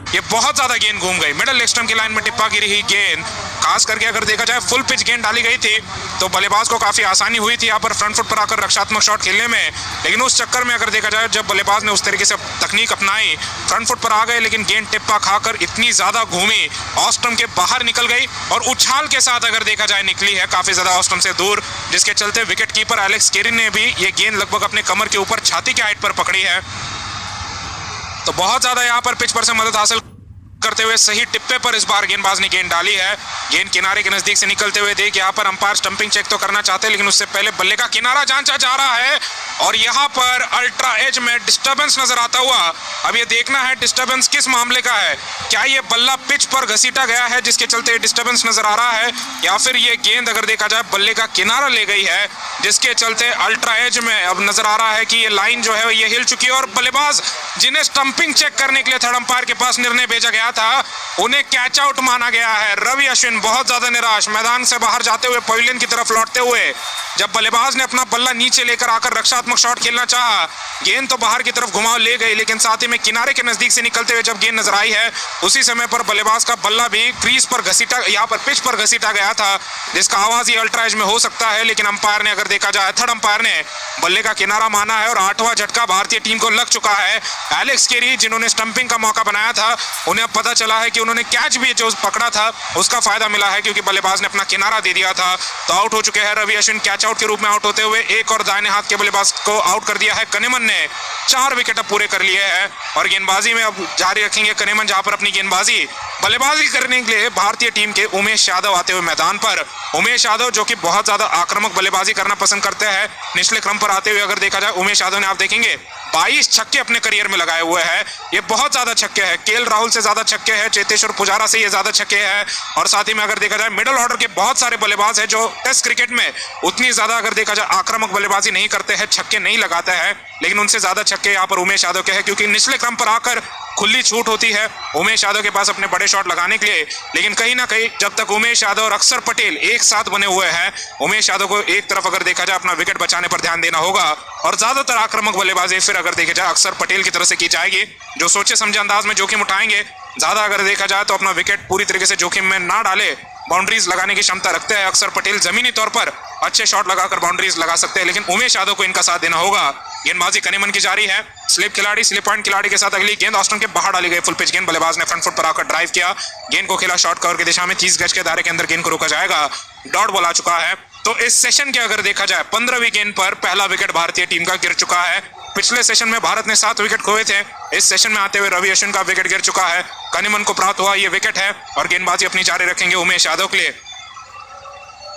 ये बहुत ज्यादा गेंद घूम गई, मिडल लेग स्टंप की लाइन में टिप्पा गिरी ही गेंद। खास करके अगर देखा जाए फुल पिच गेंद डाली गई थी तो बल्लेबाज को काफी आसानी हुई थी यहाँ पर फ्रंट फुट पर आकर रक्षात्मक शॉट खेलने में, लेकिन उस चक्कर में अगर देखा जाए जब बल्लेबाज ने उस तरीके से तकनीक अपनाई, फ्रंट फुट पर आ गए लेकिन गेंद टिप्पा खाकर इतनी ज्यादा घूमी, ऑफ स्टंप के बाहर निकल गई और उछाल के साथ अगर देखा जाए निकली है काफी ज्यादा ऑफ स्टंप से दूर, जिसके चलते विकेट कीपर एलेक्स कैरी ने भी ये गेंद लगभग अपने कमर के ऊपर छाती के हाइट पर पकड़ी है। तो बहुत ज्यादा यहाँ पर पिच पर से मदद हासिल करते हुए सही टिप्पे पर इस बार गेंदबाज ने गेंद डाली है। गेंद किनारे के नजदीक से निकलते हुए देख यहाँ पर अंपायर स्टंपिंग चेक तो करना चाहते हैं, लेकिन उससे पहले बल्ले का किनारा जांचा जा रहा है और यहाँ पर अल्ट्रा एज में डिस्टर्बेंस नजर आता हुआ। अब ये देखना है डिस्टर्बेंस किस मामले का है, क्या ये बल्ला पिच पर घसीटा गया है जिसके चलते डिस्टर्बेंस नजर आ रहा है, या फिर ये गेंद अगर देखा जाए बल्ले का किनारा ले गई है जिसके चलते अल्ट्रा एज में अब नजर आ रहा है कि ये लाइन जो है ये हिल चुकी है और बल्लेबाज जिन्हें स्टंपिंग चेक करने के लिए थर्ड अंपायर के पास निर्णय भेजा गया था उन्हें कैच आउट माना गया है। रवि अश्विन बहुत ज्यादा निराश मैदान से बाहर जाते हुए पवेलियन की तरफ लौटते हुए, जब बल्लेबाज ने अपना बल्ला नीचे लेकर आकर रक्षात्मक शॉट खेलना चाहा, गेंद तो बाहर की तरफ घुमाव ले गई लेकिन साथ ही में किनारे के नजदीक से निकलते हुए जब गेंद नजर आई है उसी समय पर बल्लेबाज का बल्ला भी क्रीज पर घसीटा, यहाँ पर पिच पर घसीटा गया था, जिसका आवाज ये अल्ट्रा एज में हो सकता है, लेकिन अंपायर ने अगर देखा जाए थर्ड अंपायर ने बल्ले का किनारा माना है और 8वां झटका भारतीय टीम को लग चुका है। एलेक्स कैरी जिन्होंने स्टंपिंग का मौका बनाया था उन्हें अब पता चला है कि उन्होंने कैच भी जो पकड़ा था उसका फायदा मिला है क्योंकि बल्लेबाज ने अपना किनारा दे दिया था। तो आउट हो चुके हैं रवि अश्विन, कैच आउट के रूप में आउट होते हुए एक और दाहिने हाथ के बल्लेबाज को आउट कर दिया है। कनेमन ने 4 विकेट अब पूरे कर लिए हैं और गेंदबाजी में अब जारी रखेंगे कनेमन, जहां पर अपनी गेंदबाजी बल्लेबाजी करने के लिए भारतीय टीम के उमेश यादव आते हुए मैदान पर। उमेश यादव जो कि बहुत ज्यादा आक्रामक बल्लेबाजी करना पसंद करते हैं, निचले क्रम पर आते हुए अगर देखा जाए उमेश यादव ने आप देखेंगे 22 छक्के अपने करियर में लगाए हुए हैं। ये बहुत ज्यादा छक्के हैं, केएल राहुल से ज्यादा छक्के हैं, चेतेश्वर पुजारा से ये ज्यादा छक्के हैं और साथ ही में अगर देखा जाए मिडिल ऑर्डर के बहुत सारे बल्लेबाज हैं जो टेस्ट क्रिकेट में उतनी ज्यादा अगर देखा जाए आक्रामक बल्लेबाजी नहीं करते हैं, छक्के नहीं लगाते हैं, लेकिन उनसे ज्यादा छक्के यहाँ पर उमेश यादव के हैं क्योंकि निचले क्रम पर आकर खुली छूट होती है उमेश यादव के पास अपने बड़े शॉट लगाने के लिए। लेकिन कहीं ना कहीं जब तक उमेश यादव और अक्षर पटेल एक साथ बने हुए हैं, उमेश यादव को एक तरफ अगर देखा जाए अपना विकेट बचाने पर ध्यान देना होगा और ज्यादातर आक्रामक बल्लेबाजी फिर अगर देखा जाए अक्षर पटेल की तरफ से की जाएगी, जो सोचे समझे अंदाज में जोखिम उठाएंगे, ज्यादा अगर देखा जाए तो अपना विकेट पूरी तरीके से जोखिम में ना डाले, बाउंड्रीज लगाने की क्षमता रखते हैं अक्षर पटेल, जमीनी तौर पर अच्छे शॉट लगाकर बाउंड्रीज लगा सकते हैं, लेकिन उमेश यादव को इनका साथ देना होगा। गेंदबाजी कनेमन की जारी है, स्लिप खिलाड़ी स्लिप पॉइंट खिलाड़ी के साथ अगली गेंद ऑफ स्टंप के बाहर डाली गई फुल पिच गेंद, बल्लेबाज ने फ्रंट फुट पर आकर ड्राइव किया, गेंद को खेला शॉर्ट कवर की दिशा में, 30 गज के दायरे के अंदर गेंद को रोका जाएगा, डॉट बॉल आ चुका है। तो इस सेशन के अगर देखा जाए 15वीं गेंद पर पहला विकेट भारतीय टीम का गिर चुका है। पिछले सेशन में भारत ने 7 विकेट खोए थे, इस सेशन में आते हुए रवि अश्विन का विकेट गिर चुका है, कनेमन को प्राप्त हुआ ये विकेट है और गेंदबाजी अपनी जारी रखेंगे उमेश यादव के लिए।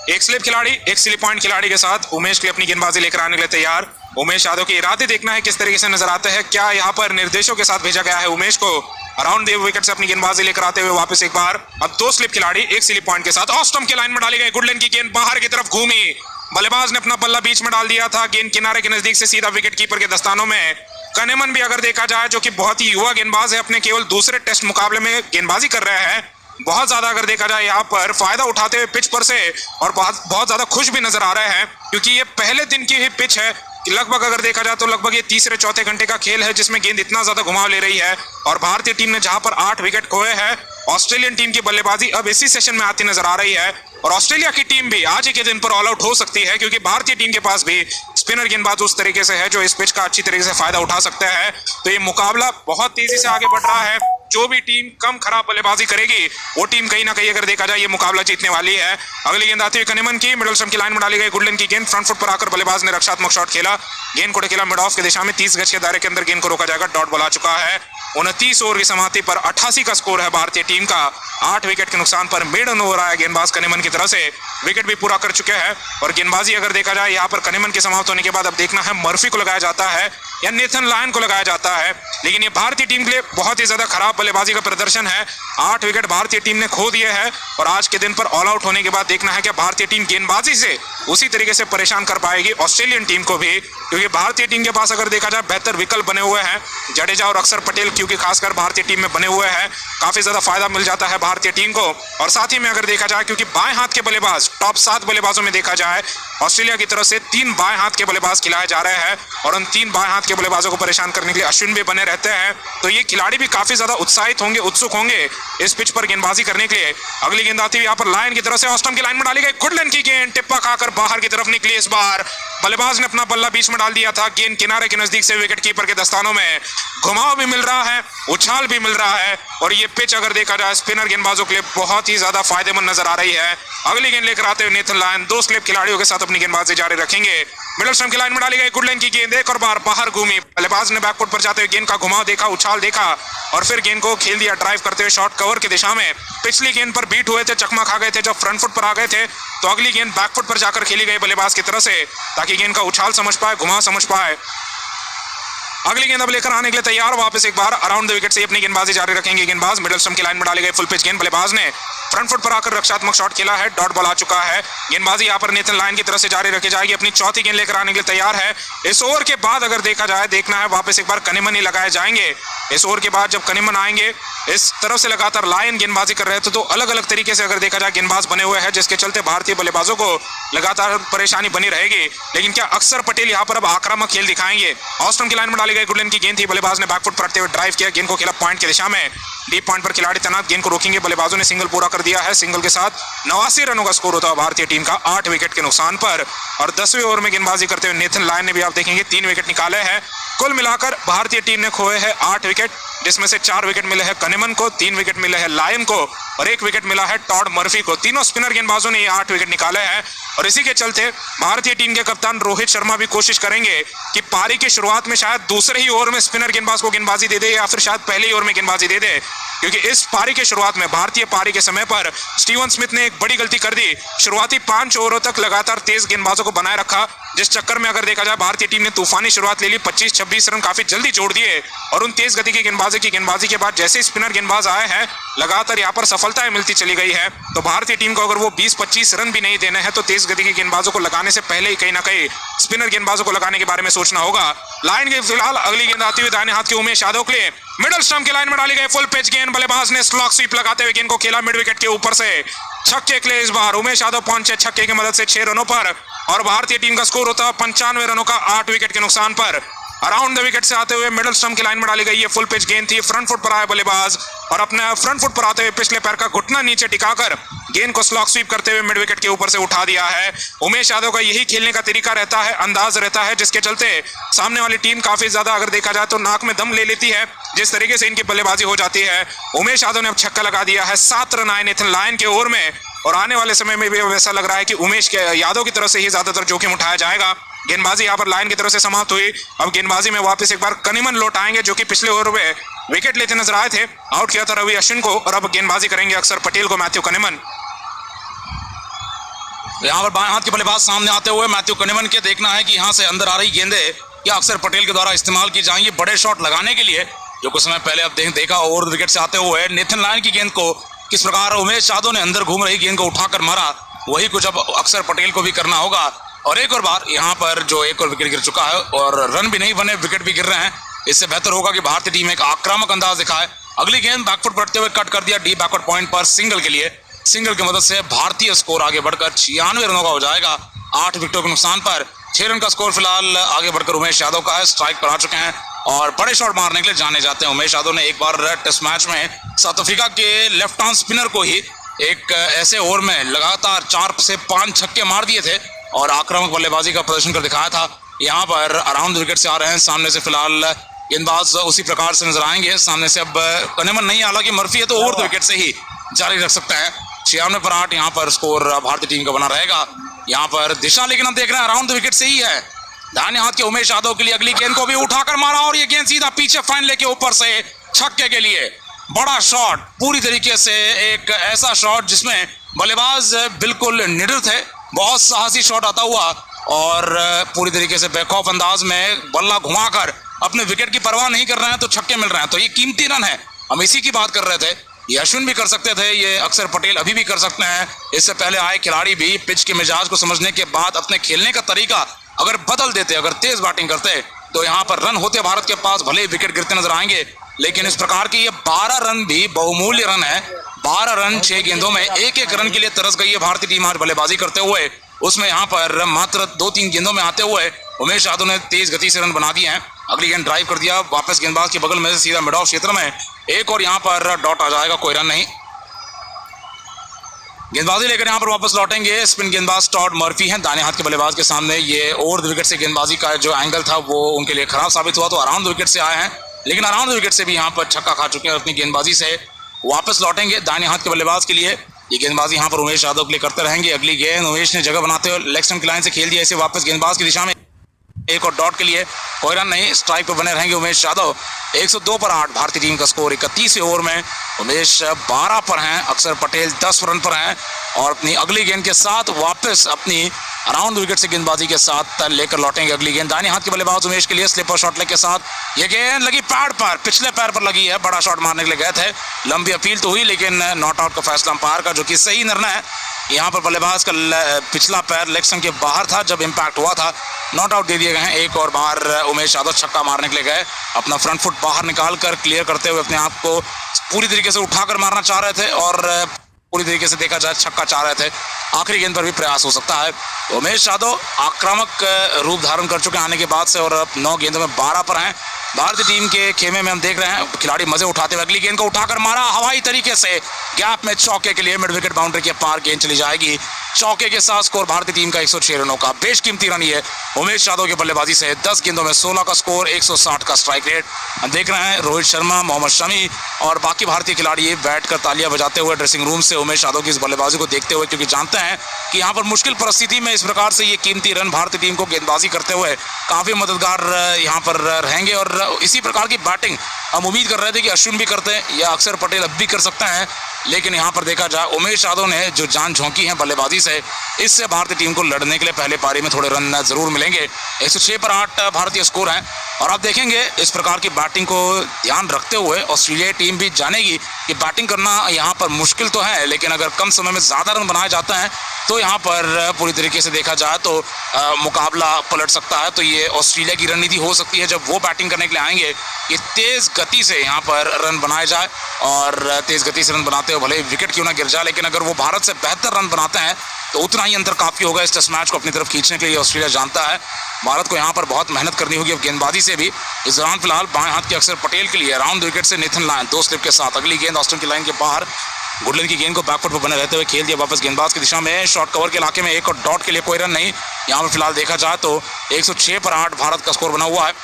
एक स्लिप खिलाड़ी एक स्लिप पॉइंट खिलाड़ी के साथ उमेश के लिए अपनी गेंदबाजी लेकर आने के लिए तैयार। उमेश यादव के इरादे देखना है किस तरीके से नजर आते हैं, क्या यहाँ पर निर्देशों के साथ भेजा गया है उमेश को अराउंड द विकेट से अपनी गेंदबाजी लेकर आते हुए वापस एक बार। अब 2 स्लिप खिलाड़ी एक स्लिप पॉइंट के साथ ऑफ स्टंप के लाइन में डाली गई गुडलैंड की गेंद बाहर की तरफ घूमी, बल्लेबाज ने अपना बल्ला बीच में डाल दिया था, गेंद किनारे के नजदीक से सीधा विकेट कीपर के दस्तानों में। कनेमन भी अगर देखा जाए जो कि बहुत ही युवा गेंदबाज है, अपने केवल दूसरे टेस्ट मुकाबले में गेंदबाजी कर रहे हैं, बहुत ज्यादा अगर देखा जाए यहाँ पर फायदा उठाते हुए पिच पर से और बहुत ज्यादा खुश भी नजर आ रहे हैं क्योंकि ये पहले दिन की ही पिच है। लगभग अगर देखा जाए तो लगभग ये तीसरे चौथे घंटे का खेल है जिसमें गेंद इतना ज्यादा घुमाव ले रही है और भारतीय टीम ने जहां पर 8 विकेट खोए हैं, ऑस्ट्रेलियन टीम की बल्लेबाजी अब इसी सेशन में आती नजर आ रही है और ऑस्ट्रेलिया की टीम भी आज ही के दिन पर ऑल आउट हो सकती है क्योंकि भारतीय टीम के पास भी स्पिनर गेंदबाज उस तरीके से है जो इस पिच का अच्छी तरीके से फायदा उठा सकते हैं। तो ये मुकाबला बहुत तेजी से आगे बढ़ रहा है, जो भी टीम कम खराब बल्लेबाजी करेगी वो टीम कहीं ना कहीं अगर देखा जाए ये मुकाबला जीतने वाली है। अगली गेंद आती हुई कनेमन की, मिडल स्टंप की लाइन में डाली गई गुडलैंड की गेंद, फ्रंट फुट पर आकर बल्लेबाज ने रक्षात्मक शॉट खेला, गेंद को खेला मिड ऑफ की दिशा में, 30 गज के दायरे के अंदर गेंद को रोका जाएगा, डॉट बॉल आ चुका है। 29 ओवर की समाप्ति पर 88 का स्कोर है भारतीय टीम का। 8 विकेट के नुकसान पर मेडन ओवर आया गेंदबाज कनेमन की तरफ से, विकेट भी पूरा कर चुके हैं और गेंदबाजी अगर देखा जाए यहाँ पर कनेमन के समाप्त होने के बाद अब देखना है मर्फी को लगाया जाता है या नेथन लायन को लगाया जाता है, लेकिन ये भारतीय टीम के लिए बहुत ही ज्यादा खराब बल्लेबाजी का प्रदर्शन है। 8 विकेट भारतीय टीम ने खो दिए हैं और आज के दिन पर ऑल आउट होने के बाद देखना है कि भारतीय टीम गेंदबाजी से उसी तरीके से परेशान कर पाएगी ऑस्ट्रेलियन टीम को भी, क्योंकि भारतीय टीम के पास अगर देखा जाए बेहतर विकल्प बने हुए हैं, जडेजा और अक्षर पटेल क्योंकि खासकर भारतीय टीम में बने हुए हैं, काफी ज्यादा फायदा मिल जाता है भारतीय टीम को। और साथ ही में अगर देखा जाए, क्योंकि बाएं हाथ के बल्लेबाज टॉप 7 बल्लेबाजों में देखा जाए ऑस्ट्रेलिया की तरफ से 3 बाएं हाथ के बल्लेबाज खिलाए जा रहे हैं और उन 3 बाएं हाथ के बल्लेबाजों को परेशान करने के लिए अश्विन भी बने रहते हैं। तो ये खिलाड़ी भी काफी ज्यादा उत्साहित होंगे, उत्सुक होंगे इस पिच पर गेंदबाजी करने के लिए। अगली गेंद आती हुई यहाँ पर लाइन की तरफ से ऑस्टम की लाइन में डाली गई, गुडलैंड की गेंद टिप्पा खाकर बाहर की तरफ निकली। इस बार बल्लेबाज ने अपना बल्ला बीच में डाल दिया था, गेंद किनारे के नजदीक से विकेट कीपर के दस्तानों में घुमाव भी मिल रहा है, उछाल भी मिल रहा है और ये पिच अगर देखा जाए स्पिनर गेंदबाजों के लिए बहुत ही ज्यादा फायदेमंद नजर आ रही है। अगली गेंद लेकर आते हुए नेथन लायन 2 स्लिप खिलाड़ियों के साथ अपनी गेंदबाजी जारी रखेंगे। मिडल स्टंप की लाइन में डाली गई गुडलैंड की गेंद एक और बार बाहर घूमी, बल्लेबाज ने बैकफुट पर जाते हुए गेंद का घुमाव देखा, उछाल देखा और फिर गेंद को खेल दिया ड्राइव करते हुए शॉर्ट कवर की दिशा में। पिछली गेंद पर बीट हुए थे, चकमा खा गए थे जब फ्रंट फुट पर आ गए थे, तो अगली गेंद बैकफुट पर जाकर खेली गई बल्लेबाज की तरफ से ताकि गेंद का उछाल समझ पाए, घुमाव समझ पाए। अगली गेंद अब लेकर आने के लिए तैयार, वापस एक बार अराउंड द विकेट से अपनी गेंदबाजी जारी रखेंगे गेंदबाज। मिडल स्टंप की लाइन में डाली गई फुल पिच गेंद, बल्लेबाज ने फ्रंट फुट पर आकर रक्षात्मक शॉट खेला है, डॉट बॉल आ चुका है। गेंदबाजी यहाँ पर नेथन लायन की तरफ से जारी रखी जाएगी, अपनी चौथी गेंद लेकर आने के लिए तैयार है। इस ओवर के बाद अगर देखा जाए, देखना है वापस एक बार कनिमन ही लगाए जाएंगे। इस ओवर के बाद जब कनिमन आएंगे, इस तरफ से लगातार लायन गेंदबाजी कर रहे थे, तो अलग अलग तरीके से अगर देखा जाए गेंदबाज बने हुए हैं, जिसके चलते भारतीय बल्लेबाजों को लगातार परेशानी बनी रहेगी। लेकिन क्या अक्सर पटेल यहाँ पर अब आक्रामक खेल दिखाएंगे? ऑस्ट्रम की लाइन में डाली गई गुडलैंड की गेंद थी, बल्लेबाज ने बैकफुट पर रखते हुए ड्राइव किया, गेंद को खेला पॉइंट की दिशा में। डीप पॉइंट पर खिलाड़ी तैनात, गेंद को रोकेंगे, बल्लेबाजों ने सिंगल पूरा कर दिया है। सिंगल के साथ 89 रनों का स्कोर होता है भारतीय टीम का 8 विकेट के नुकसान पर। और 10वें ओवर में गेंदबाजी करते हुए नेथन लायन ने भी आप देखेंगे 3 विकेट निकाले हैं। कुल मिलाकर भारतीय टीम ने खोए हैं 8 विकेट, जिसमें से 4 विकेट मिले हैं कनिमन को, 3 विकेट मिले हैं लायन को और 1 विकेट मिला है टॉड मर्फी को। तीनों स्पिनर गेंदबाजों ने ये 8 विकेट निकाले हैं और इसी के चलते भारतीय टीम के कप्तान रोहित शर्मा भी कोशिश करेंगे कि पारी की शुरुआत में शायद दूसरे ही ओवर में स्पिनर गेंदबाज को गेंदबाजी दे दे या फिर शायद पहले ही ओवर में गेंदबाजी दे दे, क्योंकि इस पारी के शुरुआत में भारतीय पारी के समय पर स्टीवन स्मिथ ने एक बड़ी गलती कर दी। शुरुआती 5 ओवरों तक लगातार तेज गेंदबाजों को बनाए रखा, जिस चक्कर में अगर देखा जाए भारतीय टीम ने तूफानी शुरुआत ले ली, 25-26 रन काफी जल्दी जोड़ दिए और उन तेज गति की गेंदबाजी के बाद जैसे स्पिनर गेंदबाज आए हैं लगातार यहाँ पर सफलताएं मिलती चली गई है। तो भारतीय टीम को अगर वो 20-25 रन भी नहीं देने हैं तो तेज गति की गेंदबाजों को लगाने से पहले ही कहीं ना कहीं स्पिनर गेंदबाजों को लगाने के बारे में सोचना होगा। लाइन के फिलहाल अगली गेंद आती हुई दाहिने हाथ के उमेश यादव के लिए, मिडल स्टंप की लाइन में डाली गई फुल पिच गेंद, बल्लेबाज ने स्लॉग स्वीप लगाते हुए गेंद को खेला मिड विकेट के ऊपर से, छक्के के लिए इस बार उमेश यादव पहुंचे छक्के की मदद से 6 रनों पर और भारतीय टीम का स्कोर होता है 95 रनों का 8 विकेट के नुकसान पर। अराउंड द विकेट से आते हुए मिडल स्टंप की लाइन में डाली गई ये फुल पिच गेंद थी, फ्रंट फुट पर आए बल्लेबाज और अपने फ्रंट फुट पर आते हुए पिछले पैर का घुटना नीचे टिकाकर गेंद को स्लॉग स्वीप करते हुए मिड विकेट के ऊपर से उठा दिया है। उमेश यादव का यही खेलने का तरीका रहता है, अंदाज रहता है, जिसके चलते सामने वाली टीम काफी ज्यादा अगर देखा जाए तो नाक में दम ले लेती है, जिस तरीके से इनकी बल्लेबाजी हो जाती है। उमेश यादव ने अब छक्का लगा दिया है, 7 रन आए नेथन लायन के ओवर में और आने वाले समय में भी वैसा लग रहा है कि उमेश के यादव की तरफ से ही ज्यादातर जोखिम उठाया जाएगा। गेंदबाजी यहाँ पर लाइन की तरफ से समाप्त हुई। अब गेंदबाजी में वापस एक बार कनिमन लौट आएंगे, जो कि पिछले ओवर में विकेट लेते नजर आए थे, आउट किया था रवि अश्विन को और अब गेंदबाजी करेंगे अक्षर पटेल को मैथ्यू कनिमन। यहाँ पर बाएं हाथ के बल्लेबाज सामने आते हुए मैथ्यू कनिमन के देखना है कि यहाँ से अंदर आ रही गेंदें या अक्षर पटेल के द्वारा इस्तेमाल की जाएंगी बड़े शॉट लगाने के लिए, जो कुछ समय पहले अब देखा ओवर विकेट से आते हुए नेथन लायन की गेंद को किस प्रकार उमेश यादव ने अंदर घूम रही गेंद को उठाकर मारा, वही कुछ अब अक्षर पटेल को भी करना होगा। और एक और बार यहाँ पर जो एक और विकेट गिर चुका है और रन भी नहीं बने, विकेट भी गिर रहे हैं, इससे बेहतर होगा कि भारतीय टीम एक आक्रामक अंदाज दिखाए। अगली गेंद बैकफुट पड़ते हुए कट कर दिया डीप बैकवर्ड पॉइंट पर सिंगल के लिए, सिंगल की मदद से भारतीय स्कोर आगे बढ़कर 96 रनों का हो जाएगा 8 विकेटों के नुकसान पर। 6 रन का स्कोर फिलहाल आगे बढ़कर उमेश यादव का है, स्ट्राइक पर आ चुके हैं और बड़े शॉट मारने के लिए जाने जाते हैं। उमेश यादव ने एक बार टेस्ट मैच में साउथ अफ्रीका के लेफ्ट आर्म स्पिनर को ही एक ऐसे ओवर में लगातार 4 से 5 छक्के मार दिए थे और आक्रामक बल्लेबाजी का प्रदर्शन कर दिखाया था। यहाँ पर अराउंड विकेट से आ रहे हैं, सामने से फिलहाल गेंदबाज उसी प्रकार से नजर आएंगे। सामने से अब कनिमन नहीं, हालांकि मर्फी है तो ओवर द विकेट से ही जारी रख सकता है। 96 पर 8 यहाँ पर स्कोर भारतीय टीम का बना रहेगा। यहाँ पर दिशा लेकिन हम देख रहे हैं अराउंड द विकेट से ही है। दाहिने हाथ के उमेश यादव के लिए अगली गेंद को भी उठाकर मारा और ये गेंद सीधा पीछे फाइन लेके ऊपर से छक्के के लिए बड़ा शॉट, पूरी तरीके से एक ऐसा शॉट जिसमें बल्लेबाज बिल्कुल निडर थे, बहुत साहसी शॉट आता हुआ और पूरी तरीके से बेखौफ अंदाज में बल्ला घुमाकर अपने विकेट की परवाह नहीं कर रहे हैं तो छक्के मिल रहे हैं। तो ये कीमती रन है, हम इसी की बात कर रहे थे। ये अश्विन भी कर सकते थे, ये अक्षर पटेल अभी भी कर सकते हैं। इससे पहले आए खिलाड़ी भी पिच के मिजाज को समझने के बाद अपने खेलने का तरीका अगर बदल देते, अगर तेज बैटिंग करते तो यहाँ पर रन होते भारत के पास, भले विकेट गिरते नजर आएंगे लेकिन इस प्रकार की ये 12 रन भी बहुमूल्य रन है। 12 रन 6 गेंदों में, एक रन के लिए तरस गई है भारतीय टीम आज बल्लेबाजी करते हुए। उसमें यहाँ पर मात्र 2-3 गेंदों में आते हुए उमेश यादव ने तेज गति से रन बना दिए हैं। अगली गेंद ड्राइव कर दिया वापस गेंदबाज के बगल में से सीधा मिड ऑफ क्षेत्र में, एक और यहाँ पर डॉट आ जाएगा, कोई रन नहीं। गेंदबाजी लेकर यहाँ पर वापस लौटेंगे स्पिन गेंदबाज टॉड मर्फी हैं दाहिने हाथ के बल्लेबाज के सामने। ये ओवर द विकेट से गेंदबाजी का जो एंगल था वो उनके लिए खराब साबित हुआ, तो अराउंड द विकेट से आए हैं, लेकिन अराउंड द विकेट से भी यहाँ पर छक्का खा चुके हैं। अपनी गेंदबाजी से वापस लौटेंगे दाहिने हाथ के बल्लेबाज के लिए। ये गेंदबाजी यहाँ पर उमेश यादव के लिए करते रहेंगे। अगली गेंद उमेश ने जगह बनाते हुए लेग स्टंप की लाइन से खेल दिया इसे वापस गेंदबाज की दिशा में, एक और डॉट के लिए, कोई रन नहीं। स्ट्राइक पर बने रहेंगे उमेश यादव। 102 पर 8 भारतीय टीम का स्कोर। 31वें ओवर में उमेश 12 पर हैं, अक्षर पटेल 10 रन पर हैं और अपनी अगली गेंद के साथ वापस अपनी अराउंड विकेट से गेंदबाजी के साथ लेकर लौटेंगे। अगली गेंद दाहिने हाथ के बल्लेबाज उमेश के लिए स्लिपर शॉट लेग के साथ। ये गेंद लगी पैड पर, पिछले पैर पर लगी है, बड़ा शॉट मारने के लिए गए थे, लंबी अपील तो हुई लेकिन नॉट आउट का फैसला अंपायर का, जो कि सही निर्णय है। यहाँ पर बल्लेबाज का पिछला पैर लेग स्टंप के बाहर था जब इम्पैक्ट हुआ था, नॉट आउट दे दिए गए हैं। एक और बाहर उमेश यादव छक्का मारने के लिए गए, अपना फ्रंट फुट बाहर निकाल कर क्लियर करते हुए अपने आप को पूरी तरीके से उठाकर मारना चाह रहे थे और पूरी तरीके से देखा जाए छक्का चाह रहे थे। आखिरी गेंद पर भी प्रयास हो सकता है। उमेश यादव आक्रामक रूप धारण कर चुके हैं आने के बाद से और 9 गेंदों में 12 पर हैं। भारतीय टीम के खेमे में हम देख रहे हैं खिलाड़ी मजे उठाते हुए। अगली गेंद को उठाकर मारा हवाई तरीके से, गैप में चौके के लिए, मिड विकेट बाउंड्री के पार गेंद चली जाएगी। चौके के साथ स्कोर भारतीय टीम का 106 रनों का बेशकीमती रन ये उमेश यादव के बल्लेबाजी से। 10 गेंदों में 16 का स्कोर, 160 का स्ट्राइक रेट। हम देख रहे हैं रोहित शर्मा, मोहम्मद शमी और बाकी भारतीय खिलाड़ी बैठ कर तालियां बजाते हुए ड्रेसिंग रूम से उमेश यादव की इस बल्लेबाजी को देखते हुए, क्योंकि जानते हैं कि यहाँ पर मुश्किल परिस्थिति में इस प्रकार से ये कीमती रन भारतीय टीम को गेंदबाजी करते हुए काफी मददगार यहाँ पर रहेंगे। और इसी प्रकार की बैटिंग हम उम्मीद कर रहे थे कि अश्विन भी करते हैं या अक्षर पटेल अब भी कर सकते हैं, लेकिन यहाँ पर देखा जाए उमेश यादव ने जो जान झोंकी है बल्लेबाजी से, इससे भारतीय टीम को लड़ने के लिए पहले पारी में थोड़े रन जरूर मिलेंगे। 106 पर 8 भारतीय स्कोर हैं और आप देखेंगे इस प्रकार की बैटिंग को ध्यान रखते हुए ऑस्ट्रेलिया टीम भी जानेगी कि बैटिंग करना यहाँ पर मुश्किल तो है, लेकिन अगर कम समय में ज़्यादा रन बनाए जाते हैं तो यहाँ पर पूरी तरीके से देखा जाए तो मुकाबला पलट सकता है। तो ये ऑस्ट्रेलिया की रणनीति हो सकती है जब वो बैटिंग करने के लिए आएंगे कि तेज़ गति से यहाँ पर रन बनाए जाए और तेज़ गति से रन बनाते हुए भले विकेट क्यों ना गिर जाए, लेकिन अगर वो भारत से बेहतर रन बनाते हैं तो उतना ही अंतर काफ़ी होगा इस टेस्ट मैच को अपनी तरफ खींचने के लिए। ऑस्ट्रेलिया जानता है भारत को यहाँ पर बहुत मेहनत करनी होगी अब गेंदबाजी से भी। इस दौरान फिलहाल बाएं हाथ के अक्षर पटेल के लिए राउंड विकेट से नेथन लायन 2 स्लिप के साथ। अगली गेंद ऑस्टन की लाइन के बाहर, गुडलैंड की गेंद को बैकफुट पर बने रहते हुए खेल दिया वापस गेंदबाज की दिशा में, शॉर्ट कवर के इलाके में, एक और डॉट के लिए कोई रन नहीं। यहाँ पर फिलहाल देखा जाए तो 106 पर 8 भारत का स्कोर बना हुआ है।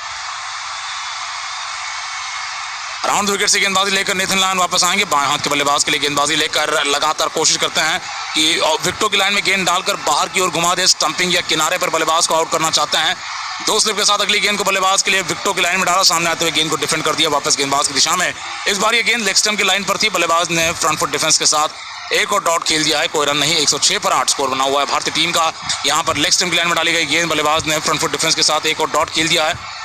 राउंड विकेट से गेंदबाजी लेकर नेथन लायन वापस आएंगे बाएं हाथ के बल्लेबाज के लिए। गेंदबाजी लेकर लगातार कोशिश करते हैं कि विकेटों की लाइन में गेंद डालकर बाहर की ओर घुमा दे, स्टंपिंग या किनारे पर बल्लेबाज को आउट करना चाहते हैं। 2 स्लिप के साथ अगली गेंद को बल्लेबाज के लिए विकेटों की लाइन में डाला, सामने आते हुए गेंद को डिफेंड कर दिया वापस गेंदबाज की दिशा में। इस बार ये गेंद लेग स्टंप की लाइन पर थी, बल्लेबाज ने फ्रंट फुट डिफेंस के साथ एक और डॉट खेल दिया है, कोई रन नहीं। 106 पर 8 स्कोर बना हुआ है भारतीय टीम का। यहाँ पर लेग स्टंप की लाइन में डाली गई गेंद, बल्लेबाज ने फ्रंट फुट डिफेंस के साथ एक और डॉट खेल दिया है।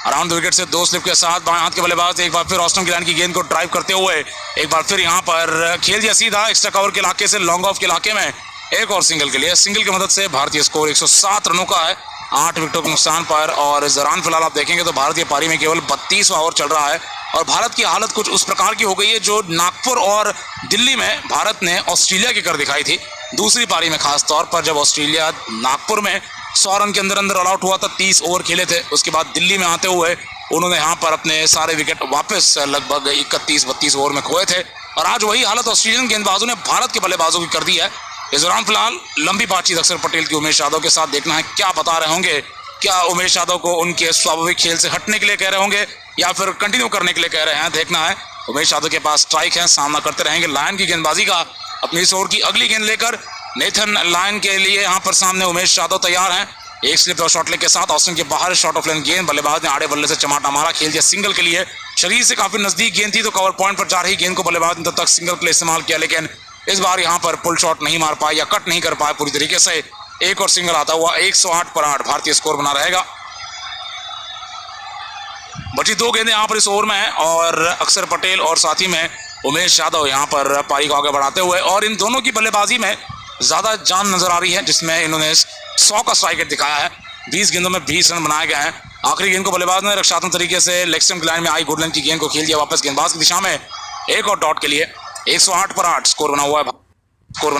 अराउंड विकेट से 2 स्लिप के साथ बाएं हाथ के बल्लेबाज एक बार फिर ऑस्टन की लाइन की गेंद को ड्राइव करते हुए एक बार फिर यहाँ पर खेल दिया सीधा एक्स्ट्रा कवर के इलाके से लॉन्ग ऑफ के इलाके में, एक और सिंगल के लिए। सिंगल की मदद से भारतीय स्कोर 107 रनों का है 8 विकेटों के नुकसान पर। और इस दौरान फिलहाल आप देखेंगे तो भारतीय पारी में केवल 32वां ओवर चल रहा है और भारत की हालत कुछ उस प्रकार की हो गई है जो नागपुर और दिल्ली में भारत ने ऑस्ट्रेलिया की कर दिखाई थी दूसरी पारी में, खास तौर पर जब ऑस्ट्रेलिया नागपुर में 100 रन के अंदर ऑल आउट हुआ था, 30 ओवर खेले थे। उसके बाद दिल्ली में आते हुए उन्होंने यहाँ पर अपने सारे विकेट वापस लगभग 31-32 ओवर में खोए थे और आज वही हालत ऑस्ट्रेलियन गेंदबाजों ने भारत के बल्लेबाजों की कर दी है। इस दौरान फिलहाल लंबी बातचीत अक्षर पटेल की उमेश यादव के साथ, देखना है क्या बता रहे होंगे। क्या उमेश यादव को उनके स्वाभाविक खेल से हटने के लिए कह रहे होंगे या फिर कंटिन्यू करने के लिए कह रहे हैं, देखना है। उमेश यादव के पास स्ट्राइक है, सामना करते रहेंगे लायन की गेंदबाजी का। अपनी इस ओवर की अगली गेंद लेकर नेथन लायन के लिए यहाँ पर सामने उमेश यादव तैयार हैं। एक स्लिप और शॉर्ट लेग के साथ ऑस्टिन के बाहर शॉर्ट ऑफ लाइन गेंद, बल्लेबाज ने आड़े बल्ले से चमाटा मारा, खेल दिया सिंगल के लिए। शरीर से काफी नजदीक गेंद थी तो कवर पॉइंट पर जा रही गेंद को बल्लेबाज ने तब तक सिंगल के लिए इस्तेमाल किया, लेकिन इस बार यहाँ पर पुल शॉट नहीं मार पाए या कट नहीं कर पाए पूरी तरीके से। एक और सिंगल आता हुआ 108 पर 8 भारतीय स्कोर बना रहेगा। बची 2 गेंदें यहाँ पर इस ओवर में है और अक्षर पटेल और साथ ही में उमेश यादव यहाँ पर पारी को आगे बढ़ाते हुए, और इन दोनों की बल्लेबाजी में ज्यादा जान नजर आ रही है जिसमें इन्होंने 100 का स्ट्राइक रेट दिखाया है। 20 गेंदों में 20 रन बनाए गए हैं आखिरी गेंद को बल्लेबाज ने रक्षात्मक तरीके से लेग स्टंप की लाइन में आई गुड लेंथ की गेंद को खेल दिया वापस गेंदबाज की दिशा में, एक और डॉट के लिए 108 पर 8 स्कोर बना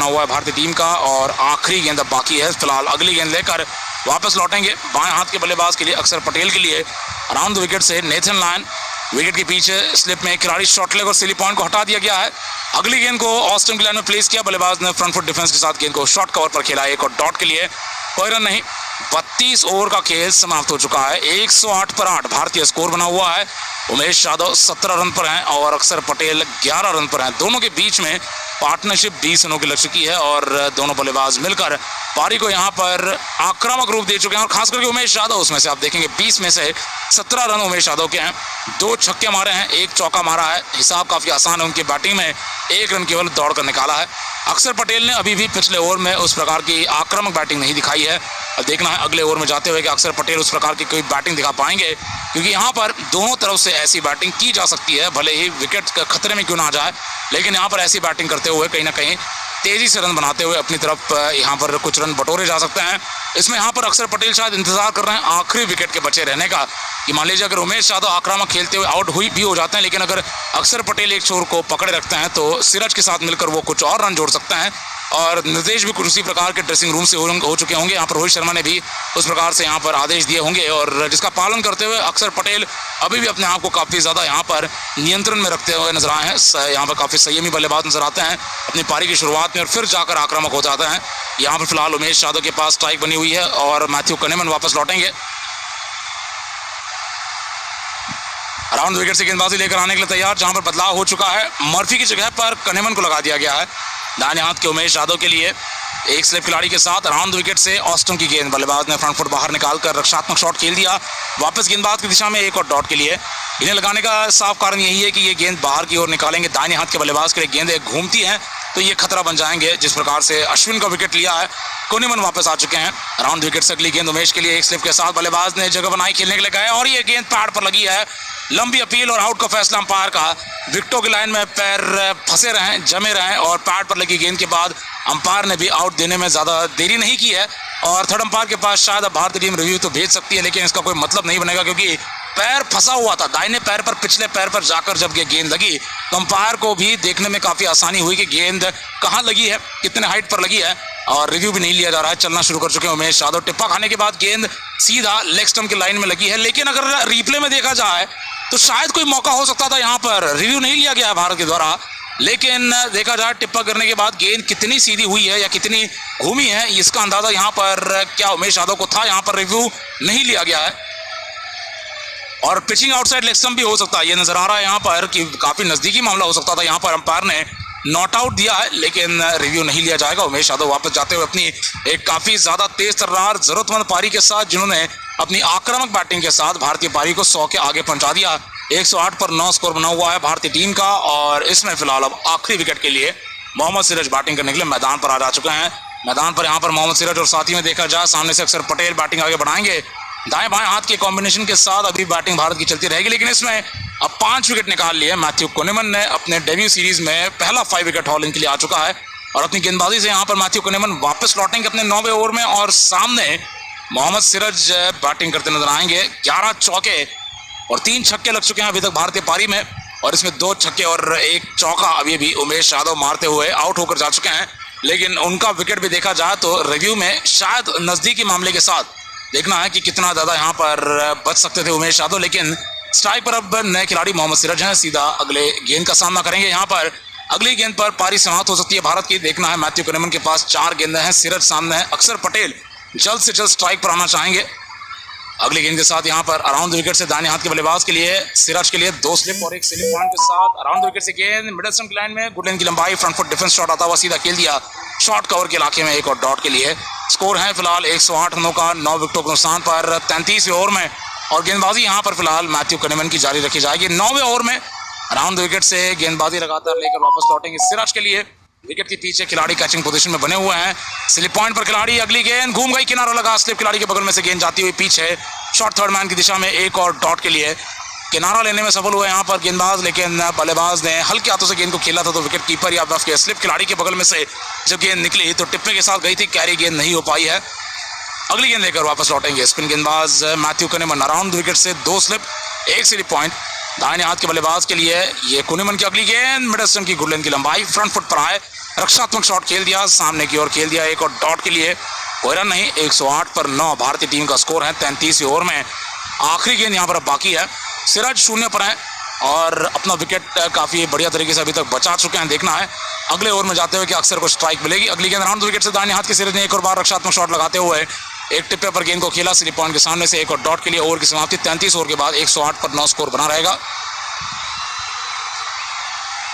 हुआ है भारतीय टीम का। और आखिरी गेंद अब बाकी है फिलहाल, अगली गेंद लेकर वापस लौटेंगे बाएं हाथ के बल्लेबाज के लिए अक्षर पटेल के लिए। अराउंड द विकेट से नेथन लायन, विकेट के पीछे स्लिप में खिलाड़ी शॉर्ट लेग और सिली पॉइंट को हटा दिया गया है। अगली गेंद को ऑस्टन की लाइन में प्लेस किया, बल्लेबाज ने फ्रंट फुट डिफेंस के साथ गेंद को शॉर्ट कवर पर खेला, एक और डॉट के लिए, कोई रन नहीं। 32 ओवर का खेल समाप्त हो चुका है, 108 पर 8 भारतीय स्कोर बना हुआ है। उमेश यादव 17 रन पर हैं और अक्षर पटेल 11 रन पर हैं। दोनों के बीच में पार्टनरशिप 20 रनों की लग चुकी है और दोनों बल्लेबाज मिलकर पारी को यहाँ पर आक्रामक रूप दे चुके हैं। और खास करके उमेश यादव, उसमें से आप देखेंगे 20 में से 17 रन उमेश यादव के हैं, 2 छक्के मारे हैं, 1 चौका मारा है। हिसाब काफी आसान है उनकी बैटिंग में, 1 रन केवल दौड़ कर निकाला है। अक्षर पटेल ने अभी भी पिछले ओवर में उस प्रकार की आक्रामक बैटिंग नहीं दिखाई है। अब देखना है अगले ओवर में जाते हुए कि अक्षर पटेल उस प्रकार की कोई बैटिंग दिखा पाएंगे, क्योंकि यहाँ पर दोनों तरफ से ऐसी बैटिंग की जा सकती है, भले ही विकेट खतरे में क्यों ना आ जाए, लेकिन यहाँ पर ऐसी बैटिंग करते हुए कहीं ना कहीं तेजी से रन बनाते हुए अपनी तरफ यहाँ पर कुछ रन बटोरे जा सकते हैं। इसमें यहाँ पर अक्षर पटेल शायद इंतजार कर रहे हैं आखिरी विकेट के बचे रहने का, कि मान लीजिए अगर उमेश यादव आक्रामक खेलते हुए आउट भी हो जाते हैं, लेकिन अगर अक्षर पटेल एक छोर को पकड़े रखते हैं तो सिराज के साथ मिलकर वो कुछ और रन जोड़ सकते हैं। और निर्देश भी कुछ उसी प्रकार के ड्रेसिंग रूम से हो चुके होंगे। यहाँ पर रोहित शर्मा ने भी उस प्रकार से यहाँ पर आदेश दिए होंगे और जिसका पालन करते हुए अक्षर पटेल अभी भी अपने आप को काफ़ी ज़्यादा यहाँ पर नियंत्रण में रखते हुए नजर आए हैं। यहाँ पर काफ़ी संयमी बल्लेबाज नजर आते हैं अपनी पारी की शुरुआत में और फिर जाकर आक्रामक हो जाते हैं। यहाँ पर फिलहाल उमेश यादव के पास स्ट्राइक बनी हुई है और मैथ्यू कनेमन वापस लौटेंगे। अराउंड विकेट से गेंदबाजी लेकर आने के लिए तैयार, जहां पर बदलाव हो चुका है। मर्फी की जगह पर कनेमन को लगा दिया गया है दाहिने हाथ के उमेश यादव के लिए, एक स्लिप खिलाड़ी के साथ। अराउंड विकेट से ऑस्टन की गेंद, बल्लेबाज ने फ्रंट फुट बाहर निकालकर रक्षात्मक शॉट खेल दिया वापस गेंदबाज की दिशा में, एक और डॉट के लिए। इन्हें लगाने का साफ कारण यही है कि ये गेंद बाहर की ओर निकालेंगे, दाहिने हाथ के बल्लेबाज के लिए गेंदें घूमती हैं तो ये खतरा बन जाएंगे। जिस प्रकार से अश्विन का विकेट लिया है, कोनेमन वापस आ चुके हैं। अराउंड विकेट से अगली गेंद उमेश के लिए, एक स्लिप के साथ बल्लेबाज ने जगह बनाई खेलने के लिए गए और ये गेंद पैड पर लगी है। लंबी अपील और आउट का फैसला अंपायर का। विकेटों की लाइन में पैर फंसे रहे, जमे रहे और पैड पर लगी गेंद के बाद अंपायर ने भी आउट देने में ज़्यादा देरी नहीं की है। और थर्ड अंपायर के पास शायद अब भारतीय टीम रिव्यू तो भेज सकती है, लेकिन इसका कोई मतलब नहीं बनेगा क्योंकि पैर फंसा हुआ था दाहिने पैर पर, पिछले पैर पर जाकर जब ये गेंद लगी तो अंपायर को भी देखने में काफ़ी आसानी हुई कि गेंद कहाँ लगी है, कितने हाइट पर लगी है, और रिव्यू भी नहीं लिया जा रहा है। चलना शुरू कर चुके हैं उमेश यादव। टिप्पा खाने के बाद गेंद सीधा लेग स्टंप की लाइन में लगी है, लेकिन अगर रिप्ले में देखा जाए तो शायद कोई मौका हो सकता था। यहाँ पर रिव्यू नहीं लिया गया है भारत के द्वारा, लेकिन देखा जाए टिप्पा करने के बाद गेंद कितनी सीधी हुई है या कितनी घूमी है, इसका अंदाजा यहाँ पर क्या उमेश यादव को था, यहाँ पर रिव्यू नहीं लिया गया है। और पिचिंग आउटसाइड लेग स्टंप भी हो सकता है, ये नजर आ रहा है यहाँ पर कि काफी नजदीकी मामला हो सकता था। यहाँ पर अंपायर ने नॉट आउट दिया है, लेकिन रिव्यू नहीं लिया जाएगा। उमेश यादव वापस जाते हुए अपनी एक काफी ज्यादा तेज तर्रार जरूरतमंद पारी के साथ, जिन्होंने अपनी आक्रामक बैटिंग के साथ भारतीय पारी को 100 के आगे पहुंचा दिया। 108 पर 9 स्कोर बना हुआ है भारतीय टीम का और इसमें फिलहाल अब आखिरी विकेट के लिए मोहम्मद सिराज बैटिंग करने के लिए मैदान पर आ चुके हैं। मैदान पर यहाँ पर मोहम्मद सिराज और साथ ही में देखा जाए सामने से अक्षर पटेल बैटिंग आगे बढ़ाएंगे। दाएं बाएं हाथ के कॉम्बिनेशन के साथ अभी बैटिंग भारत की चलती रहेगी, लेकिन इसमें अब 5 विकेट निकाल लिए। मैथ्यू कोनेमन ने अपने डेब्यू सीरीज में पहला 5 विकेट हॉल इनके लिए आ चुका है और अपनी गेंदबाजी से यहाँ पर मैथ्यू कोनेमन वापस लौटेंगे अपने 9वें ओवर में और सामने मोहम्मद सिराज बैटिंग करते नजर आएंगे। 11 चौके और 3 छक्के लग चुके हैं अभी तक भारतीय पारी में और इसमें 2 छक्के और 1 चौका अभी भी उमेश यादव मारते हुए आउट होकर जा चुके हैं। लेकिन उनका विकेट भी देखा जाए तो रिव्यू में शायद नजदीकी मामले के साथ देखना है कि कितना ज़्यादा यहाँ पर बच सकते थे उमेश यादव, लेकिन स्ट्राइक पर अब नए खिलाड़ी मोहम्मद सिराज हैं, सीधा अगले गेंद का सामना करेंगे। यहाँ पर अगली गेंद पर पारी समाप्त हो सकती है भारत की। देखना है मैथ्यू कोनेमन के पास 4 गेंदें हैं, सिराज सामने है, अक्षर पटेल जल्द से जल्द स्ट्राइक पर आना चाहेंगे। अगली गेंद के साथ यहाँ पर अराउंड विकेट से दाहिने हाथ के बल्लेबाज के लिए सिराज के लिए 2 स्लिप और 1 स्लिप पॉइंट के साथ अराउंड विकेट से गेंद मिडिल स्टंप की लाइन में, गुड लेंथ की लंबाई, फ्रंट फुट डिफेंस शॉट आता हुआ सीधा खेल दिया शॉर्ट कवर के इलाके में, 1 और डॉट के लिए। स्कोर है फिलहाल 108 रनों का 9 विकेटों के नुकसान पर 33वें ओवर में और गेंदबाजी यहाँ पर फिलहाल मैथ्यू कोनेमन की जारी रखी जाएगी। 9वें ओवर में अराउंड विकेट से गेंदबाजी लगातार लेकर वापस लौटेंगे सिराज के लिए। विकेट के पीछे खिलाड़ी कैचिंग पोजीशन में बने हुए हैं, स्लिप पॉइंट पर खिलाड़ी, अगली गेंद घूम गई, किनारा लगा, स्लिप खिलाड़ी के बगल में से गेंद जाती हुई पीछे शॉर्ट थर्ड मैन की दिशा में, 1 और डॉट के लिए। किनारा लेने में सफल हुए यहाँ पर गेंदबाज, लेकिन बल्लेबाज ने हल्के हाथों से गेंद को खेला था तो विकेट कीपर या स्लिप खिलाड़ी के बगल में से जब गेंद निकली तो टिप्पे के साथ गई थी, कैरी गेंद नहीं हो पाई है। अगली गेंद लेकर वापस लौटेंगे स्पिन गेंदबाज मैथ्यू कनिमन। अराउंड विकेट से 2 स्लिप 1 स्लिप पॉइंट दाहिने हाथ के बल्लेबाज के लिए। ये कनिमन की अगली गेंद मिड स्टंप की गुडलैंड की लंबाई फ्रंट फुट पर आए, रक्षात्मक शॉट खेल दिया, सामने की ओर खेल दिया, एक और डॉट के लिए कोई रन नहीं। 108 पर 9 भारतीय टीम का स्कोर है 33 ओवर में। आखिरी गेंद यहाँ पर अब बाकी है। सिराज 0 पर है और अपना विकेट काफी बढ़िया तरीके से अभी तक बचा चुके हैं। देखना है अगले ओवर में जाते हुए कि अक्सर को स्ट्राइक मिलेगी। अगली गेंद राउंड विकेट से दाहिने हाथ के सिराज ने एक और बार रक्षात्मक शॉट लगाते हुए एक टिप्पे पर गेंद को खेला स्लिप पॉइंट के सामने से, एक और डॉट के लिए ओवर की समाप्ति। 33 ओवर के बाद 108 पर 9 स्कोर बना रहेगा।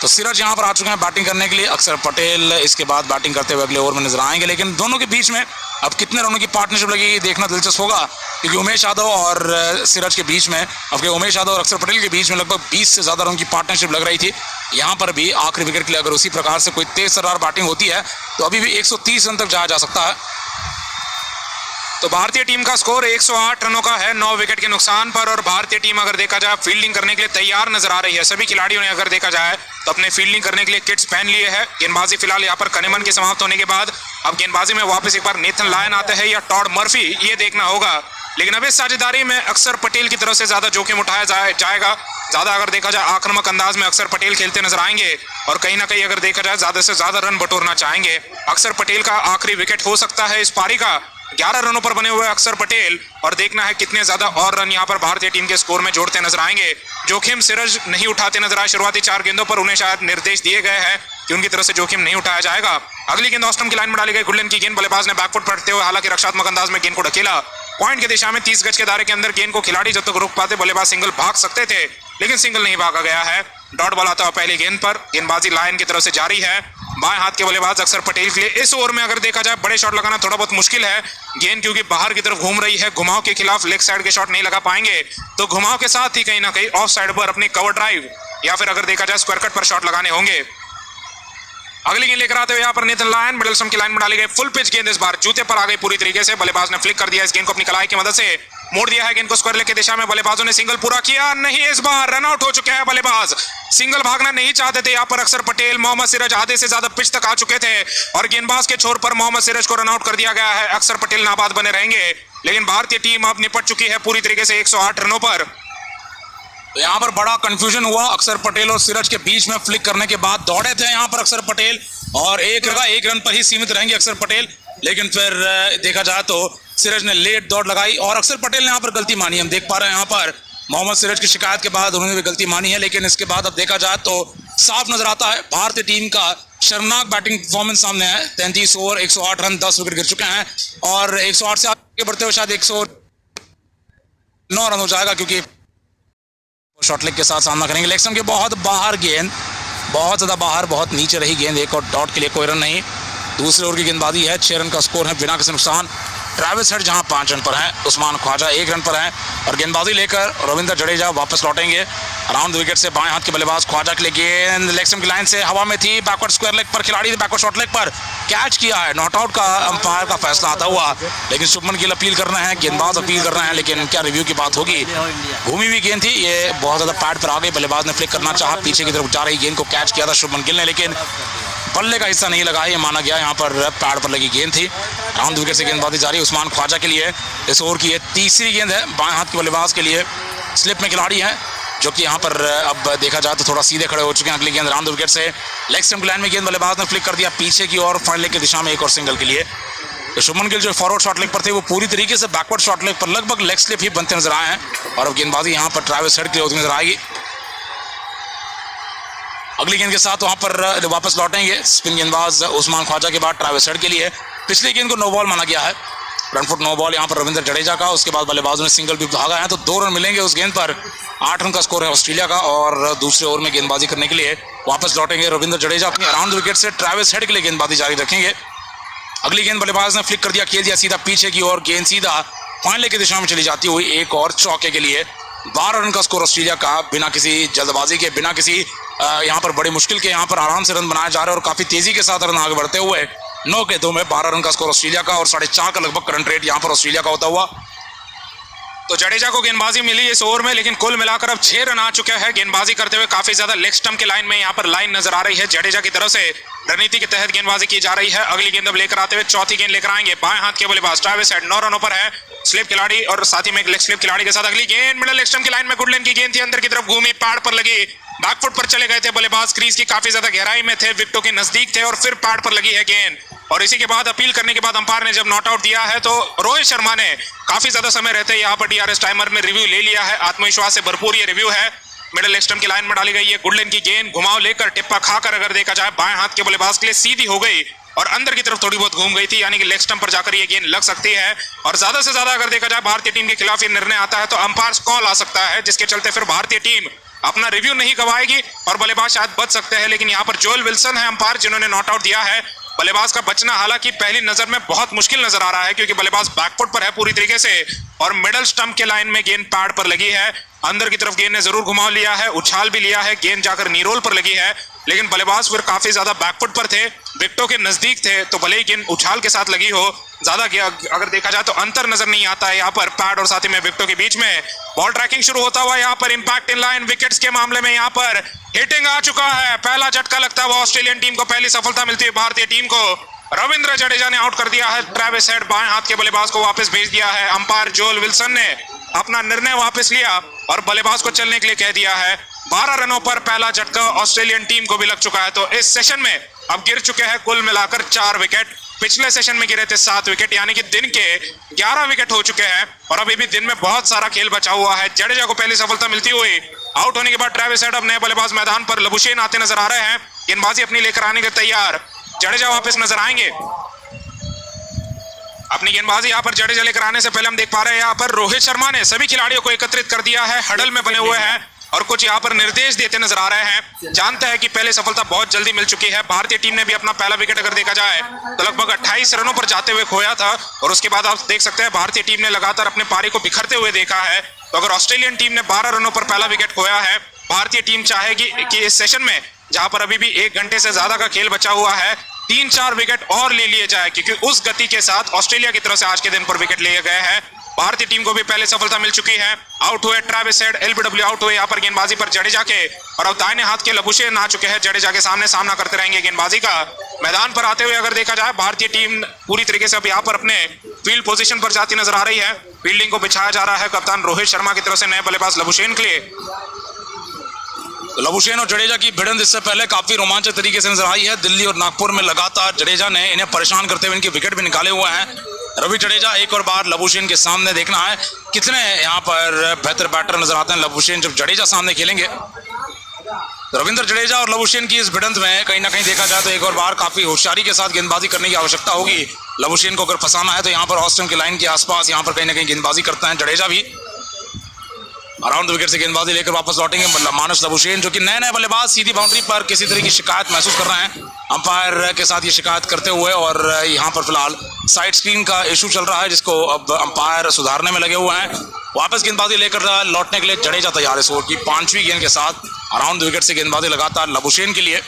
तो सिराज यहाँ पर आ चुके हैं बैटिंग करने के लिए। अक्षर पटेल इसके बाद बैटिंग करते हुए अगले ओवर में नजर आएंगे, लेकिन दोनों के बीच में अब कितने रनों की पार्टनरशिप लगेगी देखना दिलचस्प होगा, क्योंकि उमेश यादव और सिराज के बीच में, अब उमेश यादव और अक्षर पटेल के बीच में लगभग 20 से ज्यादा रन की पार्टनरशिप लग रही थी। यहाँ पर भी आखिरी विकेट के लिए अगर उसी प्रकार से कोई तेज तर्रार बैटिंग होती है तो अभी भी 130 रन तक जाया जा सकता है। तो भारतीय टीम का स्कोर 108 रनों का है 9 विकेट के नुकसान पर, और भारतीय टीम अगर देखा जाए फील्डिंग करने के लिए तैयार नजर आ रही है। सभी खिलाड़ियों ने अगर देखा जाए तो अपने फील्डिंग करने के लिए किट्स पहन लिए हैं। गेंदबाजी फिलहाल यहाँ पर कनिमन के समाप्त होने के बाद अब गेंदबाजी में वापस एक बार नेथन लायन आते हैं या टॉड मर्फी, ये देखना होगा। लेकिन अब इस साझेदारी में अक्षर पटेल की तरफ से ज्यादा जोखिम उठाया जाएगा। ज्यादा अगर देखा जाए आक्रामक अंदाज में अक्षर पटेल खेलते नजर आएंगे और कहीं ना कहीं अगर देखा जाए ज्यादा से ज्यादा रन बटोरना चाहेंगे। अक्षर पटेल का आखिरी विकेट हो सकता है इस पारी का। 11 रनों पर बने हुए अक्षर पटेल, और देखना है कितने ज्यादा और रन यहाँ पर भारतीय टीम के स्कोर में जोड़ते नजर आएंगे। जोखिम सिराज नहीं उठाते नजर आए। शुरुआती 4 गेंदों पर उन्हें शायद निर्देश दिए गए हैं कि उनकी तरफ से जोखिम नहीं उठाया जाएगा। अगली गेंद ऑस्टम की लाइन में डाली गई गुडलैंड की गेंद, बल्लेबाज ने बैकफुट पड़ते हुए हालांकि रक्षात्मक अंदाज में गेंद को ढकेला पॉइंट की दिशा में। 30 गज के दायरे के अंदर गेंद को खिलाड़ी जब तक रोक पाते बल्लेबाज सिंगल भाग सकते थे, लेकिन सिंगल नहीं भागा गया है। डॉट बॉल आता हुआ पहली गेंद पर। गेंदबाजी लाइन की तरफ से जारी है। बाएं हाथ के बल्लेबाज अक्षर पटेल के लिए इस ओवर में अगर देखा जाए बड़े शॉट लगाना थोड़ा बहुत मुश्किल है। गेंद क्योंकि बाहर की तरफ घूम रही है, घुमाव के खिलाफ लेग साइड के शॉट नहीं लगा पाएंगे, तो घुमाव के साथ ही कहीं ना कहीं ऑफ साइड पर अपनी कवर ड्राइव या फिर अगर देखा जाए स्क्वायर कट पर शॉट लगाने होंगे। अगली गेंद लेकर आते हुए यहाँ पर नेथन लायन मिडल स्टंप की लाइन में डाली गई फुल पिच गेंद, इस बार जूते पर आ गई पूरी तरीके से। बल्लेबाज ने फ्लिक कर दिया इस गेंद को अपनी कलाई की मदद से, मोड़ दिया है गेंद को स्क्वायर लेग की दिशा में। बल्लेबाजों ने सिंगल पूरा किया नहीं, इस बार रन आउट हो चुके हैं बल्लेबाज। सिंगल भागना नहीं चाहते थे यहाँ पर अक्षर पटेल। मोहम्मद सिराज आधे से ज्यादा पिच तक आ चुके थे और गेंदबाज के छोर पर मोहम्मद सिराज को रन आउट कर दिया गया है। अक्षर पटेल नाबाद बने रहेंगे, लेकिन भारतीय टीम अब निपट चुकी है पूरी तरीके से 108 रनों पर। तो यहाँ पर बड़ा कंफ्यूजन हुआ अक्षर पटेल और सिराज के बीच में। फ्लिक करने के बाद दौड़े थे यहाँ पर अक्षर पटेल और एक रन पर ही सीमित रहेंगे अक्षर पटेल, लेकिन फिर देखा जाए तो सिराज ने लेट दौड़ लगाई और अक्षर पटेल ने यहाँ पर गलती मानी। हम देख पा रहे हैं यहाँ पर मोहम्मद सिराज की शिकायत के बाद उन्होंने भी गलती मानी है, लेकिन इसके बाद अब देखा जाए तो साफ नजर आता है भारतीय टीम का शर्मनाक बैटिंग परफॉर्मेंस सामने है। 33 ओवर 108 रन 10 विकेट गिर चुके हैं और 108 से आगे बढ़ते हुए शायद 109 रन हो जाएगा, क्योंकि शॉर्ट लेग के साथ सामना करेंगे। लेग स्टंप के बहुत बाहर गेंद, बहुत ज्यादा बाहर, बहुत नीचे रही गेंद, एक और डॉट के लिए कोई रन नहीं। दूसरे ओवर की गेंदबाजी है, 6 रन का स्कोर है बिना किसी नुकसान। ट्रेविस हेड जहां 5 रन पर है, उस्मान ख्वाजा 1 रन पर है और गेंदबाजी लेकर रविंद्र जडेजा वापस लौटेंगे। राउंड विकेट से बाएं हाथ के बल्लेबाज ख्वाजा के लिए गेंद लेग स्टंप की लाइन से हवा में थी, बैकवर्ड स्क्वायर लेग पर खिलाड़ी ने बैकवर्ड शॉर्ट लेग पर कैच किया है। नॉट आउट का अंपायर का फैसला आता हुआ, लेकिन शुभमन गिल अपील कर रहे हैं, गेंदबाज अपील कर रहे हैं, लेकिन क्या रिव्यू की बात होगी। घूमी हुई गेंद थी, ये बहुत ज्यादा पैड पर आ गई। बल्लेबाज ने फ्लिक करना चाहा, पीछे की तरफ जा रही गेंद को कैच किया था शुभमन गिल ने, लेकिन पल्ले का हिस्सा नहीं लगा, ये माना गया। यहाँ पर पैड पर लगी गेंद थी। राउंड विकेट से गेंदबाजी जारी उस्मान ख्वाजा के लिए। इस ओवर की ये तीसरी गेंद है बाएं हाथ के बल्लेबाज के लिए। स्लिप में खिलाड़ी हैं जो कि यहाँ पर अब देखा जाए तो थोड़ा सीधे खड़े हो चुके हैं। अगली गेंद राउंड विकेट से लेग स्टंप लाइन में गेंद, बल्लेबाज ने फ्लिक कर दिया पीछे की ओर फ्रंट लेग की दिशा में, एक और सिंगल के लिए। तो शुभमन गिल जो फॉरवर्ड शॉट लेग पर थे वो पूरी तरीके से बैकवर्ड शॉट लेग पर लगभग लेग स्लिप ही बनते नजर आए हैं और अब गेंदबाजी यहाँ पर ट्रेविस हेड के लिए होती नजर आएगी। अगली गेंद के साथ वहां पर वापस लौटेंगे स्पिन गेंदबाज उस्मान ख्वाजा के बाद ट्रेविस हेड के लिए। पिछली गेंद को नो बॉल माना गया है, फ्रंट फुट नो बॉल यहाँ पर रविंद्र जडेजा का। उसके बाद बल्लेबाजों ने सिंगल भी भागा है, तो 2 रन मिलेंगे उस गेंद पर। 8 रन का स्कोर है ऑस्ट्रेलिया का और दूसरे ओवर में गेंदबाजी करने के लिए वापस लौटेंगे रविंद्र जडेजा अपनी राउंड विकेट से। ट्रेविस हेड के लिए गेंदबाजी जारी रखेंगे। अगली गेंद बल्लेबाज ने फ्लिक कर दिया, खेल दिया सीधा पीछे की ओर, गेंद सीधा पॉइंट लेग की दिशा में चली जाती हुई एक और चौके के लिए। 12 रन का स्कोर ऑस्ट्रेलिया का, बिना किसी जल्दबाजी के, बिना किसी यहाँ पर बड़ी मुश्किल के यहाँ पर आराम से रन बनाए जा रहे हैं और काफी तेजी के साथ रन आगे बढ़ते हुए 9 के 2 में 12 रन का स्कोर ऑस्ट्रेलिया का और 4.5 का लगभग करंट रेट यहाँ पर ऑस्ट्रेलिया का होता हुआ। तो जडेजा को गेंदबाजी मिली इस ओवर में, लेकिन कुल मिलाकर अब 6 रन आ चुके हैं गेंदबाजी करते हुए। काफी ज्यादा लेग स्टंप के लाइन में यहाँ पर लाइन नजर आ रही है। जडेजा की तरफ से रणनीति के तहत गेंदबाजी की जा रही है। अगली गेंद अब लेकर आते हुए चौथी गेंद लेकर आएंगे बाएं हाथ के बल्लेबाज ट्रेविस हेड। 9 रनों पर है स्लिप खिलाड़ी और साथ ही में एक लेग स्लिप खिलाड़ी के साथ। अगली गेंद मिडल लेग स्टंप की लाइन में गुड लेन की गेंद थी, अंदर की तरफ घूमी, पैड पर लगी, बैकफुट पर चले गए थे बल्लेबाज। क्रीज की काफी ज्यादा गहराई में थे, विकेटों के नजदीक थे और फिर पैड पर लगी है गेंद। और इसी के बाद अपील करने के बाद अंपायर ने जब नॉट आउट दिया है तो रोहित शर्मा ने काफी ज्यादा समय रहते यहाँ पर डीआरएस टाइमर में रिव्यू ले लिया है। आत्मविश्वास से भरपूर ये रिव्यू है। मिडल लेग स्टंप की लाइन में डाली गई है गुडलेन की गेंद, घुमाव लेकर टिप्पा खाकर अगर देखा जाए बाएं हाथ के बल्लेबाज के लिए सीधी हो गई और अंदर की तरफ थोड़ी बहुत घूम गई थी, यानी कि लेग स्टंप पर जाकर ये गेंद लग सकती है। और ज्यादा से ज्यादा अगर देखा जाए भारतीय टीम के खिलाफ ये निर्णय आता है तो अंपायर कॉल आ सकता है, जिसके चलते फिर भारतीय टीम अपना रिव्यू नहीं गवाएगी और बल्लेबाज शायद बच सकते हैं। लेकिन यहाँ पर जोएल विल्सन है अंपायर जिन्होंने नॉट आउट दिया है। बल्लेबाज का बचना हालांकि पहली नजर में बहुत मुश्किल नजर आ रहा है, क्योंकि बल्लेबाज बैकफुट पर है पूरी तरीके से और मिडल स्टंप के लाइन में गेंद पैड पर लगी है। अंदर की तरफ गेंद ने जरूर घुमाव लिया है, उछाल भी लिया है, गेंद जाकर नी रोल पर लगी है, लेकिन बल्लेबाज फिर काफी ज्यादा बैकफुट पर थे, विकेटों के नजदीक थे। तो भले ही गेंद उछाल के साथ लगी हो, ज्यादा अगर देखा जाए तो अंतर नजर नहीं आता है यहाँ पर पैड और साथ ही में विकेटों के बीच में। बॉल ट्रैकिंग शुरू होता हुआ यहाँ पर इंपैक्ट इन लाइन विकेट्स के मामले में यहाँ पर हिटिंग आ चुका है। पहला झटका लगता हुआ ऑस्ट्रेलियन टीम को, पहली सफलता मिलती है भारतीय टीम को। रविंद्र जडेजा ने आउट कर दिया है ट्रेविस हेड, बाएं हाथ के बल्लेबाज को वापस भेज दिया है। अंपायर जोएल विल्सन ने अपना निर्णय वापस लिया और बल्लेबाज को चलने के लिए कह दिया है। 12 रनों पर पहला झटका ऑस्ट्रेलियन टीम को भी लग चुका है। तो इस सेशन में अब गिर चुके हैं कुल मिलाकर 4 विकेट। पिछले सेशन में गिरे थे 7 विकेट, यानी कि दिन के 11 विकेट हो चुके हैं और अभी भी दिन में बहुत सारा खेल बचा हुआ है। जडेजा को पहली सफलता मिलती हुई, आउट होने के बाद ट्रेविस हेड अब नए बल्लेबाज मैदान पर लबुशेन आते नजर आ रहे हैं, गेंदबाजी अपनी लेकर आने के तैयार। जडेजा वापस नजर आएंगे, अपनी गेंदबाजी यहाँ पर जडेजा लेकर आने से पहले हम देख पा रहे हैं यहाँ पर रोहित शर्मा ने सभी खिलाड़ियों को एकत्रित कर दिया है, हडल में बने हुए हैं और कुछ यहाँ पर निर्देश देते नजर आ रहे हैं। जानते हैं कि पहले सफलता बहुत जल्दी मिल चुकी है। भारतीय टीम ने भी अपना पहला विकेट अगर देखा जाए तो लगभग 28 रनों पर जाते हुए खोया था और उसके बाद आप देख सकते हैं भारतीय टीम ने लगातार अपने पारी को बिखरते हुए देखा है। तो अगर ऑस्ट्रेलियन टीम ने 12 रनों पर पहला विकेट खोया है, भारतीय टीम चाहेगी कि इस सेशन में जहां पर अभी भी 1 घंटे से ज्यादा का खेल बचा हुआ है, 3-4 विकेट और ले लिए जाए, क्योंकि उस गति के साथ ऑस्ट्रेलिया की तरफ से आज के दिन पर विकेट लिए गए हैं। भारतीय टीम को भी पहले सफलता मिल चुकी है। आउट हुए ट्रेविस हेड, एलबीडब्ल्यू आउट हुए यहाँ पर गेंदबाजी पर जडेजा के और अब दाहिने हाथ के लबुशेन आ चुके हैं। जडेजा के सामने सामना करते रहेंगे गेंदबाजी का। मैदान पर आते हुए अगर देखा जाए भारतीय टीम पूरी तरीके से अब यहाँ पर अपने फील्ड पोजीशन पर जाती नजर आ रही है। फील्डिंग को बिछाया जा रहा है कप्तान रोहित शर्मा की तरफ से नए बल्लेबाज लबुशेन के लिए। लबुशेन और जडेजा की भिड़ंत इससे पहले काफी रोमांचक तरीके से नजर आई है। दिल्ली और नागपुर में लगातार जडेजा ने इन्हें परेशान करते हुए इनके विकेट भी निकाले हुए हैं। रवि जडेजा एक और बार लबुशेन के सामने, देखना है कितने यहाँ पर बेहतर बैटर नजर आते हैं लबुशेन जब जडेजा सामने खेलेंगे। रविंद्र जडेजा और लबुशेन की इस भिड़ंत में कहीं ना कहीं देखा जाए तो एक और बार काफी होशियारी के साथ गेंदबाजी करने की आवश्यकता होगी। लबुशेन को अगर फंसाना है तो यहाँ पर ऑस्टन की लाइन के आसपास यहाँ पर कहीं ना कहीं गेंदबाजी करते हैं जडेजा भी। अराउंड विकेट से गेंदबाजी लेकर वापस लौटेंगे मानस लबुशेन, जो कि नए बल्लेबाज सीधी बाउंड्री पर किसी तरह की शिकायत महसूस कर रहे हैं अंपायर के साथ ये शिकायत करते हुए। और यहाँ पर फिलहाल साइड स्क्रीन का इशू चल रहा है जिसको अब अंपायर सुधारने में लगे हुए हैं। वापस गेंदबाजी लेकर लौटने के लिए जडेजा तैयार है। ओवर की 5वीं गेंद के साथ अराउंड विकेट से गेंदबाजी लगातार लबुशेन के लिए।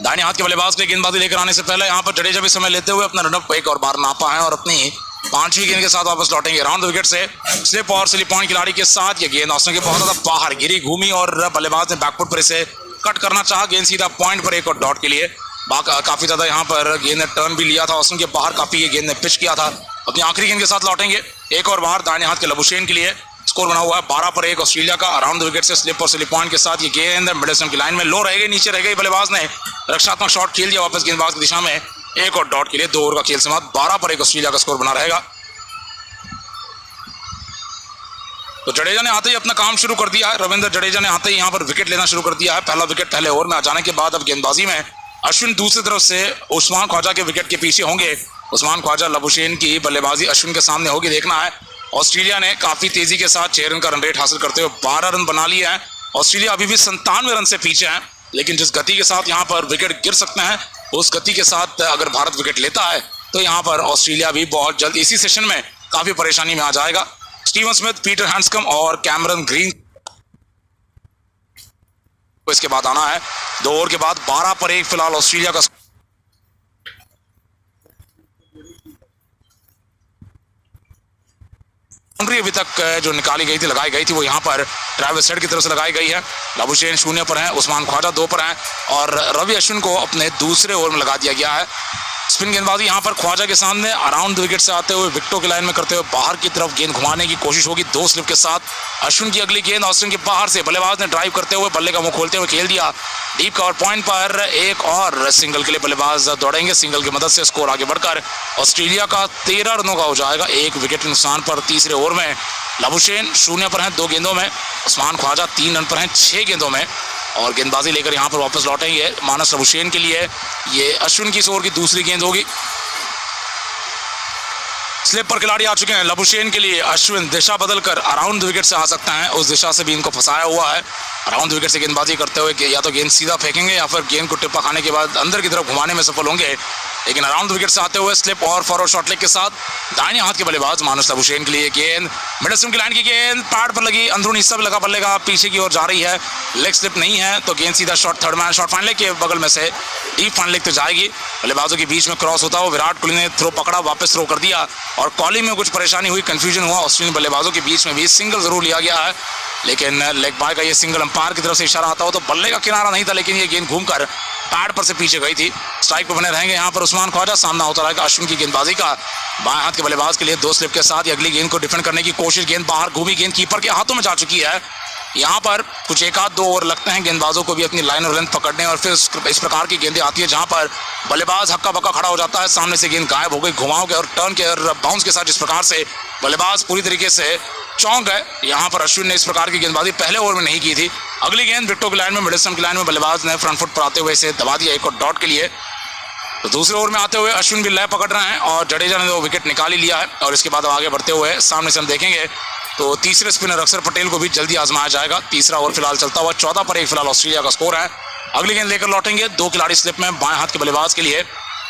दाहिने हाथ के बल्लेबाज के गेंदबाजी लेकर आने से पहले यहाँ पर जडेजा भी समय लेते हुए अपना रनअप एक और बार नापा है और अपनी 5वीं गेंद के साथ वापस लौटेंगे। राउंड विकेट से स्लिप और स्लिप पॉइंट खिलाड़ी के साथ ये गेंद ऑस्टन के बहुत ज्यादा बाहर गिरी, घूमी और बल्लेबाज ने बैकफुट पर इसे कट करना चाहा। गेंद सीधा पॉइंट पर एक और डॉट के लिए। काफी ज्यादा यहाँ पर गेंद ने टर्न भी लिया था ऑस्टन के बाहर, काफी ये गेंद ने पिच किया था। अपनी आखिरी गेंद के साथ लौटेंगे एक और बार दाहिने हाथ के लबुशेन के लिए। स्कोर बना हुआ है 12 पर 1 ऑस्ट्रेलिया का। अराउंड विकेट से स्लिप और स्लिप पॉइंट के साथ ये गेंद मिडल स्टंप की लाइन में लो रह गई, नीचे रह गई। बल्लेबाज ने रक्षात्मक शॉट खेल दिया वापस गेंदबाज की दिशा में, एक और डॉट के लिए। 2 ओवर का खेल समाप्त, 12 पर 1 ऑस्ट्रेलिया का स्कोर बना रहेगा। तो जडेजा ने आते ही अपना काम शुरू कर दिया है। रविंद्र जडेजा ने आते ही यहाँ पर विकेट लेना शुरू कर दिया है। पहला विकेट पहले ओवर में आ जाने के बाद अब गेंदबाजी में अश्विन दूसरी तरफ से उस्मान ख्वाजा के विकेट के पीछे होंगे। उस्मान ख्वाजा लबुशेन की बल्लेबाजी अश्विन के सामने होगी, देखना है। ऑस्ट्रेलिया ने काफी तेजी के साथ 6 रन का रन रेट हासिल करते हुए 12 रन बना लिए हैं। ऑस्ट्रेलिया अभी भी 97 रन से पीछे है, लेकिन जिस गति के साथ यहाँ पर विकेट गिर सकते हैं उस गति के साथ अगर भारत विकेट लेता है तो यहाँ पर ऑस्ट्रेलिया भी बहुत जल्द इसी सेशन में काफी परेशानी में आ जाएगा। स्टीवन स्मिथ, पीटर हैंड्सकम और कैमरन ग्रीन को इसके बाद आना है। 2 ओवर के बाद 12 पर 1 फिलहाल ऑस्ट्रेलिया का। बाउंड्री अभी तक जो निकाली गई थी, लगाई गई थी, वो यहाँ पर ट्रैविस हेड की तरफ से लगाई गई है। लबुशेन 0 पर है, उस्मान ख्वाजा 2 पर है और रवि अश्विन को अपने दूसरे ओवर में लगा दिया गया है। स्पिन गेंदबाजी यहाँ पर ख्वाजा के सामने अराउंड द विकेट से आते हुए विकेटों की लाइन में करते हुए बाहर की तरफ गेंद घुमाने की कोशिश होगी 2 स्लिप के साथ। अश्विन की अगली गेंद ऑस्टिन के बाहर से बल्लेबाज ने ड्राइव करते हुए बल्ले का मुंह खोलते हुए खेल दिया। डीप कवर पॉइंट पर एक और सिंगल के लिए बल्लेबाज दौड़ेंगे। सिंगल की मदद से स्कोर आगे बढ़कर ऑस्ट्रेलिया का 13 रनों का हो जाएगा 1 विकेट के नुकसान पर। तीसरे ओवर में लबुशेन 0 पर हैं 2 गेंदों में, उस्मान ख्वाजा 3 रन पर हैं 6 गेंदों में और गेंदबाजी लेकर यहाँ पर वापस लौटेंगे मानस लबुशेन के लिए। ये अश्विन की इस ओवर की दूसरी गेंद होगी। स्लिप पर खिलाड़ी आ चुके हैं लबुशेन के लिए। अश्विन दिशा बदलकर अराउंड विकेट से आ सकता है, उस दिशा से भी इनको फंसाया हुआ है। अराउंड विकेट से गेंदबाजी करते हुए या तो गेंद सीधा फेंकेंगे या फिर गेंद को टिप्पा खाने के बाद अंदर की तरफ घुमाने में सफल होंगे, लेकिन अराउंड विकेट से आते हुए स्लिप और फॉरवर्ड शॉट लेग के साथ दाहिने हाथ के बल्लेबाज मानस लबुशेन के लिए गेंद मिड स्टंप की लाइन की गेंद पैड पर लगी, अंदरूनी हिस्सा भी लगा बल्ले का, पीछे की ओर जा रही है। लेग स्लिप नहीं है तो गेंद सीधा shot third man shot fine leg के बगल में से डीप फाइन लेग तक जाएगी। बल्लेबाजों के बीच में क्रॉस होता हुआ विराट कोहली ने थ्रो पकड़ा, वापस थ्रो कर दिया और कॉलिंग में कुछ परेशानी हुई, कंफ्यूजन हुआ। ऑस्ट्रेलियन बल्लेबाजों के बीच में भी सिंगल जरूर लिया गया है, लेकिन लेग बाय का ये सिंगल अंपायर की तरफ से इशारा आता हो तो बल्ले का किनारा नहीं था, लेकिन ये गेंद घूमकर पैड पर से पीछे गई थी। स्ट्राइक पर बने रहेंगे यहाँ पर उस्मान ख्वाजा। सामना होता रहेगा अश्विन की गेंदबाजी का बाएं हाथ के बल्लेबाज के लिए 2 स्लिप के साथ अगली गेंद को डिफेंड करने की कोशिश। गेंद बाहर घूमी, गेंद कीपर के हाथों में जा चुकी है। यहाँ पर कुछ 1-2 ओवर लगते हैं गेंदबाजों को भी अपनी लाइन और लेंथ पकड़ने और फिर इस प्रकार की गेंदें आती है जहाँ पर बल्लेबाज हक्का बक्का खड़ा हो जाता है, सामने से गेंद गायब हो गई, घुमाव के और टर्न के और बाउंस के साथ जिस प्रकार से बल्लेबाज पूरी तरीके से चौंक गए। यहाँ पर अश्विन ने इस प्रकार की गेंदबाजी पहले ओवर में नहीं की थी। अगली गेंद विकेटों की लाइन में मिड स्टंप की लाइन में बल्लेबाज ने फ्रंट फुट पर आते हुए इसे दबा दिया 1 और डॉट के लिए। तो दूसरे ओवर में आते हुए अश्विन भी लय पकड़ रहे हैं और जडेजा ने 2 विकेट निकाल ही लिया है और इसके बाद आगे बढ़ते हुए सामने से हम देखेंगे तो तीसरे स्पिनर अक्षर पटेल को भी जल्दी आजमाया जाएगा। तीसरा ओवर फिलहाल चलता हुआ 14 पर 1 फिलहाल ऑस्ट्रेलिया का स्कोर है। अगली गेंद लेकर लौटेंगे 2 खिलाड़ी स्लिप में बाएं हाथ के बल्लेबाज के लिए।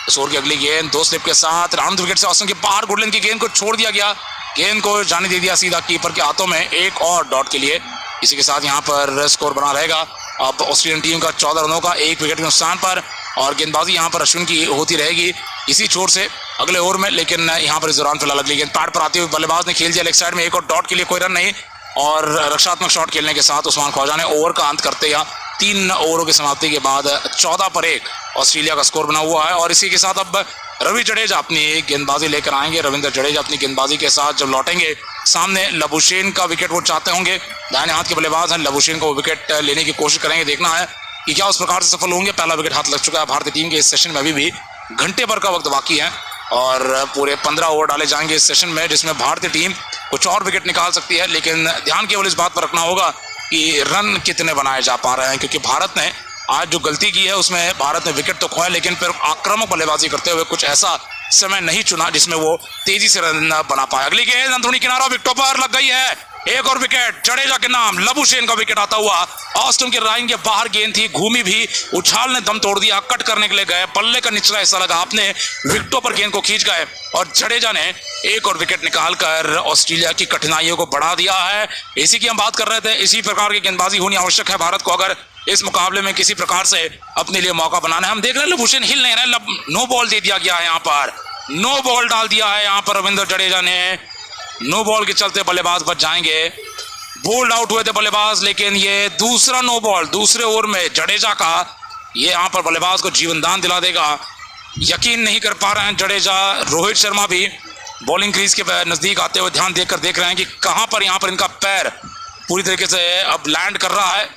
इस ओवर की अगली गेंद 2 स्लिप के साथ राउंड विकेट से ऑस्टिन के बाहर गुडलैंड की गेंद को छोड़ दिया गया, गेंद को जाने दे दिया सीधा कीपर के हाथों में 1 और डॉट के लिए। इसी के साथ यहाँ पर स्कोर बना रहेगा अब ऑस्ट्रेलियन टीम का 14 रनों का 1 विकेट के नुकसान पर और गेंदबाजी यहाँ पर अश्विन की होती रहेगी इसी छोर से अगले ओवर में। लेकिन यहाँ पर इस दौरान फिलहाल अगली गेंद पैड पर आती हुई बल्लेबाज ने खेल दिया लेग साइड में 1 और डॉट के लिए, कोई रन नहीं और रक्षात्मक शॉट खेलने के साथ उस्मान ख्वाजा ने ओवर का अंत करते या 3 ओवरों की समाप्ति के बाद 14 पर 1 ऑस्ट्रेलिया का स्कोर बना हुआ है। और इसी के साथ अब रवि जडेजा अपनी गेंदबाजी लेकर आएंगे। रविंद्र जडेजा अपनी गेंदबाजी के साथ जब लौटेंगे सामने लबुशेन का विकेट वो चाहते होंगे, दाहिने हाथ के बल्लेबाज हैं, लबुशेन को विकेट लेने की कोशिश करेंगे। देखना है कि क्या उस प्रकार से सफल होंगे। पहला विकेट हाथ लग चुका है भारतीय टीम के। इस सेशन में अभी भी घंटे भर का वक्त बाकी है और पूरे 15 ओवर डाले जाएंगे इस सेशन में, जिसमें भारतीय टीम कुछ और विकेट निकाल सकती है। लेकिन ध्यान केवल इस बात पर रखना होगा कि रन कितने बनाए जा पा रहे हैं, क्योंकि भारत ने आज जो गलती की है उसमें भारत ने विकेट तो खोया लेकिन फिर आक्रामक बल्लेबाजी करते हुए कुछ ऐसा समय नहीं चुना जिसमें वो तेजी से रन बना पाए। अगली गेंद अंदरूनी किनारा विकेटों पर लग गई है, 1 और विकेट जडेजा के नाम। लबुशेन का विकेट आता हुआ ऑस्टिन के लाइन के बाहर गेंद थी, घूमी भी, उछाल ने दम तोड़ दिया, कट करने के लिए गए, बल्ले का निचला हिस्सा लगा, आपने विकेटों पर गेंद को खींच गए और जडेजा ने 1 और विकेट निकालकर ऑस्ट्रेलिया की कठिनाइयों को बढ़ा दिया है। इसी की हम बात कर रहे थे, इसी प्रकार की गेंदबाजी होनी आवश्यक है भारत को अगर इस मुकाबले में किसी प्रकार से अपने लिए मौका बनाना है। हम देख रहे हैं लबुशेन हिल नहीं रहे, नो बॉल दे दिया गया है, यहाँ पर नो बॉल डाल दिया है यहाँ पर रविंद्र जडेजा ने। नो बॉल के चलते बल्लेबाज बच जाएंगे, बोल्ड आउट हुए थे बल्लेबाज, लेकिन ये दूसरा नो बॉल दूसरे ओवर में जडेजा का, ये यहाँ पर बल्लेबाज को जीवन दान दिला देगा। यकीन नहीं कर पा रहे हैं जडेजा। रोहित शर्मा भी बॉलिंग क्रीज के नजदीक आते हुए ध्यान देकर देख रहे हैं कि कहां पर यहाँ पर इनका पैर पूरी तरीके से अब लैंड कर रहा है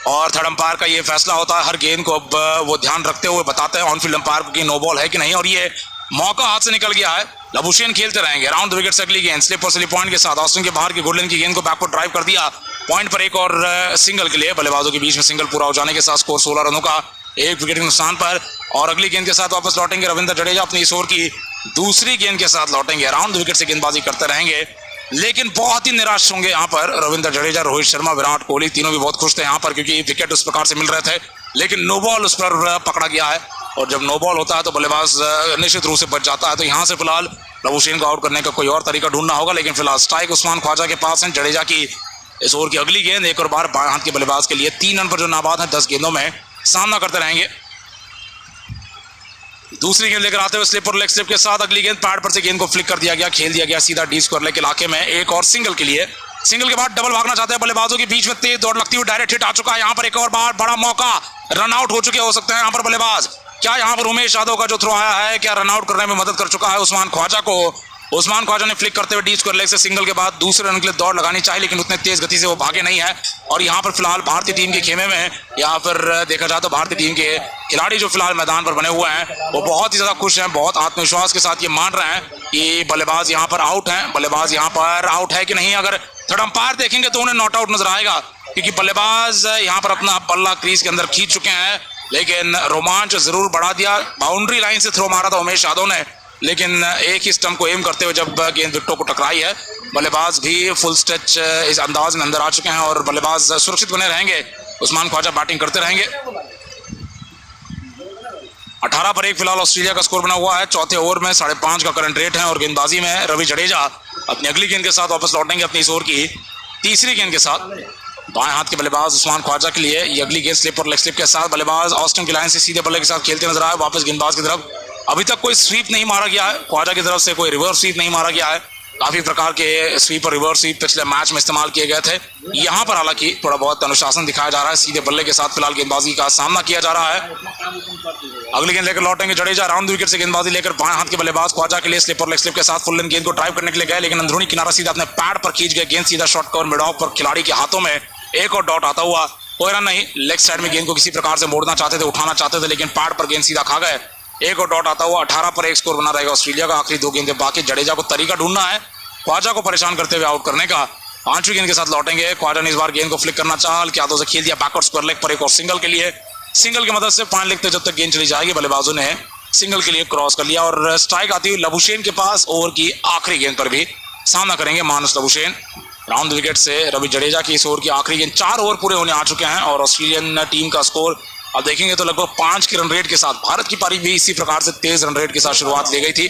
और थर्ड अंपायर का ये फैसला होता है। हर गेंद को अब वो ध्यान रखते हुए बताते हैं ऑन फील्ड अंपायर को कि नो बॉल है कि नहीं, और ये मौका हाथ से निकल गया है। लबुशेन खेलते रहेंगे राउंड द विकेट से अगली गेंद स्लिप और स्लिप पॉइंट के साथ ऑस्टिन के बाहर की गुडलैंड की गेंद को बैकवर्ड ड्राइव कर दिया, पॉइंट पर 1 और सिंगल के लिए। बल्लेबाजों के बीच में सिंगल पूरा हो जाने के साथ स्कोर 16 रनों का 1 विकेट के नुकसान पर और अगली गेंद के साथ वापस लौटेंगे रविंद्र जडेजा। अपनी इस ओवर की दूसरी गेंद के साथ लौटेंगे, राउंड द विकेट से गेंदबाजी करते रहेंगे, लेकिन बहुत ही निराश होंगे यहाँ पर रविंद्र जडेजा, रोहित शर्मा, विराट कोहली, तीनों भी बहुत खुश थे यहाँ पर क्योंकि विकेट उस प्रकार से मिल रहे थे, लेकिन नो बॉल उस पर पकड़ा गया है और जब नो बॉल होता है तो बल्लेबाज निश्चित रूप से बच जाता है। तो यहाँ से फिलहाल लबुशेन को आउट करने का कोई और तरीका ढूंढना होगा, लेकिन फिलहाल स्ट्राइक उस्मान ख्वाजा के पास है। जडेजा की इस ओवर की अगली गेंद 1 और बार बाएं हाथ के बल्लेबाज के लिए 3 रन पर जो नाबाद है 10 गेंदों में सामना करते रहेंगे। दूसरी गेंद लेकर आते हुए स्लिप और लेग स्लिप के साथ अगली गेंद पैड पर से गेंद को फ्लिक कर दिया गया, खेल दिया गया सीधा डी स्क्वायर लेग के इलाके में। एक और सिंगल के लिए, सिंगल के बाद डबल भागना चाहते हैं बल्लेबाजों के बीच में, तेज दौड़ लगती हुई डायरेक्ट हिट आ चुका है। यहाँ पर एक और बार बड़ा मौका, रन आउट हो चुके हो सकते हैं यहाँ पर बल्लेबाज। क्या यहाँ पर उमेश यादव का जो थ्रो आया है क्या रन आउट करने में मदद कर चुका है उस्मान ख्वाजा को? उस्मान ख्वाजा ने फ्लिक करते हुए डी स्क्वायर लेग से सिंगल के बाद दूसरे रन के लिए दौड़ लगानी चाहिए, लेकिन उतने तेज गति से वो भागे नहीं है। और यहाँ पर फिलहाल भारतीय टीम के खेमे में, यहाँ पर देखा जाए तो भारतीय टीम के खिलाड़ी जो फिलहाल मैदान पर बने हुए हैं वो बहुत ही ज्यादा खुश हैं, बहुत आत्मविश्वास के साथ ये मान रहे हैं कि बल्लेबाज यहाँ पर आउट हैं। बल्लेबाज यहाँ पर आउट है कि नहीं, अगर थर्ड अंपायर देखेंगे तो उन्हें नॉट आउट नजर आएगा, क्योंकि बल्लेबाज यहाँ पर अपना बल्ला क्रीज के अंदर खींच चुके हैं। लेकिन रोमांच जरूर बढ़ा दिया, बाउंड्री लाइन से थ्रो मारा था उमेश यादव ने, लेकिन एक ही स्टंप को एम करते हुए जब गेंद विकेटों को टकराई है, बल्लेबाज भी फुल स्ट्रेच इस अंदाज में अंदर आ चुके हैं और बल्लेबाज सुरक्षित बने रहेंगे। उस्मान ख्वाजा बैटिंग करते रहेंगे। 18 पर 1 फिलहाल ऑस्ट्रेलिया का स्कोर बना हुआ है। चौथे ओवर में 5.5 का करंट रेट है और गेंदबाजी में रवि जडेजा अपनी अगली गेंद के साथ वापस लौटेंगे अपनी इस ओवर की तीसरी गेंद के साथ। बाएं हाथ के बल्लेबाज उस्मान ख्वाजा के लिए ये अगली गेंद स्लिप और लेग स्लिप के साथ, बल्लेबाज ऑस्टन की लाइन से सीधे बल्ले के साथ खेलते नजर आए। वापस गेंदबाज की तरफ, अभी तक कोई स्वीप नहीं मारा गया है ख्वाजा की तरफ से, कोई रिवर्स स्वीप नहीं मारा गया है। काफी प्रकार के स्वीप और रिवर्स स्वीप पिछले मैच में इस्तेमाल किए गए थे। यहाँ पर हालांकि थोड़ा बहुत अनुशासन दिखाया जा रहा है, सीधे बल्ले के साथ फिलहाल गेंदबाजी का सामना किया जा रहा है। अगली गेंद लेकर लौटेंगे जडेजा, राउंड विकेट से गेंदबाजी लेकर बाएं हाथ के बल्लेबाज ख्वाजा के लिए स्लिप और लेग स्लिप के साथ फुल लेंथ गेंद को ड्राइव करने के लिए गए, लेकिन अंदरूनी किनारा सीधा अपने पैड पर खींच गए। गेंद सीधा शॉर्ट कवर मिड ऑफ पर खिलाड़ी के हाथों में, एक और डॉट आता हुआ, कोई रन नहीं। लेग साइड में गेंद को किसी प्रकार से मोड़ना चाहते थे, उठाना चाहते थे, लेकिन पैड पर गेंद सीधा खा गए। एक और डॉट आता हुआ। 18 पर 1 स्कोर बना रहेगा ऑस्ट्रेलिया का। आखिरी 2 गेंदें बाकी, जडेजा को तरीका ढूंढना है ख्वाजा को परेशान करते हुए आउट करने का। 5वीं गेंद के साथ लौटेंगे। ख्वाजा ने इस बार गेंद को फ्लिक करना चाहा, क्या तो खेल दिया बैकवर्ड स्क्वायर लेग पर एक और सिंगल के लिए। सिंगल की मदद से पॉइंट लिखते जब तक गेंद चली जाएगी, बल्लेबाजों ने सिंगल के लिए क्रॉस कर लिया और स्ट्राइक आती हुई लबुशेन के पास। ओवर की आखिरी गेंद पर भी सामना करेंगे मानस लबुशेन। राउंड विकेट से रवि जडेजा की इस ओवर की आखिरी गेंद। 4 ओवर पूरे होने आ चुके हैं और ऑस्ट्रेलियन टीम का स्कोर अब देखेंगे तो लगभग 5 के रन रेट के साथ। भारत की पारी भी इसी प्रकार से तेज रन रेट के साथ शुरुआत ले गई थी।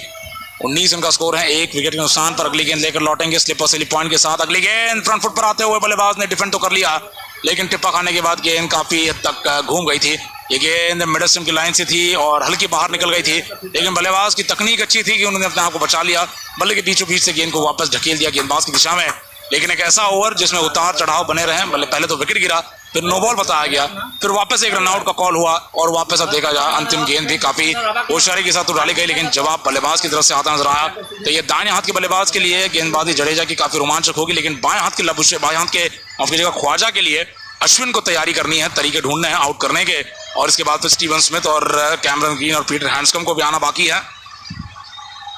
19 रन का स्कोर है, 1 विकेट के नुकसान पर। अगली गेंद लेकर लौटेंगे स्लिप और स्लिप पॉइंट के साथ। अगली गेंद फ्रंट फुट पर आते हुए बल्लेबाज ने डिफेंड तो कर लिया, लेकिन टिप्पा खाने के बाद गेंद काफी हद तक घूम गई थी। ये गेंद मिडल स्टंप की लाइन से थी और हल्की बाहर निकल गई थी, लेकिन बल्लेबाज की तकनीक अच्छी थी कि उन्होंने अपने आप को बचा लिया। बल्ले के बीचों बीच से गेंद को वापस ढकेल दिया गेंदबाज की दिशा में। लेकिन एक ऐसा ओवर जिसमें उतार चढ़ाव बने रहे। बल्ले पहले तो विकेट गिरा, फिर नो बॉल बताया गया, फिर वापस एक रनआउट का कॉल हुआ और वापस अब देखा जाए अंतिम गेंद भी काफी होशियारी के साथ तो डाली गई, लेकिन जवाब बल्लेबाज की तरफ से आता नजर आया। तो ये दाएं हाथ के बल्लेबाज के लिए गेंदबाजी जडेजा की काफी रोमांचक होगी, लेकिन बाएं हाथ के बाएं हाथ के अपनी जगह ख्वाजा के लिए अश्विन को तैयारी करनी है, तरीके ढूंढने हैं आउट करने के, और इसके बाद फिर स्टीवन स्मिथ और कैमरन ग्रीन और पीटर हैंडस्कम को भी आना बाकी है।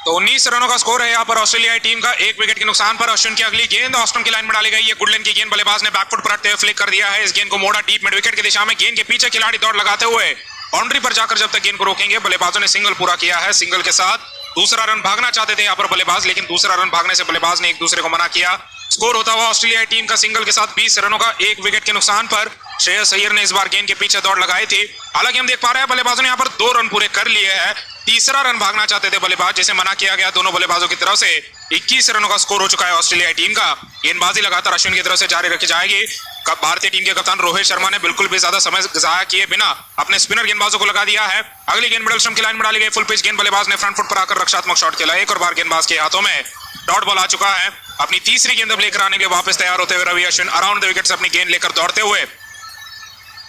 तो 19 रनों का स्कोर है यहाँ पर ऑस्ट्रेलियाई टीम का। 1 विकेट के नुकसान पर अश्विन की अगली गेंद ऑस्टन की लाइन में डाली गई। ये गुडलैंड की गेंद बल्लेबाज ने बैकफुट पर रखते हुए फ्लिक कर दिया है। इस गेंद को मोड़ा डीप मिड विकेट की दिशा में। गेंद के पीछे खिलाड़ी दौड़ लगाते हुए बाउंड्री पर जाकर जब तक गेंद को रोकेंगे, बल्लेबाजों ने सिंगल पूरा किया है। सिंगल के साथ दूसरा रन भागना चाहते थे यहाँ पर बल्लेबाज, लेकिन दूसरा रन भागने से बल्लेबाज ने एक दूसरे को मना किया। स्कोर होता हुआ ऑस्ट्रेलियाई टीम का सिंगल के साथ 20 रनों का। 1 विकेट के नुकसान पर श्रेयस अय्यर ने इस बार गेंद के पीछे दौड़ लगाई थी। हालांकि हम देख पा रहे हैं बल्लेबाजों ने यहाँ पर 2 रन पूरे कर लिए हैं। तीसरा रन भागना चाहते थे बल्लेबाज, जिसे मना किया गया दोनों बल्लेबाजों की तरफ से। 21 रनों का स्कोर हो चुका है ऑस्ट्रेलियाई टीम का। गेंदबाजी लगातार अश्विन की तरफ से जारी रखी जाएगी। भारतीय टीम के कप्तान रोहित शर्मा ने बिल्कुल भी ज्यादा समय जाया किए बिना अपने स्पिनर गेंदबाजों को लगा दिया है। अगली गेंद मिडल स्टंप की लाइन में डाली गई। फुल पिच गेंद, बल्लेबाज ने फ्रंट फुट पर आकर रक्षात्मक शॉट खेला। एक और बार गेंदबाज के हाथों में डॉट बॉल आ चुका है। अपनी तीसरी गेंद अब लेकर आने के वापस तैयार होते हुए Ravi Ashwin around the wicket से अपनी गेंद लेकर दौड़ते हुए।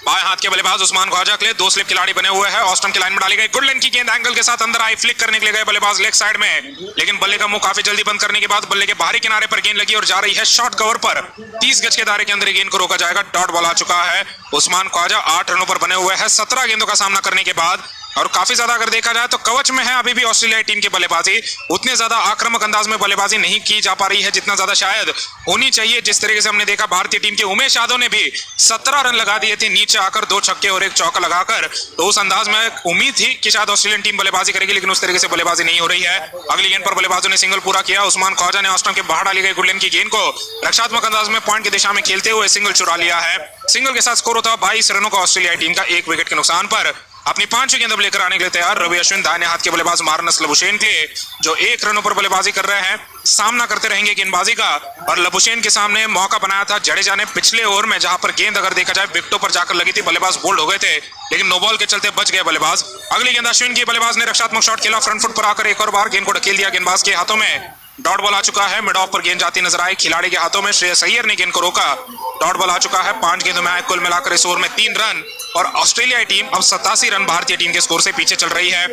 बाएं हाथ के बल्लेबाज उस्मान ख्वाजा के लिए 2 स्लिप खिलाड़ी बने हुए हैं। ऑस्टन की लाइन में डाली गई। गुडलैंड की गेंद एंगल के साथ अंदर आई, फ्लिक करने के लिए गए बल्लेबाज लेग साइड में, लेकिन बल्ले का मुंह काफी जल्दी बंद करने के बाद बल्ले के बाहरी किनारे पर गेंद लगी और जा रही है शॉर्ट कवर पर। 30 गज के दायरे के अंदर गेंद को रोका जाएगा। डॉट बॉल आ चुका है। उस्मान ख्वाजा 8 रनों पर बने हुए हैं 17 गेंदों का सामना करने के बाद, और काफी ज्यादा अगर देखा जाए तो कवच में है अभी भी ऑस्ट्रेलियाई टीम की बल्लेबाजी। उतने ज्यादा आक्रामक अंदाज में बल्लेबाजी नहीं की जा पा रही है जितना ज्यादा शायद होनी चाहिए। जिस तरीके से हमने देखा भारतीय टीम के उमेश यादव ने भी 17 रन लगा दिए थे नीचे आकर, 2 छक्के और 1 चौका लगाकर। तो उस अंदाज में उम्मीद थी कि शायद ऑस्ट्रेलियन टीम बल्लेबाजी करेगी, लेकिन उस तरीके से बल्लेबाजी नहीं हो रही है। अगली गेंद पर बल्लेबाजों ने सिंगल पूरा किया। उस्मान ख्वाजा ने ऑस्टन के बाहर डाली गई गुडलैंड की गेंद को रक्षात्मक अंदाज में पॉइंट की दिशा में खेलते हुए सिंगल चुरा लिया है। सिंगल के साथ स्कोर होता है 22 रनों का ऑस्ट्रेलियाई टीम का। 1 विकेट के नुकसान पर अपनी 5वीं गेंद अब लेकर आने के लिए तैयार रवि अश्विन। दाहिने हाथ के बल्लेबाज मारनस लबुशेन के लिए जो 1 रनों पर बल्लेबाजी कर रहे हैं। सामना करते रहेंगे गेंदबाजी का। और लबुशेन के सामने मौका बनाया था जडेजा ने पिछले ओवर में, जहां पर गेंद अगर देखा जाए विकेटों पर जाकर लगी थी, बल्लेबाज बोल्ड हो गए थे, लेकिन नो बॉल के चलते बच गए बल्लेबाज। अगली गेंद अश्विन की, बल्लेबाज ने रक्षात्मक शॉट खेला, फ्रंट फुट पर आकर एक और बार गेंद को ढकेल दिया गेंदबाज के हाथों में। डॉट बॉल आ चुका है, मिड ऑफ पर गेंद जाती नजर आई खिलाड़ी के हाथों में, श्रेयस अय्यर ने गेंद को रोका। डॉट बॉल आ चुका है, 5 गेंदों में आए कुल मिलाकर इस ओवर में 3 रन, और ऑस्ट्रेलियाई टीम अब 87 रन भारतीय टीम के स्कोर से पीछे चल रही है।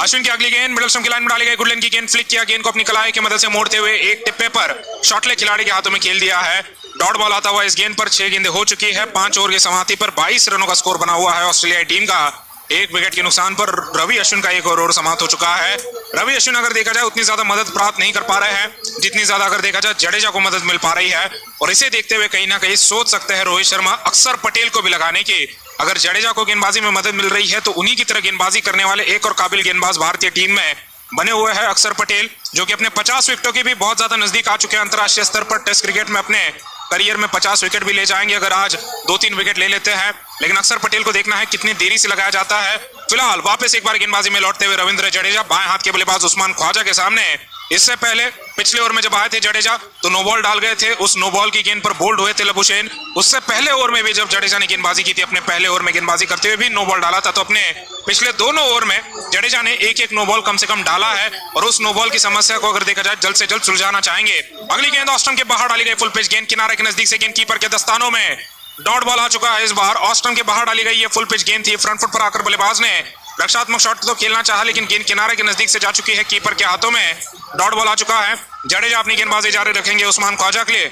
अश्विन की अगली गेंद मिडल स्टंप की लाइन में डाली गई, गुडलैंड की गेंद फ्लिक किया, गेंद को अपनी कलाई की मदद से मोड़ते हुए एक टिप्पे पर शॉटले खिलाड़ी के हाथों में खेल दिया है। डॉट बॉल आता हुआ इस गेंद पर 6 गेंदें हो चुकी है, 5 ओवर की समाप्ति पर 22 रनों का स्कोर बना हुआ है ऑस्ट्रेलियाई टीम का। 1 विकेट के नुकसान पर रवि अश्विन का 1 ओवर समाप्त हो चुका है। रवि अश्विन अगर देखा जाए उतनी ज्यादा मदद प्राप्त नहीं कर पा रहे हैं जितनी ज्यादा अगर देखा जाए जडेजा को मदद मिल पा रही है, और इसे देखते हुए कहीं ना कहीं सोच सकते हैं रोहित शर्मा अक्सर पटेल को भी लगाने की। अगर जडेजा को गेंदबाजी में मदद मिल रही है तो उन्हीं की तरह गेंदबाजी करने वाले एक और काबिल गेंदबाज भारतीय टीम में बने हुए हैं अक्सर पटेल, जो कि अपने 50 विकेटों के भी बहुत ज्यादा नजदीक आ चुके हैं। अंतर्राष्ट्रीय स्तर पर टेस्ट क्रिकेट में अपने करियर में 50 विकेट भी ले जाएंगे अगर आज 2-3 विकेट ले लेते हैं, लेकिन अक्सर पटेल को देखना है कितनी देरी से लगाया जाता है। फिलहाल वापस एक बार गेंदबाजी में लौटते हुए रविंद्र जडेजा, बाएं हाथ के बल्लेबाज उस्मान ख्वाजा के सामने। इससे पहले पिछले ओवर में जब आए थे जडेजा तो नो बॉल डाल गए थे, उस नो बॉल की गेंद पर बोल्ड हुए थे लबुशेन। उससे पहले ओवर में भी जब जडेजा ने गेंदबाजी की थी, अपने पहले ओवर में गेंदबाजी करते हुए भी नो बॉल डाला था, तो अपने पिछले दोनों ओवर में जडेजा ने एक नो बॉल कम से कम डाला है, और उस नो बॉल की समस्या को अगर देखा जाए जल्द से जल्द सुलझाना चाहेंगे। अगली गेंद ऑस्टन के बाहर डाली गई, फुल पिच गेंद किनारे के नजदीक से गेंद कीपर के दस्तानों में। डॉट बॉल आ चुका है, इस बार ऑस्टन के बाहर डाली गई ये फुल पिच गेंद थी, फ्रंट फुट पर आकर बल्लेबाज ने रक्षात्मक शॉट तो खेलना चाहा, लेकिन गेंद किनारे के नजदीक से जा चुकी है कीपर के हाथों में। डॉट बॉल आ चुका है, जडेजा अपनी गेंदबाजी जारी रखेंगे उस्मान ख्वाजा के लिए।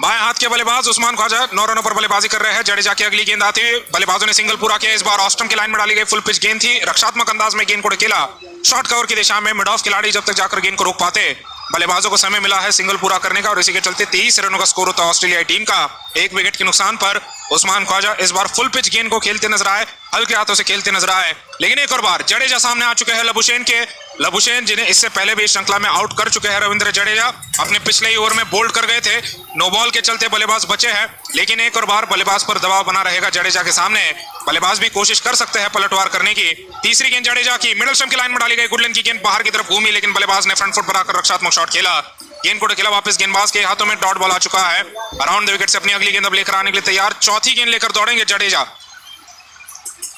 बाएं हाथ के बल्लेबाज उस्मान ख्वाजा 9 रनों पर बल्लेबाजी कर रहे हैं। जडेजा की अगली गेंद आती हुई, बल्लेबाजों ने सिंगल पूरा किया, इस बार ऑस्टन की लाइन में डाली गई फुल पिच गेंद थी, रक्षात्मक अंदाज में गेंद को ढकेला, शॉर्ट कवर की दिशा में, मिड ऑफ खिलाड़ी जब तक जाकर गेंद को रोक पाते, बल्लेबाजों को समय मिला है सिंगल पूरा करने का, और इसी के चलते 23 रनों का स्कोर होता है ऑस्ट्रेलियाई टीम का। 1 विकेट के नुकसान पर उस्मान ख्वाजा इस बार फुल पिच गेंद को खेलते नजर आए, हल्के हाथों से खेलते नजर आए, लेकिन एक और बार जडेजा सामने आ चुके हैं लबुशेन के। लबुशेन जिन्हें इससे पहले भी इस श्रृंखला में आउट कर चुके हैं रविंद्र जडेजा, अपने पिछले ही ओवर में बोल्ड कर गए थे, नो बॉल के चलते बल्लेबाज बचे हैं, लेकिन एक और बार बल्लेबाज पर दबाव बना रहेगा जडेजा के सामने। बल्लेबाज भी कोशिश कर सकते हैं पलटवार करने की। तीसरी गेंद जडेजा की, मिडल स्टंप की लाइन में डाली गई, गुडलैंड की गेंद बाहर की तरफ घूमी, लेकिन बल्लेबाज ने फ्रंट फुट पर आकर रक्षात्मक शॉट खेला, गेंद को ढकेला वापस गेंदबाज के हाथों में। डॉट बॉल आ चुका है, अराउंड द विकेट से अपनी अगली गेंद अब लेकर आने के लिए तैयार, चौथी गेंद लेकर दौड़ेंगे जडेजा।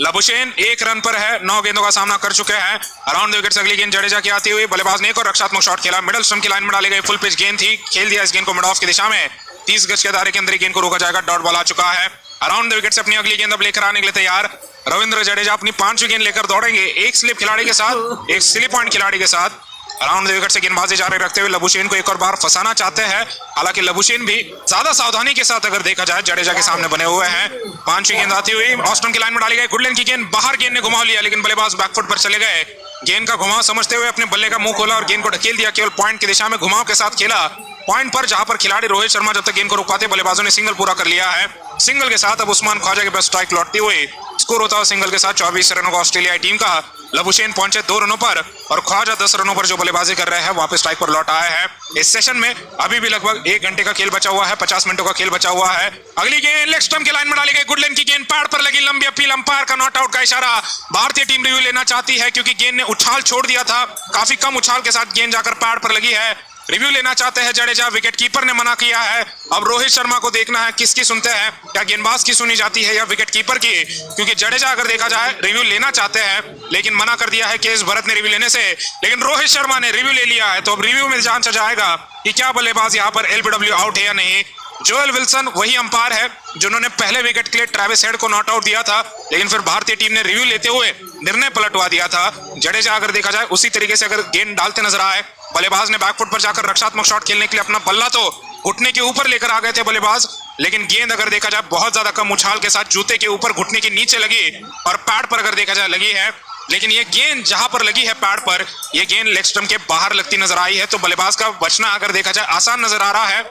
लबुशेन 1 रन पर है, 9 गेंदों का सामना कर चुके हैं। अराउंड द विकेट से अगली गेंद जडेजा की आती हुई, बल्लेबाज ने एक और रक्षात्मक शॉट खेला, मिडल स्टंप की लाइन में डाली गई फुल पिच गेंद थी, खेल दिया इस गेंद को मिड ऑफ की दिशा में, 30 गज के दायरे के अंदर गेंद को रोका जाएगा। डॉट बॉल आ चुका है, अराउंड द विकेट से अपनी अगली गेंद अब लेकर आने के लिए तैयार रविंद्र जडेजा अपनी 5वीं गेंद लेकर दौड़ेंगे, एक स्लिप खिलाड़ी के साथ, एक स्लिप पॉइंट खिलाड़ी के साथ। अराउंड द विकेट से गेंदबाजी जारी रखते हुए लबुशेन को एक और बार फंसाना चाहते हैं, हालांकि लबुशेन भी ज्यादा सावधानी के साथ अगर देखा जाए जडेजा के सामने बने हुए हैं। 5वीं गेंद आती हुई, ऑस्टन की लाइन में डाली गई, गुडलैंड की गेंद बाहर, गेंद ने घुमा लिया, लेकिन बल्लेबाज बैकफुट पर चले गए, गेंद का घुमाव समझते हुए अपने बल्ले का मुंह खोला और गेंद को ढकेल दिया, केवल पॉइंट की दिशा में घुमाव के साथ खेला, पॉइंट पर, जहां पर खिलाड़ी रोहित शर्मा जब तक गेंद को रोक पाते बल्लेबाजों ने सिंगल पूरा कर लिया है। सिंगल के साथ अब उस्मान ख्वाजा के पास स्ट्राइक लौटती हुई, स्कोर होता है सिंगल के साथ 24 रनों का ऑस्ट्रेलियाई टीम का। लबुशेन पहुंचे 2 रनों पर और ख्वाजा 10 रनों पर जो बल्लेबाजी कर रहे हैं वापस स्ट्राइक पर लौट आए हैं। इस सेशन में अभी भी लगभग 1 घंटे का खेल बचा हुआ है, 50 मिनटों का खेल बचा हुआ है। अगली गेंद लेग स्टंप की लाइन में डाली गई, गुडलैंड की गेंद पैड पर लगी, लंबी अपील, अंपायर का नॉट आउट का इशारा। भारतीय टीम रिव्यू लेना चाहती है क्योंकि गेंद ने उछाल छोड़ दिया था, काफी कम उछाल के साथ गेंद जाकर पैड पर लगी है। रिव्यू लेना चाहते हैं जडेजा, विकेट कीपर ने मना किया है। अब रोहित शर्मा को देखना है किसकी सुनते हैं, क्या गेंदबाज की सुनी जाती है या विकेट कीपर की, क्योंकि जडेजा अगर देखा जाए रिव्यू लेना चाहते हैं लेकिन मना कर दिया है केएस भरत ने रिव्यू लेने से, लेकिन रोहित शर्मा ने रिव्यू ले लिया है, तो अब रिव्यू में जांचा जाएगा कि क्या बल्लेबाज यहाँ पर एलबीडब्ल्यू आउट है या नहीं। जोएल विल्सन वही अंपायर है जिन्होंने पहले विकेट के लिए ट्रेविस हेड को नॉट आउट दिया था, लेकिन फिर भारतीय टीम ने रिव्यू लेते हुए निर्णय पलटवा दिया था। जडेजा अगर देखा जाए उसी तरीके से अगर गेंद डालते नजर आए, बल्लेबाज ने बैकफुट पर जाकर रक्षात्मक शॉट खेलने के लिए अपना बल्ला तो घुटने के ऊपर लेकर आ गए थे बल्लेबाज, लेकिन गेंद अगर देखा जाए बहुत ज्यादा कम उछाल के साथ जूते के ऊपर घुटने के नीचे लगी और पैड पर अगर देखा जाए लगी है, लेकिन ये गेंद जहां पर लगी है पैड पर, ये गेंद लेग स्टंप के बाहर लगती नजर आई है, तो बल्लेबाज का बचना अगर देखा जाए आसान नजर आ रहा है।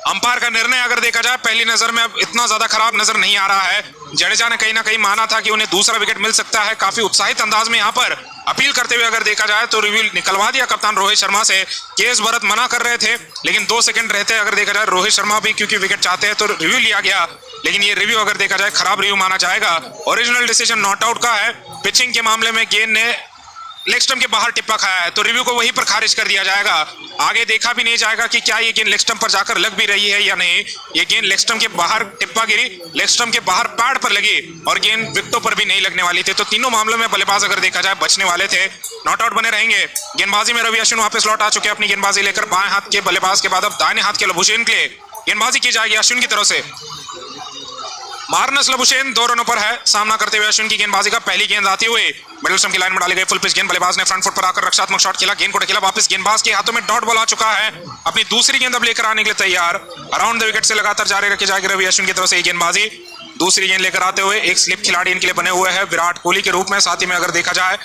अंपायर का निर्णय अगर देखा जाए पहली नजर में अब इतना ज्यादा खराब नजर नहीं आ रहा है। जडेजा ने कहीं ना कहीं माना था कि उन्हें दूसरा विकेट मिल सकता है, काफी उत्साहित अंदाज में यहाँ पर अपील करते हुए अगर देखा जाए तो रिव्यू निकलवा दिया कप्तान रोहित शर्मा से। केएस भरत मना कर रहे थे, लेकिन 2 सेकंड रहते अगर देखा जाए रोहित शर्मा भी क्योंकि विकेट चाहते हैं तो रिव्यू लिया गया, लेकिन ये रिव्यू अगर देखा जाए खराब रिव्यू माना जाएगा। ओरिजिनल डिसीजन नॉट आउट का है। पिचिंग के मामले में गेंद ने लेग स्टंप के बाहर टिप्पा खाया है तो रिव्यू को वहीं पर खारिज कर दिया जाएगा। आगे देखा भी नहीं जाएगा कि क्या ये गेंद लेग स्टंप पर जाकर लग भी रही है या नहीं। ये गेंद लेग स्टंप के बाहर टिप्पा गिरी, लेग स्टंप के बाहर पैड पर लगी और गेंद विकेटों पर भी नहीं लगने वाली थी। तो तीनों मामलों में बल्लेबाज अगर देखा जाए बचने वाले थे, नॉट आउट बने रहेंगे। गेंदबाजी में रवि अश्विन वापस लौट आ चुके हैं अपनी गेंदबाजी लेकर। बाएं हाथ के बल्लेबाज के बाद अब दाहिने हाथ के लबुशेन के लिए गेंदबाजी की जाएगी अश्विन की तरफ से। मार्नस लबुशेन 2 रनों पर है सामना करते हुए अश्विन की गेंदबाजी का। पहली गेंद आती हुई मिडिल स्टंप की लाइन में डाली गई फुल पिच गेंद। बल्लेबाज ने फ्रंट फुट पर आकर रक्षात्मक शॉट खेला, गेंद को ढकेला वापस। गेंदबाज के हाथों में डॉट बॉल आ चुका है। अपनी दूसरी गेंद अब लेकर आने के लिए तैयार। अराउंड द विकेट से लगातार जारी रखी जाएगी रवि अश्विन की तरफ से गेंदबाजी। दूसरी गेंद लेकर आते हुए एक स्लिप खिलाड़ी इनके लिए बने हुए हैं विराट कोहली के रूप में। साथ ही में अगर देखा जाए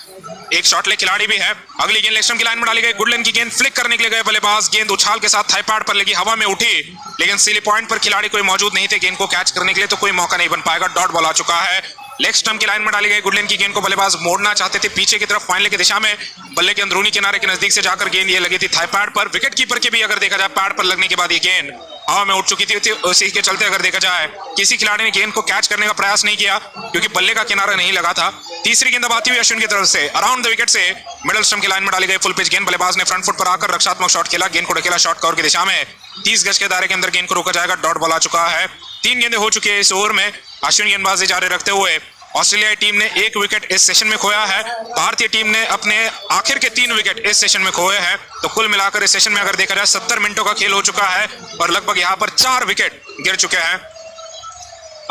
एक शॉट ले खिलाड़ी भी है। अगली गेंद लेग स्टंप की लाइन में डाली गई। गुडलैंड की गेंद फ्लिक करने के लिए गए बल्लेबाज, गेंद उछाल के साथ थाई पैड पर लगी, हवा में उठी, लेकिन सिली पॉइंट पर खिलाड़ी कोई मौजूद नहीं थे गेंद को कैच करने के लिए, तो कोई मौका नहीं बन पाएगा। डॉट बॉल आ चुका है। लेग स्टंप की लाइन में डाली गई गुडलैंड की गेंद को बल्लेबाज मोड़ना चाहते थे पीछे की तरफ फाइनल की दिशा में। बल्ले के अंदरूनी किनारे के नजदीक से जाकर गेंद ये लगी थी थाई पैड पर। विकेट कीपर के भी अगर देखा जाए पैड पर लगने के बाद ये गेंद हवा में उठ चुकी थी। उसी के चलते अगर देखा जाए किसी खिलाड़ी ने गेंद को कैच करने का प्रयास नहीं किया क्योंकि बल्ले का किनारा नहीं लगा था। तीसरी गेंद आती हुई अश्विन की तरफ से अराउंड द विकेट से मिडिल स्टंप की लाइन में डाली गई फुल पिच गेंद। बल्लेबाज ने फ्रंट फुट पर आकर रक्षात्मक शॉट खेला, गेंद को ढकेला शॉर्ट कवर की दिशा में। 30 गज के दायरे के अंदर गेंद को रोका जाएगा। डॉट बॉल आ चुका है। 3 गेंदें हो चुकी है इस ओवर में। अश्विन गेंदबाजी जारी रखते हुए ऑस्ट्रेलियाई टीम ने 1 विकेट इस सेशन में खोया है। भारतीय टीम ने अपने आखिर के 3 विकेट इस सेशन में खोए हैं। तो कुल मिलाकर इस सेशन में अगर देखा जाए 70 मिनटों का खेल हो चुका है और लगभग यहां पर 4 विकेट गिर चुके हैं।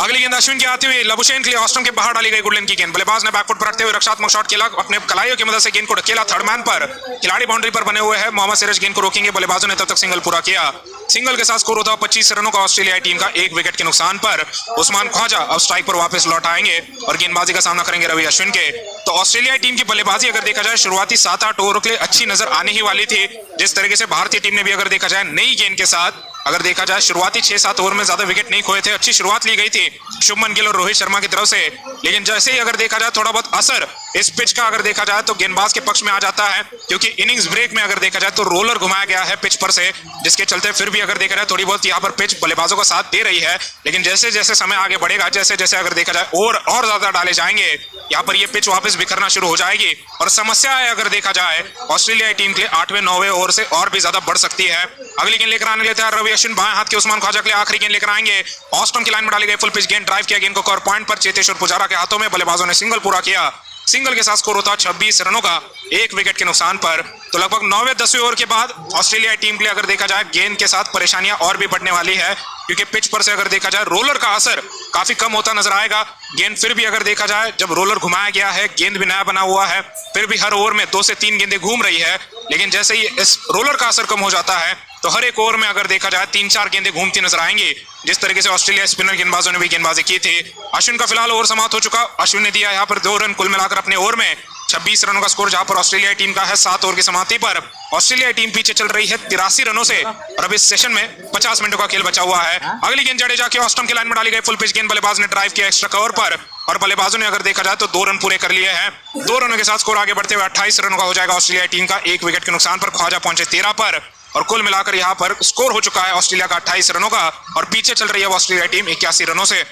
अगली गेंद अश्विन की आती हुई लबुशेन के लिए ऑस्ट्रम के बाहर डाली गई गुडलैंड की गेंद। बल्लेबाज ने बैकफुट पर रखते हुए रक्षात्मक शॉट खेला, अपने कलाइयों की मदद से गेंद को ढकेला थर्ड मैन पर। खिलाड़ी बाउंड्री पर बने हुए हैं। मोहम्मद सिराज गेंद को रोकेंगे, बल्लेबाजों ने तब तक सिंगल पूरा किया। सिंगल के साथ स्कोर होता 25 रनों का ऑस्ट्रेलियाई टीम का 1 विकेट के नुकसान पर। उस्मान ख्वाजा अब स्ट्राइक पर वापस लौट आएंगे और गेंदबाजी का सामना करेंगे रवि अश्विन के। तो ऑस्ट्रेलियाई टीम की बल्लेबाजी अगर देखा जाए शुरुआती 7-8 ओवरों के लिए अच्छी नजर आने ही वाली थी। जिस तरीके से भारतीय टीम ने भी अगर देखा जाए नई गेंद के साथ अगर देखा जाए शुरुआती 6-7 ओवर में ज्यादा विकेट नहीं खोए थे, अच्छी शुरुआत ली गई थी शुभमन गिल और रोहित शर्मा की तरफ से। लेकिन जैसे ही अगर देखा जाए थोड़ा बहुत असर इस पिच का अगर देखा जाए तो गेंदबाज के पक्ष में आ जाता है, क्योंकि इनिंग्स ब्रेक में अगर देखा जाए तो रोलर घुमाया गया है पिच पर से, जिसके चलते फिर भी अगर देखा जाए थोड़ी बहुत यहाँ पर पिच बल्लेबाजों का साथ दे रही है। लेकिन जैसे जैसे समय आगे बढ़ेगा, जैसे जैसे अगर देखा जाए ओवर और ज्यादा डाले जाएंगे, यहाँ पर ये पिच वापस बिखरना शुरू हो जाएगी और समस्या है अगर देखा जाए ऑस्ट्रेलियाई टीम के लिए 8वें-9वें ओवर से और भी ज्यादा बढ़ सकती है। अगली गेंद लेकर आने के लिए तैयार रवि अश्विन, बाएं हाथ के उस्मान ख्वाजा के लिए आखिरी गेंद लेकर आएंगे। ऑस्ट्रम की लाइन में डाली गई फुल पिच गेंद, ड्राइव किया गेंद को कवर पॉइंट पर चेतेश्वर पुजारा के हाथों में। बल्लेबाजों ने सिंगल पूरा किया। सिंगल के साथ स्कोर होता 26 रनों का 1 विकेट के नुकसान पर। तो लगभग 9वें-10वें ओवर के बाद ऑस्ट्रेलियाई टीम के लिए अगर देखा जाए गेंद के साथ परेशानियां और भी बढ़ने वाली है, क्योंकि पिच पर से अगर देखा जाए रोलर का असर काफी कम होता नजर आएगा। गेंद फिर भी अगर देखा जाए जब रोलर घुमाया गया है, गेंद भी नया बना हुआ है, फिर भी हर ओवर में 2 से 3 गेंदें घूम रही है। लेकिन जैसे ही इस रोलर का असर कम हो जाता है तो हर एक ओवर में अगर देखा जाए 3-4 गेंदें घूमती नजर आएंगी, जिस तरीके से ऑस्ट्रेलिया स्पिनर गेंदबाजों ने भी गेंदबाजी की थी। अश्विन का फिलहाल ओवर समाप्त हो चुका। अश्विन ने दिया यहाँ पर 2 रन, कुल मिलाकर अपने ओवर में 26 रनों का स्कोर, जहां पर ऑस्ट्रेलिया टीम का है 7 ओवर की समाप्ति पर ऑस्ट्रेलिया टीम पीछे चल रही है 83 रनों से और अब इस सेशन में 50 मिनटों का खेल बचा हुआ है। अगली गेंद जडेजा की ऑस्ट्रम की लाइन में डाली गई फुल पिच गेंद। बल्लेबाज ने ड्राइव किया एक्स्ट्रा कवर पर और बल्लेबाजों ने अगर देखा जाए तो 2 रन पूरे कर लिए हैं। 2 रनों के साथ स्कोर आगे बढ़ते हुए 28 रनों का हो जाएगा ऑस्ट्रेलिया टीम का 1 विकेट के नुकसान पर। ख्वाजा पहुंचे 13 पर और कुल मिलाकर यहाँ पर स्कोर हो चुका है ऑस्ट्रेलिया का 28 रनों का और पीछे चल रही है ऑस्ट्रेलिया टीम 81 रनों से।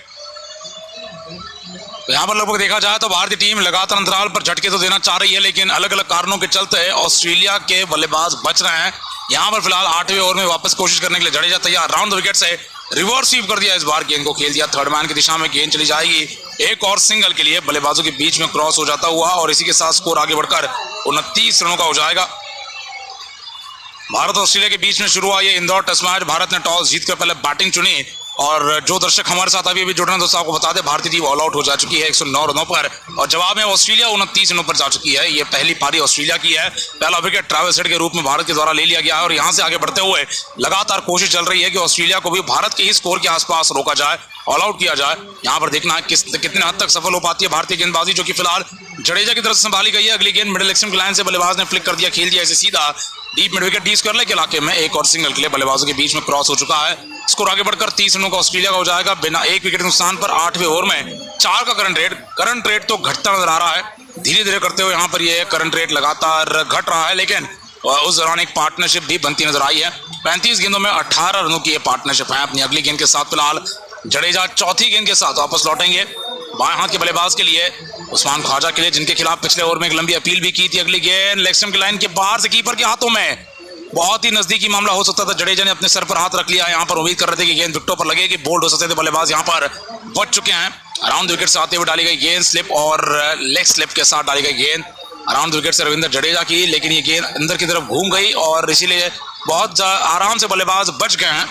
तो यहाँ पर लगभग देखा जाए तो भारतीय टीम लगातार अंतराल पर झटके तो देना चाह रही है, लेकिन अलग अलग कारणों के चलते ऑस्ट्रेलिया के बल्लेबाज बच रहे हैं। यहाँ पर फिलहाल 8वें ओवर में वापस कोशिश करने के लिए जडेजा तैयार। राउंड द विकेट से रिवर्स स्वीप कर दिया, इस बार गेंद को खेल दिया थर्ड मैन की दिशा में, गेंद चली जाएगी एक और सिंगल के लिए, बल्लेबाजों के बीच में क्रॉस हो जाता हुआ और इसी के साथ स्कोर आगे बढ़कर 29 रनों का हो जाएगा। भारत और ऑस्ट्रेलिया के बीच में शुरू हुआ ये इंदौर टेस्ट मैच। भारत ने टॉस जीतकर पहले बैटिंग चुनी और जो दर्शक हमारे साथ अभी जुड़ रहे हैं दोस्तों, आपको बता दें भारतीय टीम ऑल आउट हो जा चुकी है 109 रनों पर और जवाब में ऑस्ट्रेलिया 29 रनों पर जा चुकी है। ये पहली पारी ऑस्ट्रेलिया की है। पहला विकेट ट्रेविस हेड के रूप में भारत के द्वारा ले लिया गया है और यहाँ से आगे बढ़ते हुए लगातार कोशिश चल रही है कि ऑस्ट्रेलिया को भी भारत के ही स्कोर के आसपास रोका जाए, ऑल आउट किया जाए। यहाँ पर देखना है कितने हद तक सफल हो पाती है भारतीय गेंदबाजी, जो कि फिलहाल जडेजा की तरफ से संभाली गई है। अगली गेंद मिडिल एक्शन की लाइन से बल्लेबाज ने फ्लिक कर दिया, खेल दिया इसे सीधा deep mid wicket D square के इलाके में, एक और सिंगल के लिए बल्लेबाजों के बीच में क्रॉस हो चुका है। स्कोर आगे बढ़कर 30 रनों का ऑस्ट्रेलिया का हो जाएगा बिना 1 विकेट नुकसान पर। 8वें ओवर में 4 का करंट रेट तो घटता नजर आ रहा है, धीरे धीरे करते हुए यहाँ पर ये करंट रेट लगातार घट रहा है, लेकिन उस दौरान एक पार्टनरशिप भी बनती नजर आई है। 35 गेंदों में 18 रनों की ये पार्टनरशिप है। अपनी अगली गेंद के साथ फिलहाल जडेजा चौथी गेंद के साथ वापस लौटेंगे। बाएं हाथ के बल्लेबाज के लिए उस्मान ख्वाजा के लिए, जिनके खिलाफ पिछले ओवर में एक लंबी अपील भी की थी। अगली गेंद लेग स्टंप की लाइन के बाहर से कीपर के हाथों में, बहुत ही नजदीकी मामला हो सकता था। जडेजा ने अपने सर पर हाथ रख लिया। यहाँ पर उम्मीद कर रहे थे कि गेंद विकेटों पर लगेगी, बोल्ड हो सकते थे बल्लेबाज, यहाँ पर बच चुके हैं। अराउंड विकेट से आते हुए डाली गई गेंद स्लिप और लेग स्लिप के साथ डाली गई गेंद अराउंड विकेट से रविंद्र जडेजा की, लेकिन ये गेंद अंदर की तरफ घूम गई और इसीलिए बहुत आराम से बल्लेबाज बच गए हैं।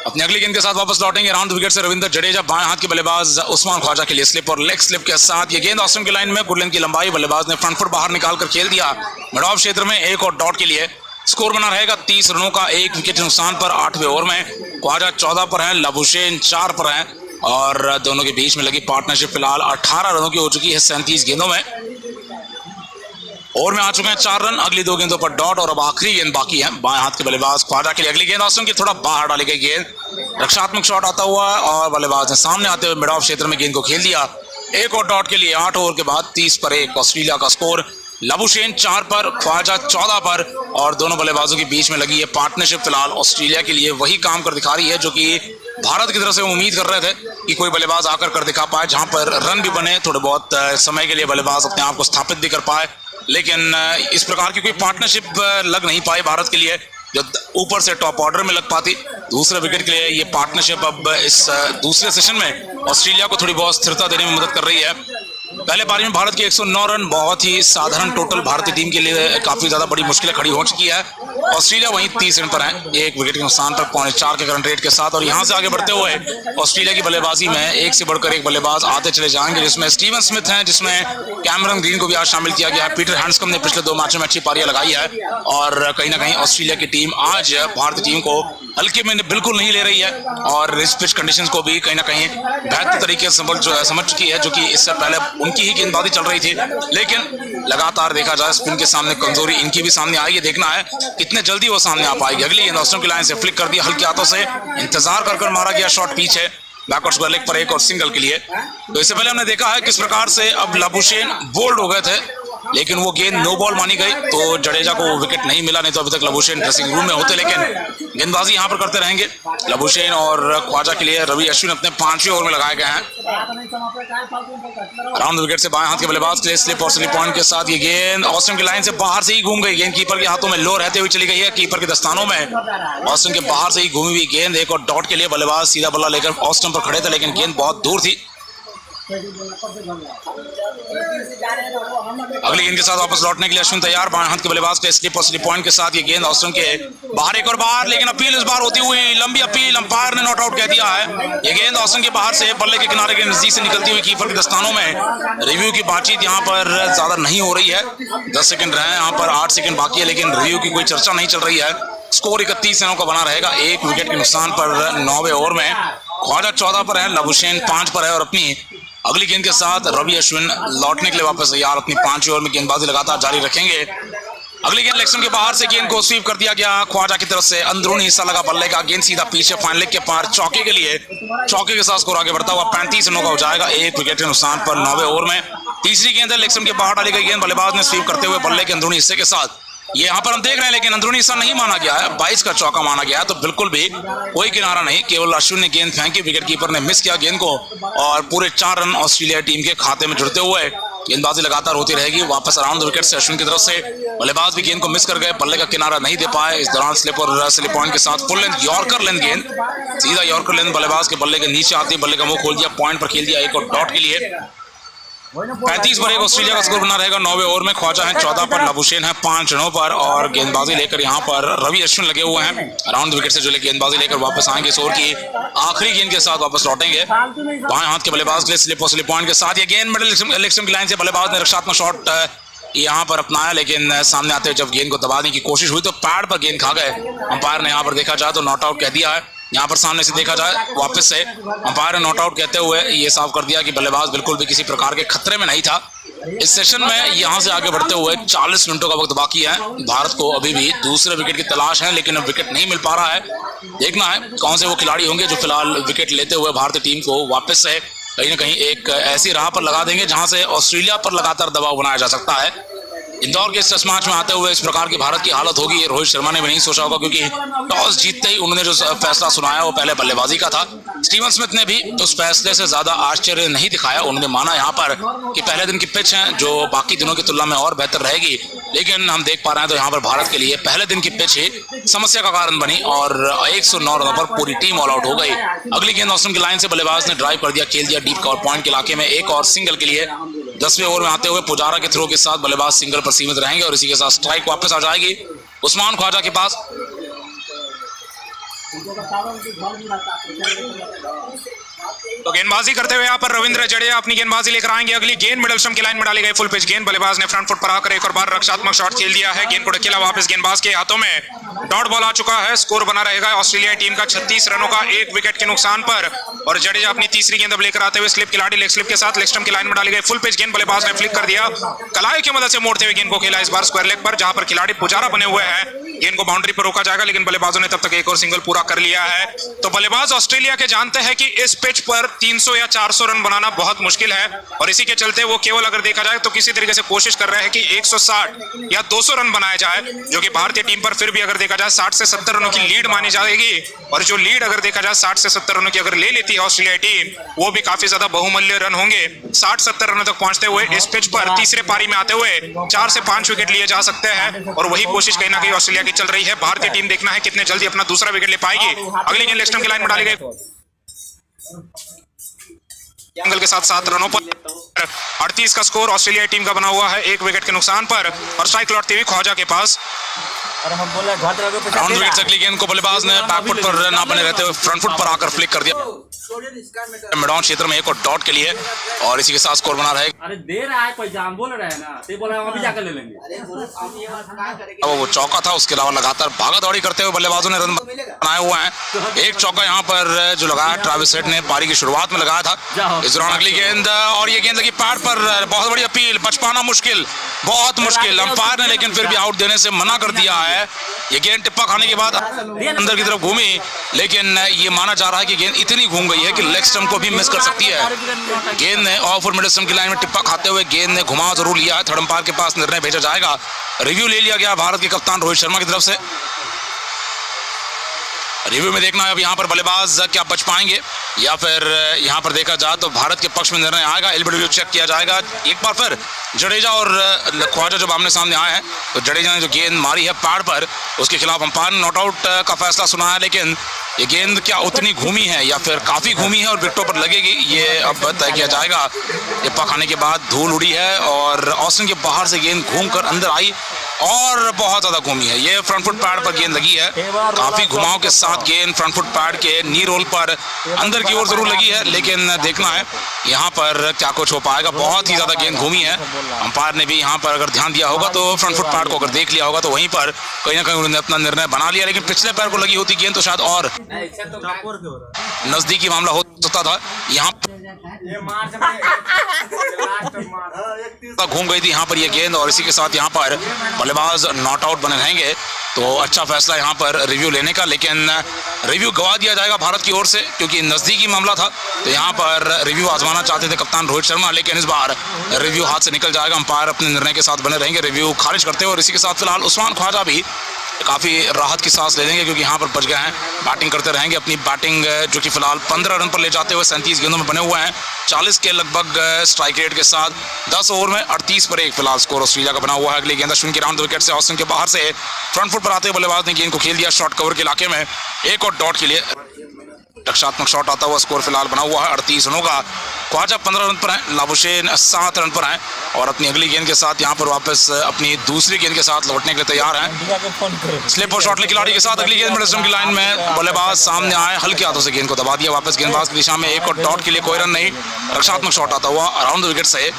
अपनी अगली गेंद के साथ वापस लौटेंगे अराउंड विकेट से रविंद्र जडेजा, बाएं हाथ के बल्लेबाज उस्मान ख्वाजा के लिए स्लिप और लेग स्लिप के साथ ये गेंद ऑस्ट्रेलिया की लाइन में, गुड लेंथ की लंबाई, बल्लेबाज ने फ्रंट फुट बाहर निकालकर खेल दिया मिड ऑफ क्षेत्र में, एक और डॉट के लिए। स्कोर बना रहेगा 30 रनों का, एक विकेट नुकसान पर 8वें ओवर में। ख्वाजा 14 पर हैं, लबुशेन 4 पर हैं और दोनों के बीच में लगी पार्टनरशिप फिलहाल 18 रनों की हो चुकी है 37 गेंदों में। ओवर में आ चुके हैं 4 रन, अगली 2 गेंदों पर डॉट और अब आखिरी गेंद बाकी है बाएं हाथ के बल्लेबाज ख्वाजा के लिए। अगली गेंद ऑस्ट्रेलिया की थोड़ा बाहर डाली गई गेंद, रक्षात्मक शॉट आता हुआ और बल्लेबाज ने सामने आते हुए मिड ऑफ क्षेत्र में गेंद को खेल दिया, एक और डॉट के लिए। 8 ओवर के बाद 30 पर 1 ऑस्ट्रेलिया का स्कोर। लबुशेन 4 पर, ख्वाजा 14 पर और दोनों बल्लेबाजों के बीच में लगी ये पार्टनरशिप फिलहाल ऑस्ट्रेलिया के लिए वही काम कर दिखा रही है जो कि भारत की तरफ से उम्मीद कर रहे थे कि कोई बल्लेबाज आकर कर दिखा पाए, जहां पर रन भी बने, थोड़े बहुत समय के लिए बल्लेबाज अपने आप को स्थापित भी कर पाए, लेकिन इस प्रकार की कोई पार्टनरशिप लग नहीं पाई भारत के लिए जो ऊपर से टॉप ऑर्डर में लग पाती। दूसरे विकेट के लिए ये पार्टनरशिप अब इस दूसरे सेशन में ऑस्ट्रेलिया को थोड़ी बहुत स्थिरता देने में मदद कर रही है। पहले पारी में भारत के 109 रन, बहुत ही साधारण टोटल भारतीय टीम के लिए, काफी ज्यादा बड़ी मुश्किलें खड़ी हो चुकी है। ऑस्ट्रेलिया वहीं 30 रन पर है, एक विकेट के नुकसान पर 0.4 के रन रेट के साथ, और यहां से आगे बढ़ते हुए ऑस्ट्रेलिया की बल्लेबाजी में एक से बढ़कर एक बल्लेबाज आते चले जाएंगे, जिसमें स्टीवन स्मिथ हैं, जिसमें कैमरन ग्रीन को भी आज शामिल किया गया है। पीटर हैंडस्कम्ब ने पिछले 2 मैचों में अच्छी पारियां लगाई है और कहीं ना कहीं ऑस्ट्रेलिया की टीम आज भारतीय टीम को हल्के में बिल्कुल नहीं ले रही है और इस पिच कंडीशंस को भी कहीं ना कहीं बेहतर तरीके से समझ चुकी है, जो कि इससे पहले उनकी ही गेंदबाजी चल रही थी। लेकिन लगातार देखा जाए स्पिन के सामने कमजोरी इनकी भी सामने आएगी, देखना है कितने जल्दी वो सामने आ पाएगी। अगली गेंद ऑस्ट्रेलिया की लाइन से फ्लिक कर दिया हल्के हाथों से, इंतजार कर मारा गया शॉट पीछे बैकवर्ड स्क्वायर लेग पर 1 और सिंगल के लिए। तो इससे पहले हमने देखा है किस प्रकार से अब लबुशेन बोल्ड हो गए थे, लेकिन वो गेंद नो बॉल मानी गई तो जडेजा को विकेट नहीं मिला, नहीं तो अभी तक लबुशेन ड्रेसिंग रूम में होते, लेकिन गेंदबाजी यहां पर करते रहेंगे लबुशेन। और ख्वाजा के लिए रवि अश्विन अपने 5वें ओवर में लगाए गए हैं। राउंड विकेट से बाएं हाथ के बल्लेबाज के लिए स्लिप और स्लिप पॉइंट के साथ ये गेंद ऑस्ट्रेलिया की लाइन से बाहर से ही घूम गई, गेंद कीपर के हाथों में लो रहते हुए चली गई है, कीपर के दस्तानों में। ऑस्ट्रेलिया के बाहर से ही घूमी हुई गेंद, एक और डॉट के लिए बल्लेबाज सीधा बल्ला लेकर ऑफ स्टंप पर खड़े थे, लेकिन गेंद बहुत दूर थी। अगली गेंद के साथ वापस लौटने के लिए अश्विन तैयार, बाएं हाथ के बल्लेबाज के स्लिप और स्लिप पॉइंट के साथ ये गेंद ऑस्ट्रेलिया के बाहर, एक और बाहर, लेकिन अपील इस बार होती हुई लंबी अपील, अंपायर ने नॉट आउट कह दिया है। ये गेंद ऑस्ट्रेलिया के बाहर से बल्ले के किनारे के नजदीक से निकलती हुई कीपर के दस्तानों में। रिव्यू की बातचीत यहाँ पर ज्यादा नहीं हो रही है, 10 सेकंड रहे, यहाँ पर 8 सेकंड बाकी है, लेकिन रिव्यू की कोई चर्चा नहीं चल रही है। स्कोर 31 रनों का बना रहेगा, एक विकेट के नुकसान पर 9वें ओवर में। ख्वाजा 14 पर है, लबुशेन 5 पर है और अपनी अगली गेंद के साथ रवि अश्विन लौटने के लिए वापस तैयार, अपनी 5वें ओवर में गेंदबाजी लगातार जारी रखेंगे। अगली गेंद लेग स्टंप के बाहर से गेंद को स्वीप कर दिया गया ख्वाजा की तरफ से, अंदरूनी हिस्सा लगा बल्ले का, गेंद सीधा पीछे फाइन लेग के पार चौके के लिए, चौके के साथ स्कोर आगे बढ़ता हुआ 35 रनों का हो जाएगा, एक विकेट के नुकसान पर 9वें ओवर में। तीसरी गेंद है लेग स्टंप के बाहर डाली गई गेंद, बल्लेबाज ने स्वीप करते हुए बल्ले के अंदरूनी हिस्से के साथ, ये यहाँ पर हम देख रहे हैं, लेकिन अंदरूनी हिस्सा नहीं माना गया है, 22 का चौका माना गया है, तो बिल्कुल भी कोई किनारा नहीं, केवल अश्विन ने गेंद फेंकी, विकेट कीपर ने मिस किया गेंद को और पूरे 4 रन ऑस्ट्रेलिया टीम के खाते में जुड़ते हुए गेंदबाजी लगातार होती रहेगी। वापस अराउंड विकेट से अश्विन की तरफ से बल्लेबाज भी गेंद को मिस कर गए, बल्ले का किनारा नहीं दे पाए, इस दौरान स्लिप और स्लिप पॉइंट के साथ फुल लेंथ यॉर्कर लेंथ गेंद, सीधा यॉर्कर लेंथ बल्लेबाज के बल्ले के नीचे आती, बल्ले का मुंह खोल दिया, पॉइंट पर खेल दिया, एक और डॉट के लिए। 35 पर 1 ऑस्ट्रेलिया का स्कोर बना रहेगा 9वें ओवर में। ख्वाजा है 14 पर, लबुशेन है 5 रनों पर और गेंदबाजी लेकर यहाँ पर रवि अश्विन लगे हुए हैं। अराउंड विकेट से जो गेंदबाजी लेकर वापस आएंगे, इस ओवर की आखिरी गेंद के साथ वापस लौटेंगे। बाएं हाथ के बल्लेबाज के लिए स्लिप और स्लिप पॉइंट के साथ ये गेंद मिडिल लेग स्टंप की लाइन से बल्लेबाज ने रक्षात्मक शॉट यहाँ पर अपनाया, लेकिन सामने आते हुए जब गेंद को दबाने की कोशिश हुई तो पैड पर गेंद खा गए। अंपायर ने यहाँ पर देखा जाए तो नॉट आउट कह दिया है। यहाँ पर सामने से देखा जाए वापस से अंपायर ने नॉट आउट कहते हुए ये साफ कर दिया कि बल्लेबाज बिल्कुल भी किसी प्रकार के खतरे में नहीं था। इस सेशन में यहाँ से आगे बढ़ते हुए 40 मिनटों का वक्त बाकी है। भारत को अभी भी दूसरे विकेट की तलाश है, लेकिन अब विकेट नहीं मिल पा रहा है। देखना है कौन से वो खिलाड़ी होंगे जो फिलहाल विकेट लेते हुए भारतीय टीम को वापस से कहीं ना कहीं एक ऐसी राह पर लगा देंगे जहां से ऑस्ट्रेलिया पर लगातार दबाव बनाया जा सकता है। इंदौर के इस टेस्ट मैच में आते हुए इस प्रकार की भारत की हालत होगी ये रोहित शर्मा ने भी नहीं सोचा होगा, क्योंकि टॉस जीतते ही उन्होंने जो फैसला सुनाया वो पहले बल्लेबाजी का था। स्टीवन स्मिथ ने भी उस फैसले से ज्यादा आश्चर्य नहीं दिखाया। उन्होंने माना यहाँ पर कि पहले दिन की पिच है जो बाकी दिनों की तुलना में और बेहतर रहेगी, लेकिन हम देख पा रहे हैं तो यहाँ पर भारत के लिए पहले दिन की पिच ही समस्या का कारण बनी और 109 रनों पर पूरी टीम ऑल आउट हो गई। अगली गेंद ऑस्ट्रेलिया की लाइन से बल्लेबाज ने ड्राइव कर दिया, खेल दिया डीप कवर पॉइंट के इलाके में, एक और सिंगल के लिए 10वें ओवर में आते हुए पुजारा के थ्रो के साथ बल्लेबाज सिंगल पर सीमित रहेंगे और इसी के साथ स्ट्राइक वापस आ जाएगी उस्मान ख्वाजा के पास। तो गेंदबाजी करते हुए यहाँ पर रविंद्र जडेजा अपनी गेंदबाजी लेकर आएंगे। अगली गेंद मिडल स्टंप की लाइन में डाली गई फुल पिच गेंद, बल्लेबाज ने फ्रंट फुट पर आकर एक और बार रक्षात्मक शॉट खेल दिया है। गेंद को ढकेला वापस गेंदबाज के हाथों में, डॉट बॉल आ चुका है। स्कोर बना रहेगा ऑस्ट्रेलिया टीम का 36 रनों का 1 विकेट के नुकसान पर। और जडेजा अपनी तीसरी गेंद अब लेकर आते हुए स्लिप खिलाड़ी लेग स्लिप के साथ लेग स्टंप की लाइन में डाली गई फुल पिच गेंद, बल्लेबाज ने फ्लिक कर दिया, कलाई की मदद से मोड़ते हुए गेंद को खेला इस बार स्क्वायर लेग पर, जहां पर खिलाड़ी पुजारा बने हुए हैं। गेंद को बाउंड्री पर रोका जाएगा, लेकिन बल्लेबाजों ने तब तक एक और सिंगल पूरा कर लिया है। तो बल्लेबाज ऑस्ट्रेलिया के जानते हैं कि इस पिच पर 300 या 400 रन बनाना बहुत मुश्किल है और इसी के चलते वो केवल अगर देखा जाए तो किसी तरीके से कोशिश कर रहे हैं कि 160 या 200 रन बनाया जाए, जो कि भारतीय टीम पर फिर भी अगर देखा जाए 60 से 70 रनों की लीड मानी जाएगी। और जो लीड अगर देखा जाए 60 से 70 रनों की अगर ले लेती है ऑस्ट्रेलिया टीम, वो भी काफी ज्यादा बहुमूल्य रन होंगे। 60-70 रनों तक पहुंचते हुए इस पिच पर तीसरे पारी में आते हुए 4 से 5 विकेट लिए जा सकते हैं और वही कोशिश कहीं ना कहीं ऑस्ट्रेलिया की चल रही है। भारतीय टीम देखना है कितने जल्दी अपना दूसरा विकेट ले पाएगी। अगली गेंद लेग स्टंप की लाइन में डाली गई एंगल के साथ 7 रनों पर 38 का स्कोर ऑस्ट्रेलिया टीम का बना हुआ है 1 विकेट के नुकसान पर। और स्ट्राइक लौटती हुई ख्वाजा के पास। राउंड विकेट से अगली गेंद को बल्लेबाज ने बैकफुट पर ना बने रहते हुए फ्रंट फुट पर आकर फ्लिक कर दिया मैदान क्षेत्र में एक और डॉट के लिए और इसी के साथ स्कोर बना रहे। अरे दे रहा है पैसा, हम बोल रहे हैं ना, ते बोल रहे हैं हम अभी जाकर ले लेंगे। वो चौका था, उसके अलावा लगातार भागा दौड़ी करते हुए बल्लेबाजों ने रन बनाए हुए हैं। एक चौका यहाँ पर जो लगाया ट्रेविस हेड ने पारी की शुरुआत में लगाया था। इस दौरान अगली गेंद और ये गेंद लगी पैड पर, बहुत बड़ी अपील, बच पाना मुश्किल, बहुत मुश्किल। अंपायर ने लेकिन फिर भी आउट देने से मना कर दिया है। ये गेंद टिप्पा खाने के बाद अंदर की तरफ घूमी, लेकिन ये माना जा रहा है कि गेंद इतनी घूम गई है कि लेग स्टंप को भी मिस कर सकती है। गेंद ने ऑफ और मिडिल स्टंप की लाइन में टिप्पा खाते हुए गेंद ने घुमा जरूर लिया है। थर्ड अंपायर के पास निर्णय भेजा जाएगा। रिव्यू ले लिया गया भारत के कप्तान रोहित शर्मा की तरफ से। रिव्यू में देखना है अब यहाँ पर बल्लेबाज क्या बच पाएंगे या फिर यहाँ पर देखा जाए तो भारत के पक्ष में निर्णय आएगा। एलबीडब्ल्यू चेक किया जाएगा। एक बार फिर जडेजा और ख्वाजा जब आमने सामने आए हैं तो जडेजा ने जो गेंद मारी है पैड पर, उसके खिलाफ अंपायर ने नॉट आउट का फैसला सुनाया, लेकिन ये गेंद क्या उतनी घूमी है या फिर काफी घूमी है और विकेटों पर लगेगी, ये अब तय किया जाएगा। टिप्पा खाने के बाद धूल उड़ी है और ऑस्टिन के बाहर से गेंद घूम कर अंदर आई और बहुत ज्यादा घूमी है। ये फ्रंट फुट पैड पर गेंद लगी है, काफी घुमाव के साथ गेंद फ्रंट फुट पैड के नी रोल पर अंदर की ओर जरूर लगी है, लेकिन देखना है यहाँ पर क्या कुछ हो पाएगा। बहुत ही ज्यादा गेंद घूमी है। अंपायर ने भी यहाँ पर अगर ध्यान दिया होगा तो फ्रंट फुट पैड को अगर देख लिया होगा तो वहीं पर कहीं ना कहीं उन्होंने अपना निर्णय बना लिया, लेकिन पिछले पैर को लगी होती गेंद तो शायद और नजदीकी मामला हो सकता था। यहाँ घूम गई थी यहाँ पर ये गेंद और इसी के साथ यहाँ पर बल्लेबाज नॉट आउट बने रहेंगे। तो अच्छा फैसला यहाँ पर रिव्यू लेने का, लेकिन रिव्यू गवा दिया जाएगा भारत की ओर से क्योंकि नजदीकी मामला था। तो यहाँ पर रिव्यू आजमाना चाहते थे कप्तान रोहित शर्मा, लेकिन इस बार रिव्यू हाथ से निकल जाएगा। अंपायर अपने निर्णय के साथ बने रहेंगे, रिव्यू खारिज करते हुए। और इसी के साथ फिलहाल उस्मान ख्वाजा भी काफ़ी राहत की सांस ले लेंगे क्योंकि यहाँ पर बच गए हैं। बैटिंग करते रहेंगे, अपनी बैटिंग जो कि फिलहाल 15 रन पर ले जाते हुए 37 गेंदों में बने हुए हैं, 40 के लगभग स्ट्राइक रेट के साथ 10 ओवर में 38 पर 1 फिलहाल स्कोर ऑस्ट्रेलिया का बना हुआ है। अगली गेंद अश्विन के राउंड विकेट से ऑस्टिन के बाहर से फ्रंट फुट पर आते हुए बल्लेबाज ने गेंद को खेल दिया शॉर्ट कवर के इलाके में, एक और डॉट के लिए रक्षात्मक शॉट आता हुआ स्कोर फिलहाल बना हुआ है 38 रनों का। ख्वाजा 15 रन पर है, लाबुशेन 7 रन पर हैं और अपनी अगली गेंद के साथ यहाँ पर वापस अपनी दूसरी गेंद के साथ लौटने के लिए तैयार हैं। स्लिप और शॉर्ट खिलाड़ी के साथ अगली गेंद मिडिल स्टंप की लाइन में बल्लेबाज सामने आए, हल्के हाथों से गेंद को दबा दिया वापस गेंदबाज की दिशा में, एक और डॉट के लिए कोई रन नहीं। रक्षात्मक शॉट आता हुआ अराउंड द विकेट से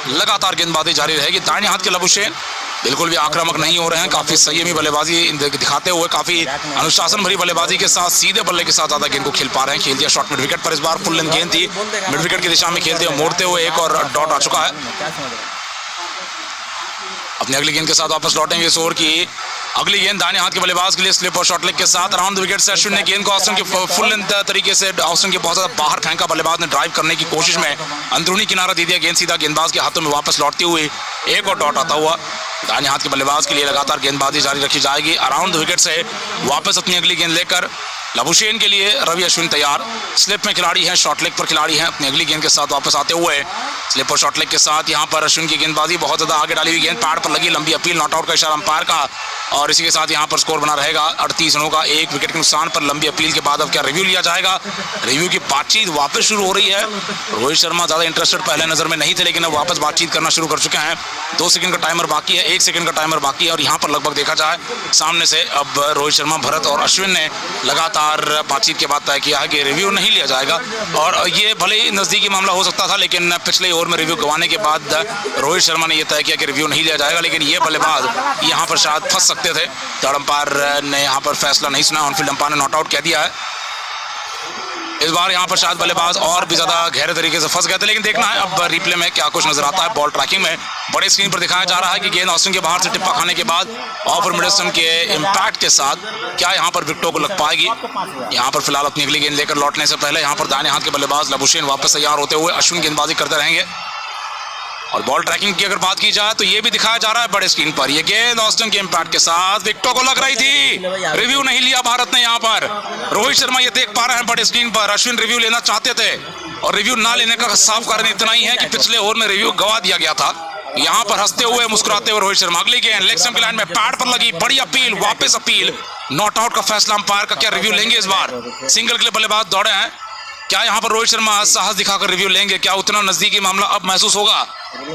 लगातार गेंदबाजी जारी रहेगी। दाहिने हाथ के लाबुशेन बिल्कुल भी आक्रामक नहीं हो रहे हैं, काफी संयमी बल्लेबाजी दिखाते हुए, काफी अनुशासन भरी बल्लेबाजी के साथ सीधे बल्ले के साथ ज्यादा गेंद को खेल पा रहे हैं। खेल दिया शॉट मिड विकेट पर, इस बार फुल लेंथ गेंद थी, मिड विकेट की दिशा में खेलते हुए मोड़ते हुए एक और डॉट आ चुका है। अपनी अगली गेंद के साथ वापस लौटेंगे इस ओवर की अगली गेंद दाहिने हाथ के बल्लेबाज के लिए स्लिप और शॉट लेग के साथ अराउंड द विकेट से अश्विन ने गेंद को ऑस्टिन के फुल लेंथ तरीके से ऑस्टिन के बहुत ज्यादा बाहर फेंका। बल्लेबाज ने ड्राइव करने की कोशिश में अंदरूनी किनारा दे दिया, गेंद सीधा गेंदबाज के हाथों में वापस लौटती हुई एक और डॉट आता हुआ दाहिने हाथ के बल्लेबाज के लिए लगातार गेंदबाजी जारी रखी जाएगी। अराउंड द विकेट से वापस अपनी अगली गेंद लेकर लबुशेन के लिए रवि अश्विन तैयार। स्लिप में खिलाड़ी हैं, शॉर्ट लेग पर खिलाड़ी हैं। अपनी अगली गेंद के साथ वापस आते हुए स्लिप और शॉर्ट लेग के साथ यहाँ पर अश्विन की गेंदबाजी बहुत ज्यादा आगे डाली हुई गेंद पैड पर लगी, लंबी अपील, नॉट आउट का इशारा अंपायर का, और इसी के साथ यहाँ पर स्कोर बना रहेगा 38 रनों का। 1 विकेट के नुकसान पर लंबी अपील के बाद अब क्या रिव्यू लिया जाएगा? रिव्यू की बातचीत वापस शुरू हो रही है। रोहित शर्मा ज्यादा इंटरेस्टेड पहले नजर में नहीं थे, लेकिन अब वापस बातचीत करना शुरू कर चुके हैं। 2 सेकंड का टाइमर बाकी है, 1 सेकंड का टाइमर बाकी है, और यहाँ पर लगभग देखा जाए सामने से अब रोहित शर्मा, भरत और अश्विन ने लगातार बातचीत के बाद तय किया है कि रिव्यू नहीं लिया जाएगा। और ये भले ही नजदीकी मामला हो सकता था, लेकिन पिछले ओवर में रिव्यू गंवाने के बाद रोहित शर्मा ने यह तय किया कि रिव्यू नहीं लिया जाएगा। लेकिन ये बल्लेबाज यहाँ पर शायद फंस सकते थे। थर्ड अंपायर ने यहाँ पर फैसला नहीं सुना, ऑन फील्ड अंपायर ने नॉट आउट कह दिया है। इस बार यहाँ पर शायद बल्लेबाज और भी ज्यादा गहरे तरीके से फंस गए थे, लेकिन देखना है अब रिप्ले में क्या कुछ नजर आता है। बॉल ट्रैकिंग में बड़े स्क्रीन पर दिखाया जा रहा है कि गेंद ऑस्टिन के बाहर से टिप्पा खाने के बाद ऑफ मिडलस्टन के इम्पैक्ट के साथ क्या यहाँ पर विकेटों को लग पाएगी। यहाँ पर फिलहाल अपनी अगली गेंद लेकर लौटने से पहले यहाँ पर दाहिने हाथ के बल्लेबाज लबुशेन वापस तैयार होते हुए अश्विन गेंदबाजी करते रहेंगे। और बॉल ट्रैकिंग की अगर बात की जाए तो ये भी दिखाया जा रहा है बड़े स्क्रीन पर, ये गेंद ऑस्टिन के इम्पैक्ट के साथ विकेटों को लग रही थी। रिव्यू नहीं लिया भारत ने यहाँ पर। रोहित शर्मा ये देख पा रहे हैं बड़े स्क्रीन पर, अश्विन रिव्यू लेना चाहते थे और रिव्यू ना लेने का साफ कारण इतना ही है कि पिछले ओवर में रिव्यू गवा दिया गया था। यहाँ पर हंसते हुए मुस्कुराते हुए रोहित शर्मा, अगली गेंद लेग स्टंप की लाइन में पैड पर लगी, बड़ी अपील, वापस अपील, नॉट आउट का फैसला अंपायर का। क्या रिव्यू लेंगे इस बार? सिंगल के लिए बल्लेबाज दौड़े हैं, क्या यहाँ पर रोहित शर्मा साहस दिखाकर रिव्यू लेंगे? क्या उतना नजदीकी मामला अब महसूस होगा?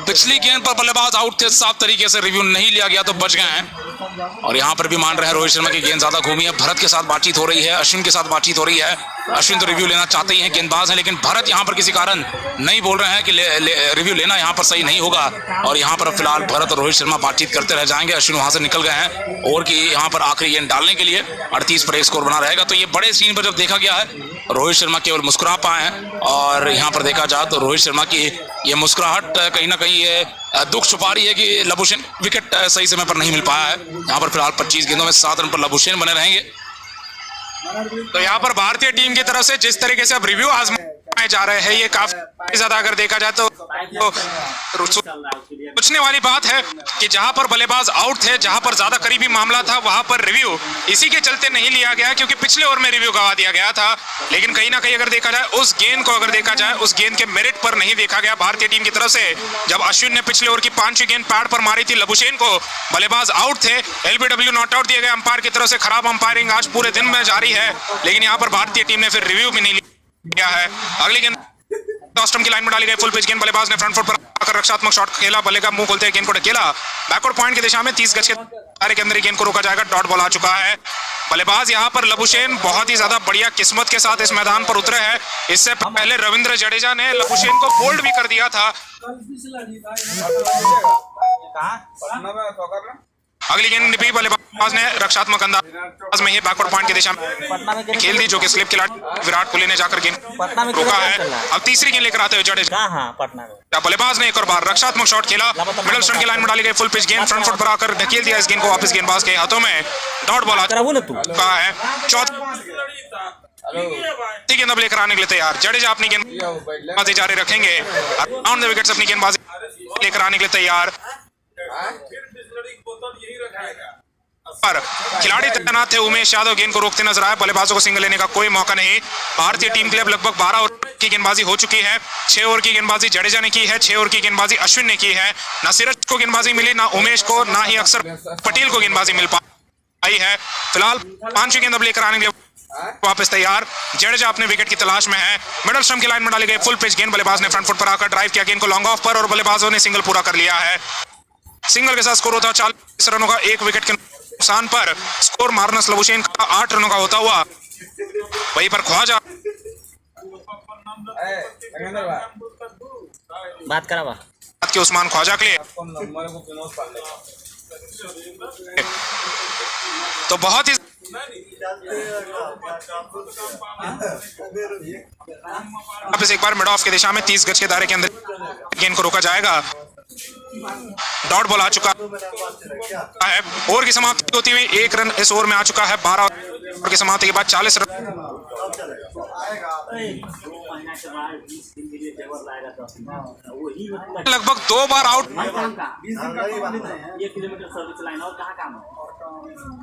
पिछली गेंद पर बल्लेबाज आउट थे, साफ तरीके से रिव्यू नहीं लिया गया तो बच गए हैं। और यहाँ पर भी मान रहे हैं रोहित शर्मा की गेंद ज्यादा घूमी है। भरत के साथ बातचीत हो रही है, अश्विन के साथ बातचीत हो रही है। अश्विन तो रिव्यू लेना चाहते ही हैं, गेंदबाज हैं, लेकिन भरत यहाँ पर किसी कारण नहीं बोल रहे हैं कि रिव्यू लेना यहाँ पर सही नहीं होगा। और यहाँ पर फिलहाल भरत और रोहित शर्मा बातचीत करते रह जाएंगे। अश्विन वहां से निकल गए हैं ओवर की यहाँ पर आखिरी गेंद डालने के लिए। 38 पर एक स्कोर बना रहेगा। तो ये बड़े सीन पर जब देखा गया है, रोहित शर्मा केवल मुस्कुरा पाए हैं। और यहाँ पर देखा जाए तो रोहित शर्मा की ये मुस्कुराहट कहीं ना कहीं ये दुख छुपा रही है कि लबुशेन विकेट सही समय पर नहीं मिल पाया है। यहाँ पर फिलहाल 25 गेंदों में 7 रन पर लबुशेन बने रहेंगे। तो यहाँ पर भारतीय टीम की तरफ से जिस तरीके से अब रिव्यू आजमाए जा रहे हैं, ये काफी ज्यादा अगर देखा जाए तो सोचने वाली बात है कि जहां पर बल्लेबाज आउट थे, जहां पर ज्यादा करीबी मामला था, वहां पर रिव्यू इसी के चलते नहीं लिया गया क्योंकि पिछले ओवर में रिव्यू गवा दिया गया था। लेकिन कहीं ना कहीं अगर देखा जाए उस गेंद को, अगर देखा जाए उस गेंद के मेरिट पर नहीं देखा गया भारतीय टीम की तरफ से। जब अश्विन ने पिछले ओवर की 5वीं गेंद पैड पर मारी थी लबुशेन को, बल्लेबाज आउट थे, एलबीडब्ल्यू नॉट आउट दिए गए अंपायर की तरफ से। खराब अंपायरिंग आज पूरे दिन में जारी है, लेकिन यहाँ पर भारतीय टीम ने फिर रिव्यू भी नहीं लिया है। अगली गेंद ऑस्टम की लाइन में डाली गई फुल पिच गेंद, बल्लेबाज ने फ्रंट फुट पर आकर रक्षात्मक शॉट खेला, बल्ले का मुंह खोलते हुए गेंद को ढकेला, बैकवर्ड पॉइंट की दिशा में 30 गज के दायरे के अंदर ही गेंद को रोका जाएगा। डॉट बॉल आ चुका है। बल्लेबाज यहाँ पर लबुशेन बहुत ही ज्यादा बढ़िया किस्मत के साथ इस मैदान पर उतरे हैं। इससे पहले रविंद्र जडेजा ने लबुशेन को बोल्ड भी कर दिया था। अगली गेंद भी बल्लेबाज ने रक्षात्मक अंदाज में ही बैकवर्ड पॉइंट की दिशा में खेल दी, जो कि स्लिप खिलाड़ी विराट कोहली ने जाकर गेंद रोका है। अब तीसरी गेंद लेकर आते हुए जडेजा, बल्लेबाज ने एक और बार रक्षात्मक शॉट खेला, मिडल स्टंप की लाइन में डाली गई फुल पिच गेंद, फ्रंट फुट पर आकर ढकेल दिया इस गेंद को वापस गेंदबाज के हाथों में। डॉट बॉल आ चुका है। चौथी गेंद अब लेकर आने के लिए तैयार, जडेजा अपनी गेंदबाजी जारी रखेंगे। राउंड द विकेट्स अपनी गेंदबाजी लेकर आने के लिए तैयार। पर खिलाड़ी तैनात थे, उमेश यादव गेंद को रोकते नजर आए। बल्लेबाजों को सिंगल लेने का कोई मौका नहीं। भारतीय टीम के लिए लगभग 12 ओवर की गेंदबाजी हो चुकी है। 6 ओवर की गेंदबाजी जडेजा ने की है, 6 ओवर की गेंदबाजी अश्विन ने की है। ना सिरज को गेंदबाजी मिली, ना उमेश को, ना ही अक्षर पटेल को गेंदबाजी मिल पाई है। फिलहाल 5वीं गेंद अब लेकर आने के लिए वापस तैयार, जडेजा अपने विकेट की तलाश में है। मिडल स्टंप की लाइन में डाली गई फुल पिच गेंद, बल्लेबाज ने फ्रंट फुट पर आकर ड्राइव किया गेंद को लॉन्ग ऑफ पर, और बल्लेबाजों ने सिंगल पूरा कर लिया है। सिंगल के साथ स्कोर होता 40 रनों का, 1 विकेट के नुकसान पर स्कोर मार्नस लबुशेन का 8 रनों का होता हुआ वहीं पर ख्वाजा बात करा के उस्मान ख्वाजा के लिए तो बहुत ही वापस एक बार मिड ऑफ की दिशा में 30 गज के दायरे के अंदर गेंद को रोका जाएगा। डॉट बॉल आ चुका है। ओवर की समाप्ति होती हुई 1 रन इस ओवर में आ चुका है। 12 ओवर की समाप्ति के बाद 40 रन लिए फेवर लाएगा तो वही मतलब लगभग 2 बार आउट। काम का 1 किलोमीटर सर्विस लाइन और कहाँ काम है।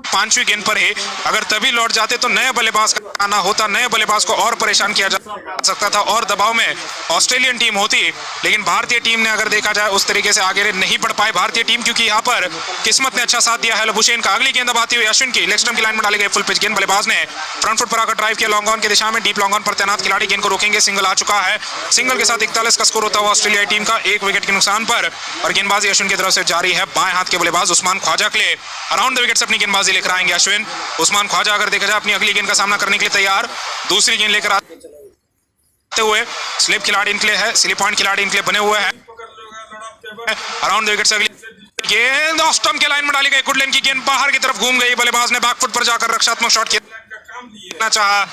5वीं गेंद पर ही अगर तभी लौट जाते तो नए बल्लेबाज का आना होता, नए बल्लेबाज को और परेशान किया जा सकता था और दबाव में ऑस्ट्रेलियन टीम होती। लेकिन भारतीय टीम ने अगर देखा जाए उस तरीके से आगे नहीं बढ़ पाई भारतीय टीम, क्योंकि यहाँ पर किस्मत ने अच्छा साथ दिया है लबुशेन का। अगली गेंद अब आती हुई अश्विन की, लेग स्टंप की लाइन में डाली गई फुल पिच गेंद। बल्लेबाज ने फ्रंट फुट पर आकर ड्राइव किया लॉन्ग ऑन की दिशा में। डीप लॉन्ग ऑन पर तैनात खिलाड़ी गेंद को रोकेंगे, सिंगल आ चुका है। सिंगल के साथ 41 का स्कोर होता हुआ ऑस्ट्रेलियाई टीम का 1 विकेट के नुकसान पर। और गेंदबाजी अश्विन की तरफ से जारी है। बाएं हाथ के बल्लेबाज उस्मान ख्वाजा के लिए अराउंड द विकेट से अपनी गेंदबाजी लेकर आएंगे अश्विन। उस्मान ख्वाजा अगर देखा जाए अपनी अगली गेंद का सामना करने के लिए तैयार। दूसरी गेंद लेकर आते हुए स्लिप खिलाड़ी इनके लिए है, स्लिप पॉइंट खिलाड़ी इनके लिए बने हुए हैं। अराउंड द विकेट से अगली गेंद ऑफ स्टंप के लाइन में डाली गई। गुड लेन की गेंद बाहर की तरफ घूम गई। बल्लेबाज ने बैक फुट पर जाकर रक्षात्मक शॉट खेलना चाहा।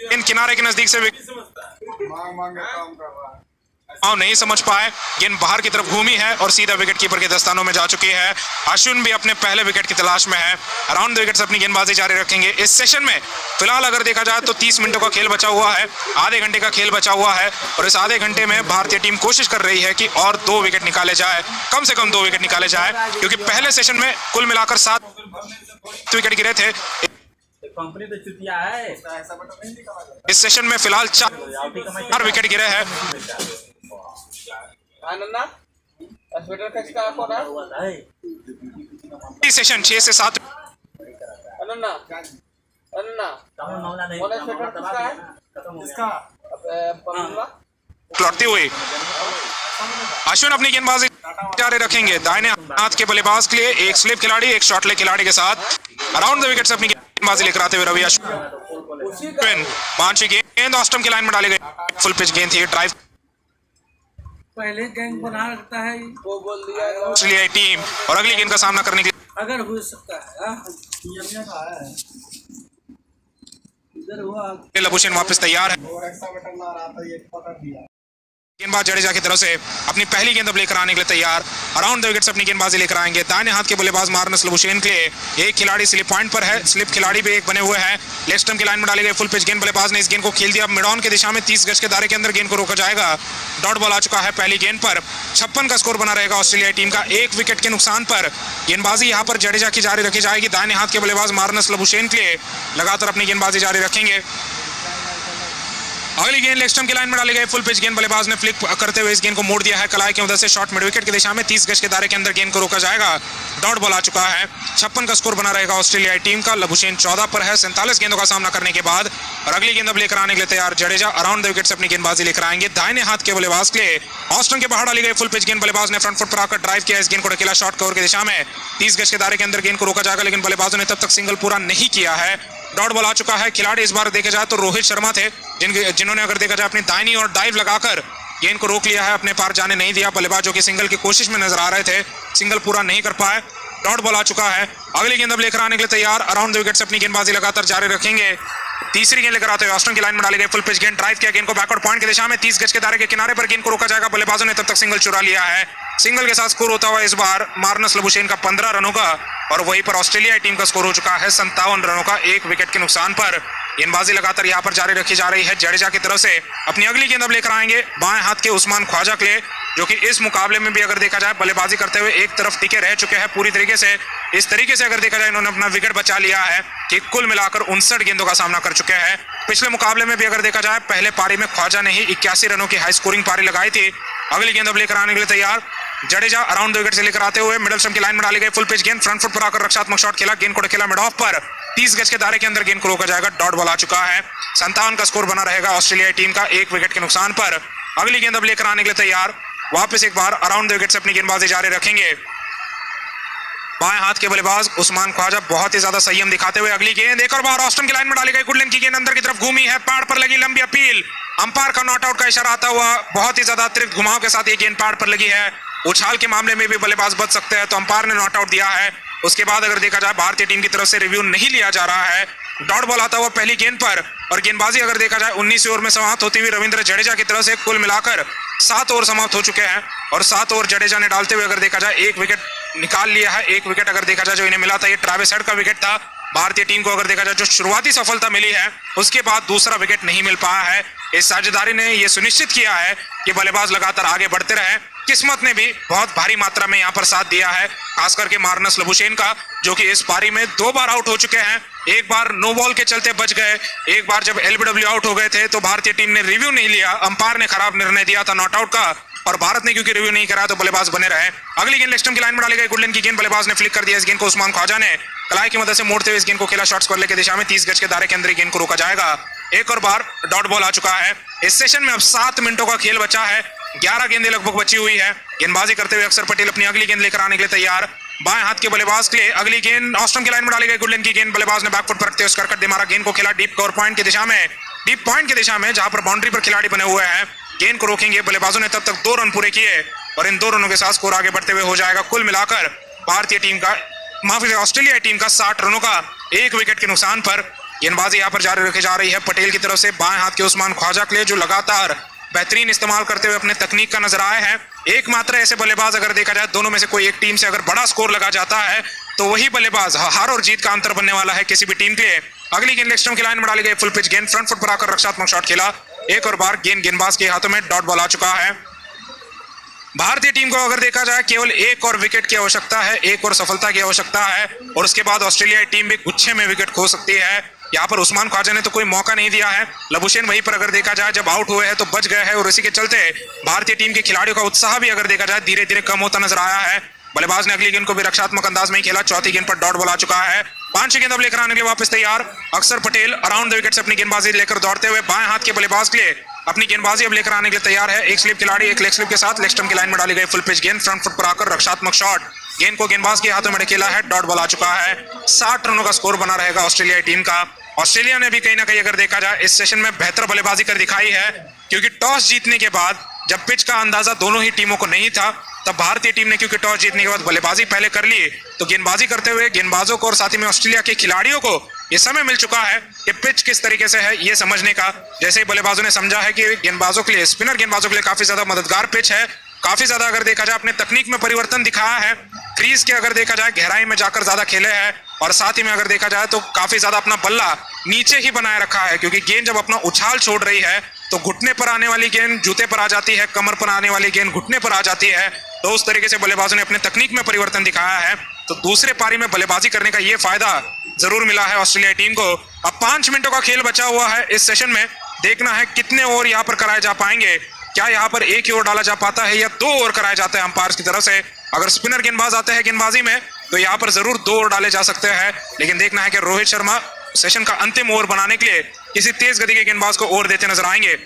गेंद किनारे के नजदीक से नहीं समझ पाए। गेंद बाहर की तरफ घूमी है और सीधा विकेट कीपर के दस्तानों में जा चुकी है। अश्विन भी अपने पहले विकेट की तलाश में है। अराउंड द विकेट से अपनी गेंदबाजी जारी रखेंगे। इस सेशन में फिलहाल अगर देखा जाए तो 30 मिनटों का खेल बचा हुआ है, आधे घंटे का खेल बचा हुआ है। और इस आधे घंटे में भारतीय टीम कोशिश कर रही है कि और 2 विकेट निकाले जाए, कम से कम 2 विकेट निकाले जाए, क्योंकि पहले सेशन में कुल मिलाकर 7 विकेट गिरे थे। कंपनी तो चुतिया है। इस सेशन में फिलहाल 4 विकेट गिरे हैं। सेशन 6 से 7 लौटती हुई अश्विन अपनी गेंदबाजी जारी रखेंगे। दाहिने हाथ के बल्लेबाज के लिए एक स्लिप खिलाड़ी, एक शॉर्ट लेग खिलाड़ी के साथ अराउंड द विकेट से अपनी गेंदबाजी लेकर आते हुए रवि अश्विन। 5वीं गेंद ऑफ स्टंप की लाइन में डाली गई। फुल पिच गेंद थी, ड्राइव पहले गैंग बना रखता है वो बोल दिया ऑस्ट्रेलियाई टीम। और अगली गेंद का सामना करने के लिए अगर हो सकता है इधर हुआ लबुशेन वापस तैयार है। गेंदबाज जडेजा की तरफ से अपनी पहली गेंद अब लेकर आने के लिए तैयार। अराउंड द विकेट से अपनी गेंदबाजी लेकर आएंगे। दाहिने हाथ के बल्लेबाज मार्नस लबुशेन के लिए एक खिलाड़ी स्लिप पॉइंट पर है, स्लिप खिलाड़ी भी एक बने हुए हैं। लेग स्टंप की लाइन में डाली गई फुल पिच गेंद। बल्लेबाज ने इस गेंद को खेल दिया मिड ऑन की दिशा में। 30 गज के दायरे के अंदर गेंद को रोका जाएगा। डॉट बॉल आ चुका है पहली गेंद पर। 56 का स्कोर बना रहेगा ऑस्ट्रेलिया टीम का 1 विकेट के नुकसान पर। गेंदबाजी यहाँ पर जडेजा की जारी रखी जाएगी। दाहिने हाथ के बल्लेबाज मार्नस लबुशेन के लिए लगातार अपनी गेंदबाजी जारी रखेंगे। अगली गेंद लेग स्टंप की लाइन में डाली गई फुल पिच गेंद। बल्लेबाज ने फ्लिक करते हुए इस गेंद को मोड़ दिया है कलाई की मदद से। शॉर्ट मिड विकेट की दिशा में 30 गज के दायरे के अंदर गेंद को रोका जाएगा। डॉट बॉल आ चुका है। 56 का स्कोर बना रहेगा ऑस्ट्रेलियाई टीम का। लबुशेन 14 पर है 47 गेंदों का सामना करने के बाद। और अगली गेंद अब लेकर आने के लिए तैयार जडेजा। अराउंड द विकेट से अपनी गेंदबाजी लेकर आएंगे। दाहिने हाथ के बल्लेबाज के लिए ऑस्टन के बाहर डाली गई फुल पिच गेंद। बल्लेबाज ने फ्रंट फुट पर आकर ड्राइव किया। इस गेंद को ढकेला शॉर्ट कवर की दिशा में। 30 गज के दायरे के अंदर गेंद को रोका जाएगा, लेकिन बल्लेबाजों ने तब तक सिंगल पूरा नहीं किया है। डॉट बॉल आ चुका है। खिलाड़ी इस बार देखा जाए तो रोहित शर्मा थे, जिन्होंने अगर देखा जाए अपनी दाहिनी और डाइव लगाकर गेंद को रोक लिया है, अपने पार जाने नहीं दिया। बल्लेबाजों की सिंगल की कोशिश में नजर आ रहे थे, सिंगल पूरा नहीं कर पाए। डॉट बॉल आ चुका है। अगली गेंद अब लेकर आने के लिए तैयार। अराउंड द विकेट से अपनी गेंदबाजी लगातार जारी रखेंगे। तीसरी गेंद लेकर आते हुए ऑस्टन की लाइन में डाली गई फुल पिच गेंद। ड्राइव किया गेंद को बैकवर्ड पॉइंट की दिशा में। 30 गज के दायरे के किनारे पर गेंद को रोका जाएगा। बल्लेबाजों ने तब तक सिंगल चुरा लिया है। सिंगल के साथ स्कोर होता हुआ इस बार मार्नस लबुशेन का 15 रनों का। और वहीं पर ऑस्ट्रेलिया टीम का स्कोर हो चुका है 57 रनों का 1 विकेट के नुकसान पर। गेंदबाजी लगातार यहाँ पर जारी रखी जा रही है जडेजा की तरफ से। अपनी अगली गेंद अब लेकर आएंगे बाएं हाथ के उस्मान ख्वाजा के लिए, जो कि इस मुकाबले में भी अगर देखा जाए बल्लेबाजी करते हुए एक तरफ टिके रह चुके हैं पूरी तरीके से। इस तरीके से अगर देखा जाए इन्होंने अपना विकेट बचा लिया है कि कुल मिलाकर 59 गेंदों का सामना कर चुके हैं। पिछले मुकाबले में भी अगर देखा जाए पहले पारी में ख्वाजा ने ही 81 रनों की हाई स्कोरिंग पारी लगाई थी। अगली गेंद अब लेकर आने के लिए तैयार जडेजा। अराउंड द विकेट से लेकर आते हुए मिडल स्टंप की लाइन में डाली गई फुल पिच गेंद। फ्रंट फुट पर आकर रक्षात्मक शॉट खेला, गेंद को खेला मिड ऑफ पर। 30 गज के दायरे के अंदर गेंद को रोका जाएगा। डॉट बॉल आ चुका है। 57 का स्कोर बना रहेगा ऑस्ट्रेलिया टीम का 1 विकेट के नुकसान पर। अगली गेंद अब लेकर आने के लिए तैयार। वापस एक बार अराउंड द विकेट से अपनी गेंदबाजी जारी रखेंगे बाएं हाथ के बल्लेबाज उस्मान ख्वाजा, बहुत ही ज्यादा संयम दिखाते हुए। अगली गेंद एक और बार ऑस्टन की लाइन में डाली गई गुडलैंड की गेंद अंदर की तरफ घूमी है, पैड पर लगी, लंबी अपील। अंपायर का नॉट आउट का इशारा आता हुआ बहुत ही ज्यादा अतिरिक्त घुमाव के साथ ये गेंद पैड पर लगी है। उछाल के मामले में भी बल्लेबाज बच सकते हैं, तो अंपायर ने नॉट आउट दिया है। उसके बाद अगर देखा जाए भारतीय टीम की तरफ से रिव्यू नहीं लिया जा रहा है। डॉट बॉल आता हुआ पहली गेंद पर। और गेंदबाजी अगर देखा जाए 19 ओवर में समाप्त होती हुई रविंद्र जडेजा की तरफ से कुल मिलाकर 7 ओवर समाप्त हो चुके हैं। और 7 ओवर जडेजा ने डालते हुए अगर देखा जाए 1 विकेट निकाल लिया है। 1 विकेट अगर देखा जाए जो इन्हें मिला था, ये ट्रेविस हेड का विकेट था। भारतीय टीम को अगर देखा जाए जो शुरुआती सफलता मिली है, उसके बाद दूसरा विकेट नहीं मिल पाया है। इस साझेदारी ने यह सुनिश्चित किया है कि बल्लेबाज लगातार आगे बढ़ते रहे। किस्मत ने भी बहुत भारी मात्रा में यहाँ पर साथ दिया है, खास करके मार्नस लबुशेन का, जो कि इस पारी में 2 बार आउट हो चुके हैं। एक बार नो बॉल के चलते बच गए, एक बार जब एलबीडब्ल्यू आउट हो गए थे तो भारतीय टीम ने रिव्यू नहीं लिया, अंपायर ने खराब निर्णय दिया था नॉट आउट का, और भारत ने क्योंकि रिव्यू नहीं करा तो बल्लेबाज बने रहे। अगली गेंद लेग स्टंप की लाइन में डाली गई, गुडलैंड की गेंद, बल्लेबाज ने फ्लिक कर दिया। इस गेंद को उस्मान ख्वाजा ने कलाई की मदद से मोड़ते हुए इस गेंद को खेला शॉर्ट्स बल्ले की दिशा में। 30 गज के दायरे के अंदर गेंद को रोका जाएगा। एक और बार डॉट बॉल आ चुका है। इस सेशन में अब 7 मिनटों का खेल बचा है, 11 गेंदें लगभग बची हुई है। गेंदबाजी करते हुए अक्षर पटेल अपनी अगली गेंद लेकर आने के लिए तैयार। बाएं हाथ के बल्लेबाज के लिए अगली गेंद ऑस्ट्रम की लाइन में डाली गई, गुडलैंड की गेंद, बल्लेबाज ने बैकफुट पर रखते हुए करकट दे मारा। गेंद को खेला डीप कवर पॉइंट की दिशा में, डीप पॉइंट की दिशा में जहां पर बाउंड्री पर खिलाड़ी बने हुए हैं। गेंद को रोकेंगे बल्लेबाजों ने, तब तक 2 रन पूरे किए और इन 2 रनों के साथ स्कोर आगे बढ़ते हुए हो जाएगा कुल मिलाकर भारतीय टीम का, माफी ऑस्ट्रेलियाई टीम का 60 रनों का 1 विकेट के नुकसान पर। गेंदबाजी यहाँ पर जारी रखी जा रही है पटेल की तरफ से बाएं हाथ के उस्मान ख्वाजा के लिए, जो लगातार बेहतरीन इस्तेमाल करते हुए अपने तकनीक का नजर आए हैं। एकमात्र ऐसे बल्लेबाज अगर देखा जाए दोनों में से कोई एक टीम से अगर बड़ा स्कोर लगा जाता है तो वही बल्लेबाज हार और जीत का अंतर बनने वाला है किसी भी टीम के लिए। अगली गेंद लेग स्टंप की लाइन में डाली गई, फुल पिच गेंद, फ्रंट फुट पर आकर रक्षात्मक शॉट खेला। एक और बार गेंदबाज के हाथों में डॉट बॉल आ चुका है। भारतीय टीम को अगर देखा जाए केवल 1 और विकेट की आवश्यकता है, 1 और सफलता की आवश्यकता है, और उसके बाद ऑस्ट्रेलियाई टीम भी गुच्छे में विकेट खो सकती है। यहाँ पर उस्मान ख्वाजा ने तो कोई मौका नहीं दिया है, लबुशेन वहीं पर अगर देखा जाए जब आउट हुए हैं तो बच गए हैं, और इसी के चलते भारतीय टीम के खिलाड़ियों का उत्साह भी अगर देखा जाए धीरे धीरे कम होता नजर आया है। बल्लेबाज ने अगली गेंद को भी रक्षात्मक अंदाज में ही खेला। चौथी गेंद पर डॉट बॉल आ चुका है। 5वीं गेंद अब लेकर आने के लिए वापस तैयार अक्षर पटेल अराउंड द विकेट से अपनी गेंदबाजी लेकर दौड़ते हुए बाएं हाथ के बल्लेबाज के लिए अपनी गेंदबाजी अब लेकर आने के लिए तैयार है। एक स्लिप खिलाड़ी एक लेग स्लिप के साथ लेग स्टंप की लाइन में डाली गई फुल पिच गेंद, फ्रंट फुट पर आकर रक्षात्मक शॉट, गेंद को गेंदबाज के हाथों में ढकेला है, डॉट बॉल आ चुका है। 60 रनों का स्कोर बना रहेगा ऑस्ट्रेलियाई टीम का। ऑस्ट्रेलिया ने भी कहीं ना कहीं अगर देखा जाए इस सेशन में बेहतर बल्लेबाजी कर दिखाई है, क्योंकि टॉस जीतने के बाद जब पिच का अंदाजा दोनों ही टीमों को नहीं था तब भारतीय टीम ने क्योंकि टॉस जीतने के बाद बल्लेबाजी पहले कर ली, तो गेंदबाजी करते हुए गेंदबाजों को और साथ ही में ऑस्ट्रेलिया के खिलाड़ियों को ये समय मिल चुका है कि पिच किस तरीके से है ये समझने का। जैसे ही बल्लेबाजों ने समझा है कि गेंदबाजों के लिए, स्पिनर गेंदबाजों के लिए काफी ज्यादा मददगार पिच है, काफी ज्यादा अगर देखा जाए अपने तकनीक में परिवर्तन दिखाया है, क्रीज के अगर देखा जाए गहराई में जाकर ज्यादा खेले हैं, और साथ ही में अगर देखा जाए तो काफी ज्यादा अपना बल्ला नीचे ही बनाए रखा है, क्योंकि गेंद जब अपना उछाल छोड़ रही है तो घुटने पर आने वाली गेंद जूते पर आ जाती है, कमर पर आने वाली गेंद घुटने पर आ जाती है। तो उस तरीके से बल्लेबाजों ने अपने तकनीक में परिवर्तन दिखाया है। तो दूसरे पारी में बल्लेबाजी करने का ये फायदा जरूर मिला है ऑस्ट्रेलिया टीम को। अब 5 मिनटों का खेल बचा हुआ है इस सेशन में, देखना है कितने ओवर यहाँ पर कराए जा पाएंगे। क्या यहाँ पर 1 ही ओवर डाला जा पाता है या 2 ओवर कराए जाते हैं अंपायर की तरफ से। अगर स्पिनर गेंदबाज आते हैं गेंदबाजी में तो यहाँ पर जरूर 2 ओवर डाले जा सकते हैं, लेकिन देखना है कि रोहित शर्मा सेशन का अंतिम ओवर बनाने के लिए किसी तेज गति के गेंदबाज को ओवर देते नजर आएंगे।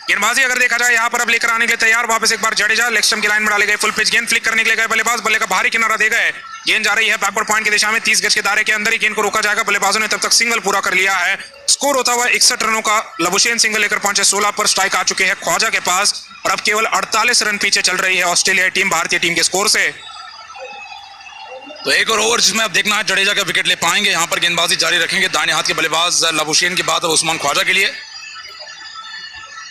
गेंदबाजी अगर देखा जाए यहाँ पर अब लेकर आने के लिए तैयार वापस एक बार जडेजा, लेग स्टंप की लाइन में डाले गए फुल पिच गेंद, फ्लिक करने के लिए गए बल्लेबाज, बल्ले का भारी किनारा दे गए, गेंद जा रही है बैकवर्ड पॉइंट की दिशा में। 30 गज के दायरे के अंदर ही गेंद को रोका जाएगा। बल्लेबाजों ने तब तक सिंगल पूरा कर लिया है। स्कोर होता हुआ 61 रनों का लबुशेन सिंगल लेकर पहुंचे। 16 पर स्ट्राइक आ चुके हैं ख्वाजा के पास, और अब केवल 48 रन पीछे चल रही है ऑस्ट्रेलियाई टीम भारतीय टीम के स्कोर से। तो एक और ओवर जिसमें अब देखना है जडेजा का विकेट ले पाएंगे। यहाँ पर गेंदबाजी जारी रखेंगे दाहिने हाथ के बल्लेबाज लबुशेन के बाद उस्मान ख्वाजा के लिए।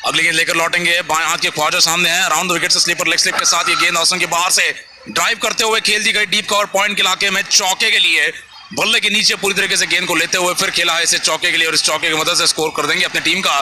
अगली गेंद लेकर लौटेंगे, बाएं हाथ के ख्वाजा सामने हैं, राउंड द विकेट से स्लीपर लेग स्लिप के साथ ये गेंद ऑस्ट्रम के बाहर से ड्राइव करते हुए खेल दी गई डीप कवर पॉइंट के इलाके में चौके के लिए। बल्ले के नीचे पूरी तरीके से गेंद को लेते हुए फिर खेला है इसे चौके के लिए, और इस चौके की मदद से स्कोर कर देंगे अपनी टीम का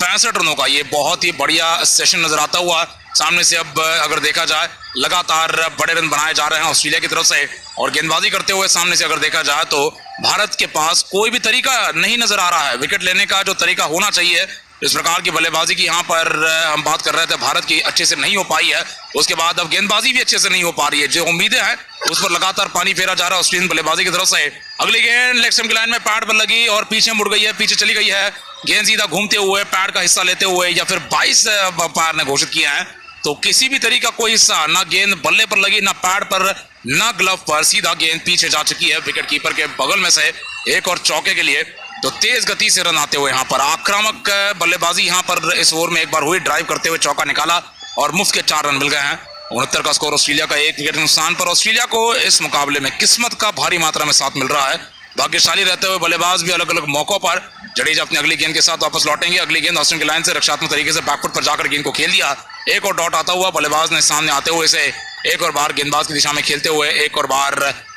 65 रनों का। ये बहुत ही बढ़िया सेशन नजर आता हुआ सामने से। अब अगर देखा जाए लगातार बड़े रन बनाए जा रहे हैं ऑस्ट्रेलिया की तरफ से, और गेंदबाजी करते हुए सामने से अगर देखा जाए तो भारत के पास कोई भी तरीका नहीं नजर आ रहा है विकेट लेने का, जो तरीका होना चाहिए। इस प्रकार की बल्लेबाजी की यहाँ पर हम बात कर रहे थे भारत की अच्छे से नहीं हो पाई है। उसके बाद अब गेंदबाजी भी अच्छे से नहीं हो पा रही है, जो उम्मीदें हैं उस पर लगातार पानी फेरा जा रहा है ऑस्ट्रेलियन बल्लेबाजी की तरफ से। अगली गेंद लेग स्टंप की लाइन में पैड पर लगी और पीछे मुड़ गई है, पीछे चली गई है। गेंद सीधा घूमते हुए पैड का हिस्सा लेते हुए, या फिर 22 अंपायर ने घोषित किया है, तो किसी भी तरीका कोई हिस्सा ना गेंद बल्ले पर लगी, ना पैड पर, ना ग्लव पर, सीधा गेंद पीछे जा चुकी है विकेट कीपर के बगल में से। एक और चौके के लिए तो तेज गति से रन आते हुए यहाँ पर आक्रामक बल्लेबाजी यहाँ पर इस ओवर में एक बार हुई, ड्राइव करते हुए चौका निकाला और मुफ्त के 4 रन मिल गए हैं। 69 का स्कोर ऑस्ट्रेलिया का 1 विकेट नुकसान पर। ऑस्ट्रेलिया को इस मुकाबले में किस्मत का भारी मात्रा में साथ मिल रहा है। भाग्यशाली रहते हुए बल्लेबाज भी अलग अलग मौकों पर। जडेजा अपनी अगली गेंद के साथ वापस लौटेंगे। अगली गेंद ऑस्ट्रेलिया की लाइन से रक्षात्मक तरीके से बैकफुट पर जाकर गेंद को खेल दिया। एक और डॉट आता हुआ, बल्लेबाज ने सामने आते हुए इसे एक और बार गेंदबाज की दिशा में खेलते हुए एक और बार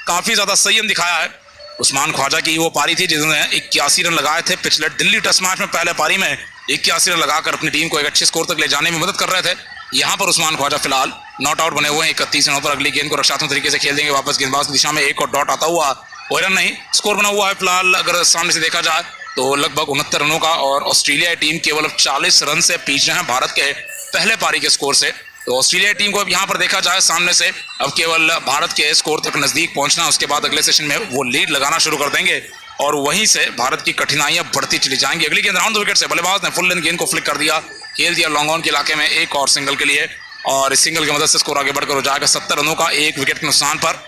काफी ज्यादा संयम दिखाया है। उस्मान ख्वाजा की वो पारी थी जिन्होंने 81 रन लगाए थे पिछले दिल्ली टेस्ट मैच में। पहले पारी में 81 रन लगाकर अपनी टीम को एक अच्छे स्कोर तक ले जाने में मदद कर रहे थे। यहाँ पर उस्मान ख्वाजा फिलहाल नॉट आउट बने हुए हैं 31 रनों पर। अगली गेंद को रक्षात्मक तरीके से खेल देंगे वापस गेंदबाज की दिशा में। एक और डॉट आता हुआ, कोई रन नहीं, स्कोर बना हुआ है फिलहाल अगर सामने से देखा जाए तो लगभग 69 रनों का। और ऑस्ट्रेलिया टीम केवल अब 40 रन से पीछे है भारत के पहले पारी के स्कोर से। तो ऑस्ट्रेलिया टीम को अब यहाँ पर देखा जाए सामने से अब केवल भारत के स्कोर तक नजदीक पहुंचना, उसके बाद अगले सेशन में वो लीड लगाना शुरू कर देंगे और वहीं से भारत की कठिनाइयां बढ़ती चली जाएंगी। अगली गेंद राउंड द विकेट से बल्लेबाज ने फुल लेंथ गेंद को फ्लिक कर दिया, खेल दिया लॉन्ग ऑन के इलाके में एक और सिंगल के लिए, और इस सिंगल की मदद से स्कोर आगे बढ़कर हो जाएगा 70 रनों का 1 विकेट के नुकसान पर।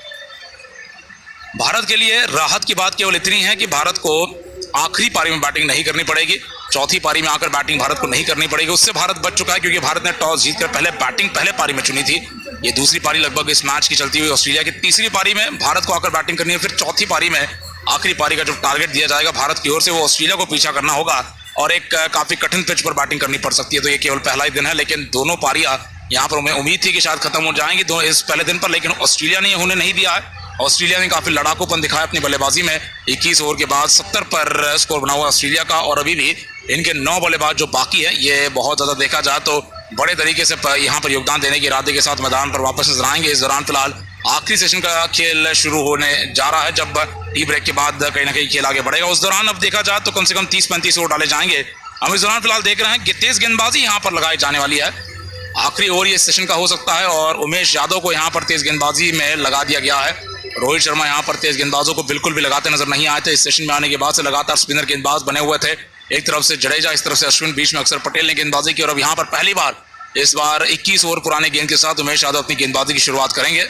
भारत के लिए राहत की बात केवल इतनी है कि भारत को आखिरी पारी में बैटिंग नहीं करनी पड़ेगी, चौथी पारी में आकर बैटिंग भारत को नहीं करनी पड़ेगी। उससे भारत बच चुका है क्योंकि भारत ने टॉस जीतकर पहले बैटिंग पहले पारी में चुनी थी। ये दूसरी पारी लगभग इस मैच की चलती हुई ऑस्ट्रेलिया की। तीसरी पारी में भारत को आकर बैटिंग करनी है, फिर चौथी पारी में आखिरी पारी का जो टारगेट दिया जाएगा भारत की ओर से वो ऑस्ट्रेलिया को पीछा करना होगा और एक काफी कठिन पिच पर बैटिंग करनी पड़ सकती है। तो ये केवल पहला ही दिन है, लेकिन दोनों पारियां यहाँ पर हमें उम्मीद थी कि शायद खत्म हो जाएंगी दो इस पहले दिन पर, लेकिन ऑस्ट्रेलिया ने होने नहीं दिया है। ऑस्ट्रेलिया ने काफी लड़ाकूपन दिखाया अपनी बल्लेबाजी में। 21 ओवर के बाद 70 पर स्कोर बना हुआ ऑस्ट्रेलिया का, और अभी भी इनके 9 बल्लेबाज जो बाकी है ये बहुत ज्यादा देखा जाए तो बड़े तरीके से यहाँ पर योगदान देने के इरादे के साथ मैदान पर वापस नजर आएंगे। इस दौरान फिलहाल आखिरी सेशन का खेल शुरू होने जा रहा है, जब टी ब्रेक के बाद कहीं ना कहीं खेल आगे बढ़ेगा। उस दौरान अब देखा जाए तो कम से कम 30-35 ओवर डाले जाएंगे। हम इस दौरान फिलहाल देख रहे हैं कि तेज गेंदबाजी यहाँ पर लगाई जाने वाली है। आखिरी ओवर ये सेशन का हो सकता है और उमेश यादव को यहाँ पर तेज गेंदबाजी में लगा दिया गया है। रोहित शर्मा यहाँ पर तेज गेंदबाजों को बिल्कुल भी लगाते नजर नहीं आए थे। इस सेशन में आने के बाद से लगातार स्पिनर गेंदबाज बने हुए थे, एक तरफ से जडेजा, इस तरफ से अश्विन, बीच में अक्षर पटेल ने गेंदबाजी की। और अब यहाँ पर पहली बार इस बार 21 ओवर पुराने गेंद के साथ उमेश यादव अपनी गेंदबाजी की शुरुआत करेंगे।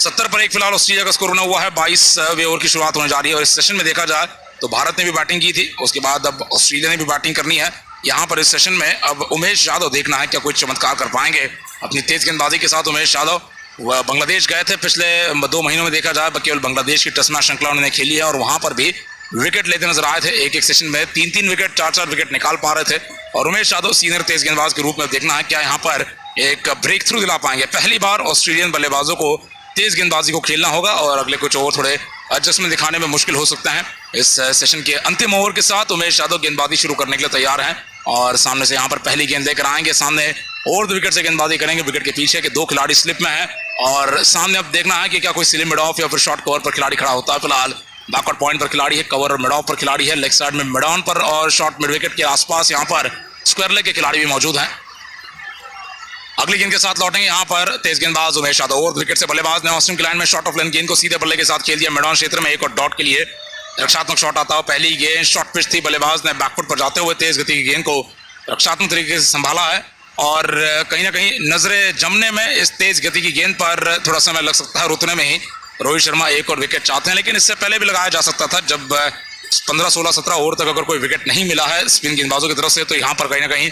70 पर 1 फिलहाल ऑस्ट्रेलिया का स्कोर बना हुआ है। 22वें ओवर की शुरुआत होने जा रही है और इस सेशन में देखा जाए तो भारत ने भी बैटिंग की थी, उसके बाद अब ऑस्ट्रेलिया ने भी बैटिंग करनी है। यहाँ पर इस सेशन में अब उमेश यादव देखना है क्या कोई चमत्कार कर पाएंगे अपनी तेज गेंदबाजी के साथ। उमेश यादव वह बांग्लादेश गए थे पिछले 2 महीनों में, देखा जाए केवल बांग्लादेश की टेस्ट मैच श्रृंखला उन्होंने खेली है और वहां पर भी विकेट लेते नजर आए थे। एक सेशन में 3-3 विकेट, 4-4 विकेट निकाल पा रहे थे। और उमेश यादव सीनियर तेज गेंदबाज के रूप में देखना है क्या यहाँ पर एक ब्रेक थ्रू दिला पाएंगे। पहली बार ऑस्ट्रेलियन बल्लेबाजों को तेज गेंदबाजी को खेलना होगा और अगले कुछ ओवर थोड़े एडजस्टमेंट दिखाने में मुश्किल हो सकते हैं। इस सेशन के अंतिम ओवर के साथ उमेश यादव गेंदबाजी शुरू करने के लिए तैयार हैं और सामने से यहाँ पर पहली गेंद लेकर आएंगे। सामने और 2 विकेट से गेंदबाजी करेंगे। विकेट के पीछे के 2 खिलाड़ी स्लिप में हैं और सामने अब देखना है कि क्या कोई स्लिप मिड ऑफ या फिर शॉर्ट कवर पर खिलाड़ी खड़ा होता है। फिलहाल बैकवर्ड पॉइंट पर खिलाड़ी है, कवर और मिड ऑफ पर खिलाड़ी है, लेग साइड में मिड ऑन पर और शॉर्ट मिड विकेट के आसपास यहाँ पर स्क्वायर लेग के खिलाड़ी भी मौजूद हैं। अगली गेंद के साथ लौटेंगे यहाँ पर तेज गेंदबाज उमेश यादव। और विकेट से बल्लेबाज ने ऑस्ट्रेलियन की लाइन में शॉर्ट ऑफ लेंथ गेंद को सीधे बल्ले के साथ खेल दिया मिड ऑन क्षेत्र में, एक और डॉट के लिए रक्षात्मक शॉट आता हुआ। पहली गेंद शॉर्ट पिच थी, बल्लेबाज ने बैकफुट पर जाते हुए तेज गति की गेंद को रक्षात्मक तरीके से संभाला है और कहीं ना कहीं नजरें जमने में इस तेज गति की गेंद पर थोड़ा समय लग सकता है। रुकने में ही रोहित शर्मा एक और विकेट चाहते हैं, लेकिन इससे पहले भी लगाया जा सकता था जब 15, 16, 17 ओवर तक अगर कोई विकेट नहीं मिला है स्पिन गेंदबाजों की तरफ से तो यहाँ पर कहीं ना कहीं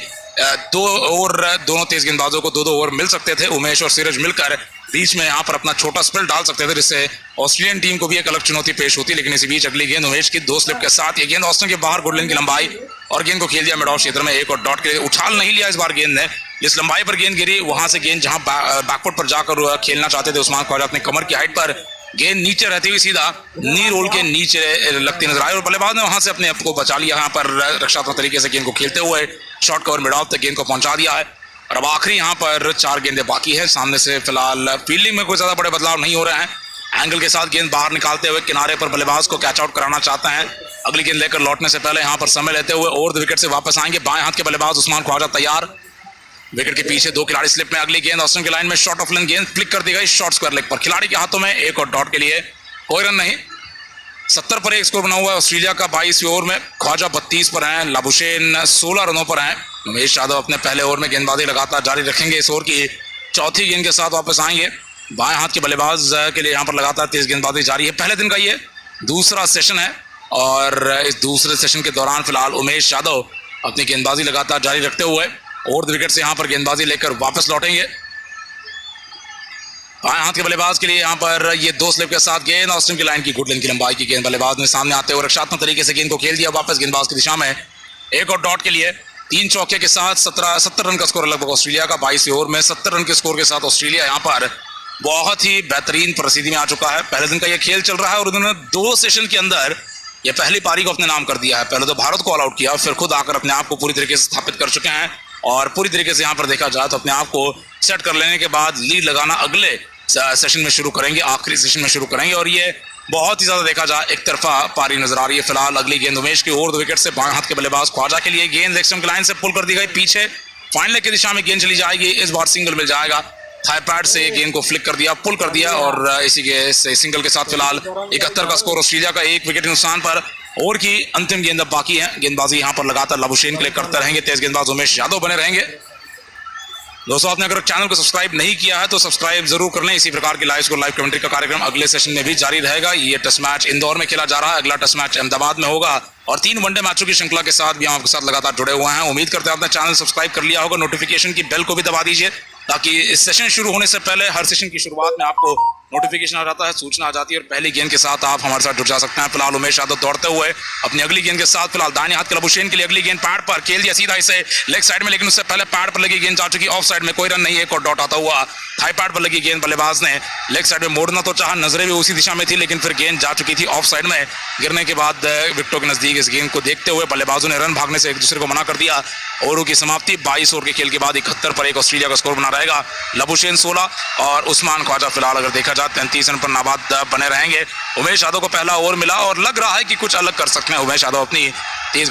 2 ओवर दोनों तेज गेंदबाजों को 2-2 ओवर मिल सकते थे। उमेश और सीरज मिलकर बीच में यहाँ पर अपना छोटा स्पेल डाल सकते थे, जिससे ऑस्ट्रेलियन टीम को भी एक अलग चुनौती पेश होती। लेकिन इसी बीच अगली गेंद उमेश की 2 स्लिप के साथ ये गेंद ऑस्ट्रेलिया के बाहर गुडलैंड की लंबाई और गेंद को खेल दिया मिड ऑफ क्षेत्र में, एक और डॉट के उछाल नहीं लिया इस बार गेंद ने। जिस लंबाई पर गेंद गिरी वहां से गेंद जहां बैकफुट पर जाकर खेलना चाहते थे उस्मान ख्वाजा अपने कमर की हाइट पर गेंद नीचे रहती हुई सीधा नी रोल के नीचे लगती नजर आई और बल्लेबाज ने वहां से अपने आप को बचा लिया। यहाँ पर रक्षात्मक तरीके से गेंद को खेलते हुए शॉर्ट कवर मिड ऑफ तक गेंद को पहुंचा दिया है। और अब आखिरी यहाँ पर 4 गेंदें बाकी है। सामने से फिलहाल फील्डिंग में कोई ज्यादा बड़े बदलाव नहीं हो रहे हैं। एंगल के साथ गेंद बाहर निकालते हुए किनारे पर बल्लेबाज को कैच आउट कराना चाहते हैं। अगली गेंद लेकर लौटने से पहले यहाँ पर समय लेते हुए और 2 विकेट से वापस आएंगे। बाएं हाथ के बल्लेबाज उस्मान ख्वाजा तैयार, विकेट के पीछे 2 खिलाड़ी स्लिप में। अगली गेंद ऑस्ट्रेलियन की लाइन में शॉर्ट ऑफ लेंथ गेंद फ्लिक कर दी गई शॉर्ट स्क्वायर लेग पर, खिलाड़ी के हाथों में एक और डॉट के लिए कोई रन नहीं। 70 पर 1 स्कोर बना हुआ है ऑस्ट्रेलिया का। 22वें ओवर में ख्वाजा 32 पर हैं, लाबुशेन 16 रनों पर हैं। उमेश यादव अपने पहले ओवर में गेंदबाजी लगातार जारी रखेंगे। इस ओवर की चौथी गेंद के साथ वापस आएंगे। बाएं हाथ के बल्लेबाज के लिए यहाँ पर लगातार तेज गेंदबाजी जारी है। पहले दिन का ये दूसरा सेशन है और इस दूसरे सेशन के दौरान फिलहाल उमेश यादव अपनी गेंदबाजी लगातार जारी रखते हुए और 2 विकेट से यहाँ पर गेंदबाजी लेकर वापस लौटेंगे। बाएं हाथ के बल्लेबाज के लिए यहाँ पर ये 2 स्लिप के साथ गेंद ऑस्ट्रेलियन की लाइन की गुडलैंड की लंबाई की गेंद बल्लेबाज ने सामने आते हुए रक्षात्मक तरीके से गेंद को खेल दिया वापस गेंदबाज की दिशा में, एक और डॉट के लिए 3 चौके के साथ 70 रन का स्कोर लगभग ऑस्ट्रेलिया का। 22वें ओवर में 70 रन के स्कोर के साथ ऑस्ट्रेलिया यहाँ पर बहुत ही बेहतरीन परिस्थिति में आ चुका है। पहले दिन का ये खेल चल रहा है और उन्होंने 2 सेशन के अंदर ये पहली पारी को अपने नाम कर दिया है। पहले तो भारत को ऑल आउट किया, फिर खुद आकर अपने आप को पूरी तरीके से स्थापित कर चुके हैं और पूरी तरीके से यहाँ पर देखा जाए तो अपने आप को सेट कर लेने के बाद लीड लगाना अगले सेशन में शुरू करेंगे, आखिरी सेशन में शुरू करेंगे। और ये बहुत ही ज्यादा देखा जाए एक तरफा पारी नजर आ रही है। फिलहाल अगली गेंद उमेश की ओर 2 विकेट से बाएं हाथ के बल्लेबाज ख्वाजा के लिए, गेंद लेग स्टंप की लाइन से पुल कर दी गई, पीछे फाइनल की दिशा में गेंद चली जाएगी। इस बार सिंगल मिल जाएगा, थाई पैड से गेंद को फ्लिक कर दिया, पुल कर दिया और इसी के सिंगल के साथ फिलहाल 71 का स्कोर ऑस्ट्रेलिया का 1 विकेट के नुकसान पर। ओवर की अंतिम गेंद अब बाकी है। गेंदबाजी यहाँ पर लगातार लबुशेन के लिए करते रहेंगे, तेज गेंदबाज उमेश यादव बने रहेंगे। दोस्तों, आपने अगर चैनल को सब्सक्राइब नहीं किया है तो सब्सक्राइब जरूर कर लें। इसी प्रकार की लाइव कमेंट्री का कार्यक्रम अगले सेशन में भी जारी रहेगा। ये टेस्ट मैच इंदौर में खेला जा रहा है, अगला टेस्ट मैच अहमदाबाद में होगा और 3 वनडे मैचों की श्रृंखला के साथ भी हम आपके साथ लगातार जुड़े हुए हैं। उम्मीद करते हैं आपने चैनल सब्सक्राइब कर लिया होगा, नोटिफिकेशन की बेल को भी दबा दीजिए ताकि इस सेशन शुरू होने से पहले हर सेशन की शुरुआत में आपको नोटिफिकेशन आ जाता है, सूचना आ जाती है और पहली गेंद के साथ आप हमारे साथ जुड़ जा सकते हैं। फिलहाल उमेश यादव दौड़ते हुए अपनी अगली गेंद के साथ, फिलहाल दाहिने हाथ के लबुशेन के लिए अगली गेंद पैड पर खेल दिया सीधा इसे लेग साइड में, लेकिन उससे पहले पैड पर लगी गेंद जा चुकी ऑफ साइड में, कोई रन नहीं, एक और डॉट आता हुआ। थाई पैड पर लगी गेंद बल्लेबाज ने लेग साइड में मोड़ना तो चाहा, नजरें भी उसी दिशा में थी, लेकिन फिर गेंद जा चुकी थी ऑफ साइड में। गिरने के बाद विकेटों के नजदीक इस गेंद को देखते हुए बल्लेबाजों ने रन भागने से एक दूसरे को मना कर दिया। ओवरों की समाप्ति, 22 ओवर के खेल के बाद 71 पर 1 ऑस्ट्रेलिया का स्कोर बना रहेगा। लबुशेन 16 और उस्मान ख्वाजा फिलहाल अगर देखा जाए 33 रन पर नाबाद बने रहेंगे। उमेश यादव को पहला ओवर मिला और लग रहा है कि कुछ अलग कर सकते हैं उमेश यादव अपनी तेज